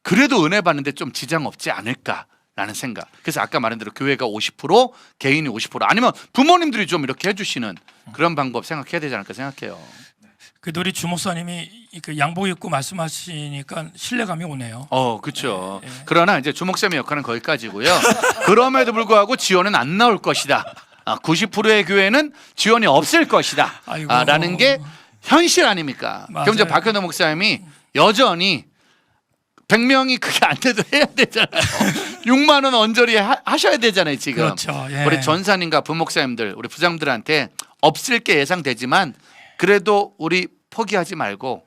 Speaker 1: 그래도 은혜 받는데 좀 지장 없지 않을까라는 생각. 그래서 아까 말한 대로 교회가 50%, 개인이 50% 아니면 부모님들이 좀 이렇게 해주시는 그런 방법 생각해야 되지 않을까 생각해요.
Speaker 2: 그래도 우리 주목사님이 그 양복 입고 말씀하시니까 신뢰감이 오네요.
Speaker 1: 그렇죠. 그러나 이제 주목쌤의 역할은 거기까지고요. 그럼에도 불구하고 지원은 안 나올 것이다. 90%의 교회는 지원이 없을 것이다. 라는 게 현실 아닙니까? 그럼 이제 박현도 목사님이 여전히 100명이 그게 안 돼도 해야 되잖아요. 6만 원 언저리 하셔야 되잖아요 지금.
Speaker 2: 그렇죠. 예.
Speaker 1: 우리 전사님과 부목사님들 우리 부장들한테 없을 게 예상되지만 그래도 우리 포기하지 말고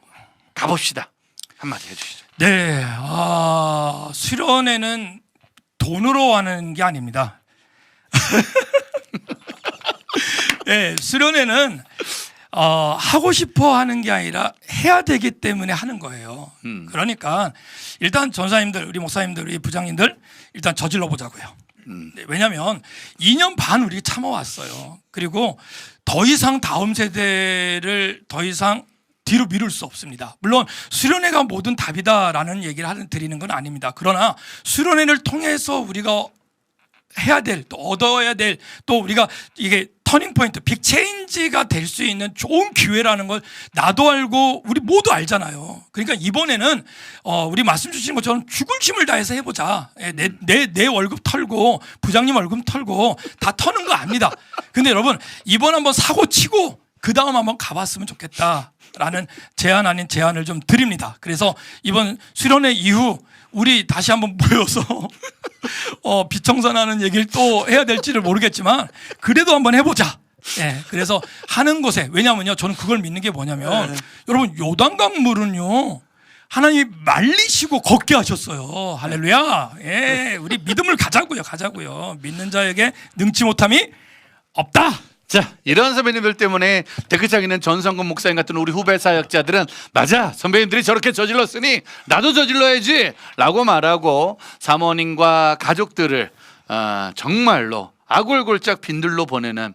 Speaker 1: 가봅시다. 한마디 해주시죠.
Speaker 2: 네, 수련회는 돈으로 하는 게 아닙니다. 네, 수련회는 하고 싶어 하는 게 아니라 해야 되기 때문에 하는 거예요. 그러니까 일단 전사님들, 우리 목사님들, 우리 부장님들 일단 저질러 보자고요. 네, 왜냐하면 2년 반 우리 참아왔어요. 그리고 더 이상 다음 세대를 더 이상 뒤로 미룰 수 없습니다. 물론 수련회가 모든 답이다라는 얘기를 드리는 건 아닙니다. 그러나 수련회를 통해서 우리가 해야 될, 또 얻어야 될, 또 우리가 이게 터닝 포인트, 빅 체인지가 될 수 있는 좋은 기회라는 걸 나도 알고 우리 모두 알잖아요. 그러니까 이번에는 우리 말씀 주신 것처럼 죽을 힘을 다해서 해보자. 내 월급 털고 부장님 월급 털고 다 터는 거 압니다. 근데 여러분 이번 한번 사고 치고 그 다음 한번 가봤으면 좋겠다라는 제안 아닌 제안을 좀 드립니다. 그래서 이번 수련회 이후 우리 다시 한번 모여서 비청산하는 얘기를 또 해야 될지를 모르겠지만 그래도 한번 해보자. 네, 그래서 하는 곳에 왜냐하면요 저는 그걸 믿는 게 뭐냐면 여러분 요단강물은요 하나님이 말리시고 걷게 하셨어요. 할렐루야. 예, 우리 믿음을 가자고요. 믿는 자에게 능치 못함이 없다.
Speaker 1: 자, 이런 선배님들 때문에 댓글창에 있는 전성근 목사님 같은 우리 후배 사역자들은 맞아, 선배님들이 저렇게 저질렀으니 나도 저질러야지 라고 말하고 사모님과 가족들을 정말로 아골골짝 빈들로 보내는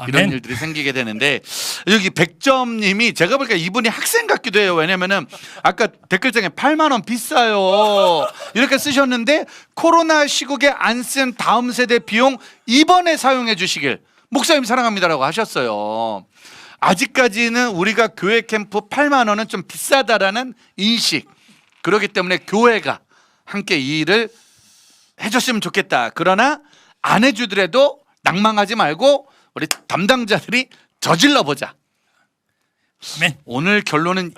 Speaker 1: 이런
Speaker 2: 아멘.
Speaker 1: 일들이 생기게 되는데 여기 100점님이 제가 보니까 이분이 학생 같기도 해요. 왜냐면은 아까 댓글창에 8만 원 비싸요 이렇게 쓰셨는데 코로나 시국에 안 쓴 다음 세대 비용 이번에 사용해 주시길 목사님 사랑합니다라고 하셨어요. 아직까지는 우리가 교회 캠프 8만 원은 좀 비싸다라는 인식. 그렇기 때문에 교회가 함께 이 일을 해줬으면 좋겠다. 그러나 안 해주더라도 낭망하지 말고 우리 담당자들이 저질러 보자.
Speaker 2: 아멘.
Speaker 1: 오늘 결론은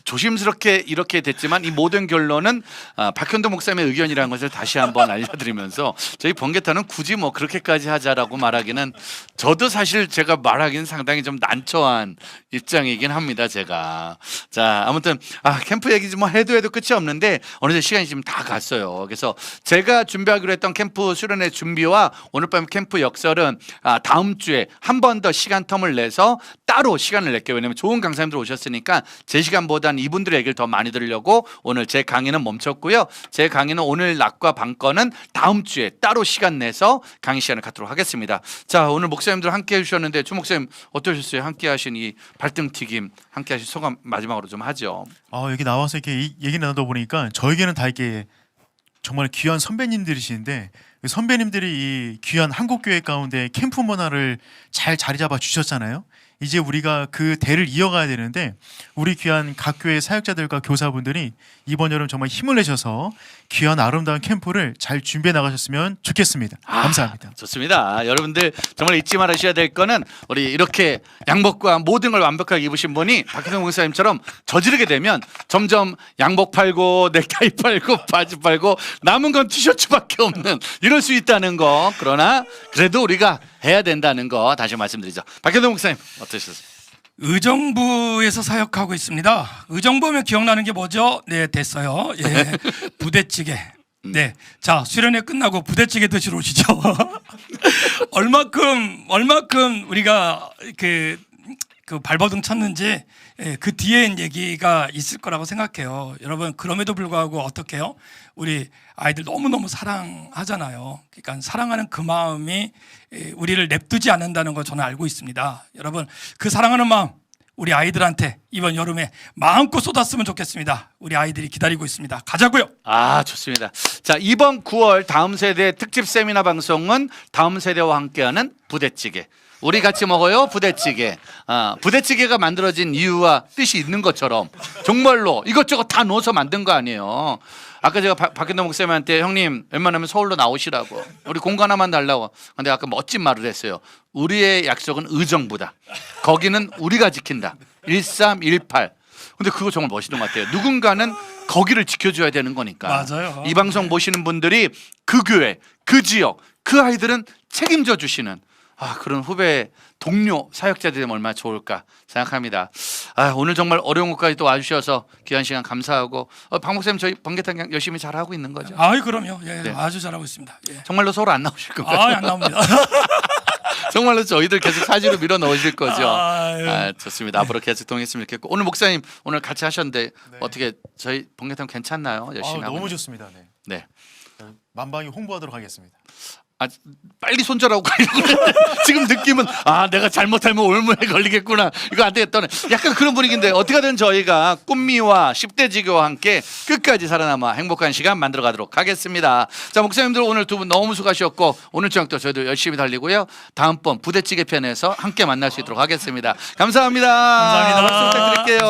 Speaker 1: 조심스럽게 이렇게 됐지만 이 모든 결론은 박현도 목사님의 의견이라는 것을 다시 한번 알려드리면서 저희 번개타는 굳이 뭐 그렇게까지 하자라고 말하기는 저도 사실 제가 말하기는 상당히 좀 난처한 입장이긴 합니다. 제가 자 아무튼 캠프 얘기 뭐 해도 끝이 없는데 어느새 시간이 지금 다 갔어요. 그래서 제가 준비하기로 했던 캠프 수련회 준비와 오늘 밤 캠프 역설은 다음 주에 한 번 더 시간 텀을 내서 따로 시간을 낼게요. 왜냐면 좋은 강사님들 오셨으니까 제 시간보다는 이분들의 얘기를 더 많이 들으려고 오늘 제 강의는 멈췄고요. 제 강의는 오늘 낮과 밤 거는 다음 주에 따로 시간 내서 강의 시간을 갖도록 하겠습니다. 자, 오늘 목사님들 함께 해주셨는데 주 목사님 어떠셨어요? 함께 하신 이 발등튀김 함께 하신 소감 마지막으로 좀 하죠.
Speaker 3: 여기 나와서 이렇게 얘기 나누다 보니까 저에게는 다 이렇게 정말 귀한 선배님들이시는데 그 선배님들이 이 귀한 한국교회 가운데 캠프 문화를 잘 자리 잡아 주셨잖아요. 이제 우리가 그 대를 이어가야 되는데 우리 귀한 각 교회 사역자들과 교사분들이 이번 여름 정말 힘을 내셔서 귀한 아름다운 캠프를 잘 준비해 나가셨으면 좋겠습니다. 감사합니다.
Speaker 1: 좋습니다. 여러분들 정말 잊지 말으셔야 될 거는 우리 이렇게 양복과 모든 걸 완벽하게 입으신 분이 박희성 목사님처럼 저지르게 되면 점점 양복 팔고 넥타이 팔고 바지 팔고 남은 건 티셔츠밖에 없는 이럴 수 있다는 거. 그러나 그래도 우리가 해야 된다는 거 다시 말씀드리죠. 박희성 목사님 어떠셨어요?
Speaker 2: 의정부에서 사역하고 있습니다. 의정부면 기억나는 게 뭐죠? 네, 됐어요. 예, 부대찌개. 네, 자 수련회 끝나고 부대찌개 드시러 오시죠. 얼마큼 우리가 그 발버둥 쳤는지 그 뒤에 얘기가 있을 거라고 생각해요. 여러분 그럼에도 불구하고 어떻게 해요? 우리 아이들 너무너무 사랑하잖아요. 그러니까 사랑하는 그 마음이 우리를 냅두지 않는다는 걸 저는 알고 있습니다. 여러분 그 사랑하는 마음 우리 아이들한테 이번 여름에 마음껏 쏟았으면 좋겠습니다. 우리 아이들이 기다리고 있습니다. 가자고요.
Speaker 1: 아, 좋습니다. 자, 이번 9월 다음 세대 특집 세미나 방송은 다음 세대와 함께하는 부대찌개. 우리 같이 먹어요 부대찌개. 부대찌개가 만들어진 이유와 뜻이 있는 것처럼 정말로 이것저것 다 넣어서 만든 거 아니에요. 아까 제가 박현동 목사님한테 형님 웬만하면 서울로 나오시라고 우리 공간 하나만 달라고. 근데 아까 멋진 말을 했어요. 우리의 약속은 의정부다. 거기는 우리가 지킨다. 1318. 근데 그거 정말 멋있는 것 같아요. 누군가는 거기를 지켜줘야 되는 거니까.
Speaker 2: 맞아요.
Speaker 1: 이 방송 보시는 분들이 그 교회, 그 지역, 그 아이들은 책임져 주시는 그런 후배 동료 사역자들이 되면 얼마나 좋을까 생각합니다. 오늘 정말 어려운 곳까지 또 와주셔서 귀한 시간 감사하고 박 목사님 저희 번개탄 열심히 잘 하고 있는 거죠?
Speaker 2: 아이 그럼요. 예,
Speaker 1: 네.
Speaker 2: 아주 잘하고 있습니다. 예.
Speaker 1: 정말로 서울 안 나오실 건가요?
Speaker 2: 안 나옵니다.
Speaker 1: 정말로 저희들 계속 사지로 밀어 넣으실 거죠?
Speaker 2: 아유.
Speaker 1: 좋습니다. 앞으로 계속 동행했으면 좋겠고 오늘 목사님 오늘 같이 하셨는데 어떻게 저희 번개탄 괜찮나요? 열심히 하고
Speaker 3: 너무
Speaker 1: 있는.
Speaker 3: 좋습니다. 네.
Speaker 1: 네.
Speaker 3: 만방히 홍보하도록 하겠습니다.
Speaker 1: 빨리 손절하고 지금 느낌은 내가 잘못하면 올무에 걸리겠구나 이거 안 되겠다는 약간 그런 분위기인데 어떻게 하든 저희가 꿈미와 10대 지교와 함께 끝까지 살아남아 행복한 시간 만들어 가도록 하겠습니다. 자 목사님들 오늘 두 분 너무 수고하셨고 오늘 저녁도 저희도 열심히 달리고요. 다음번 부대찌개 편에서 함께 만날 수 있도록 하겠습니다. 감사합니다.
Speaker 2: 감사합니다.
Speaker 1: 박수 부탁드릴게요.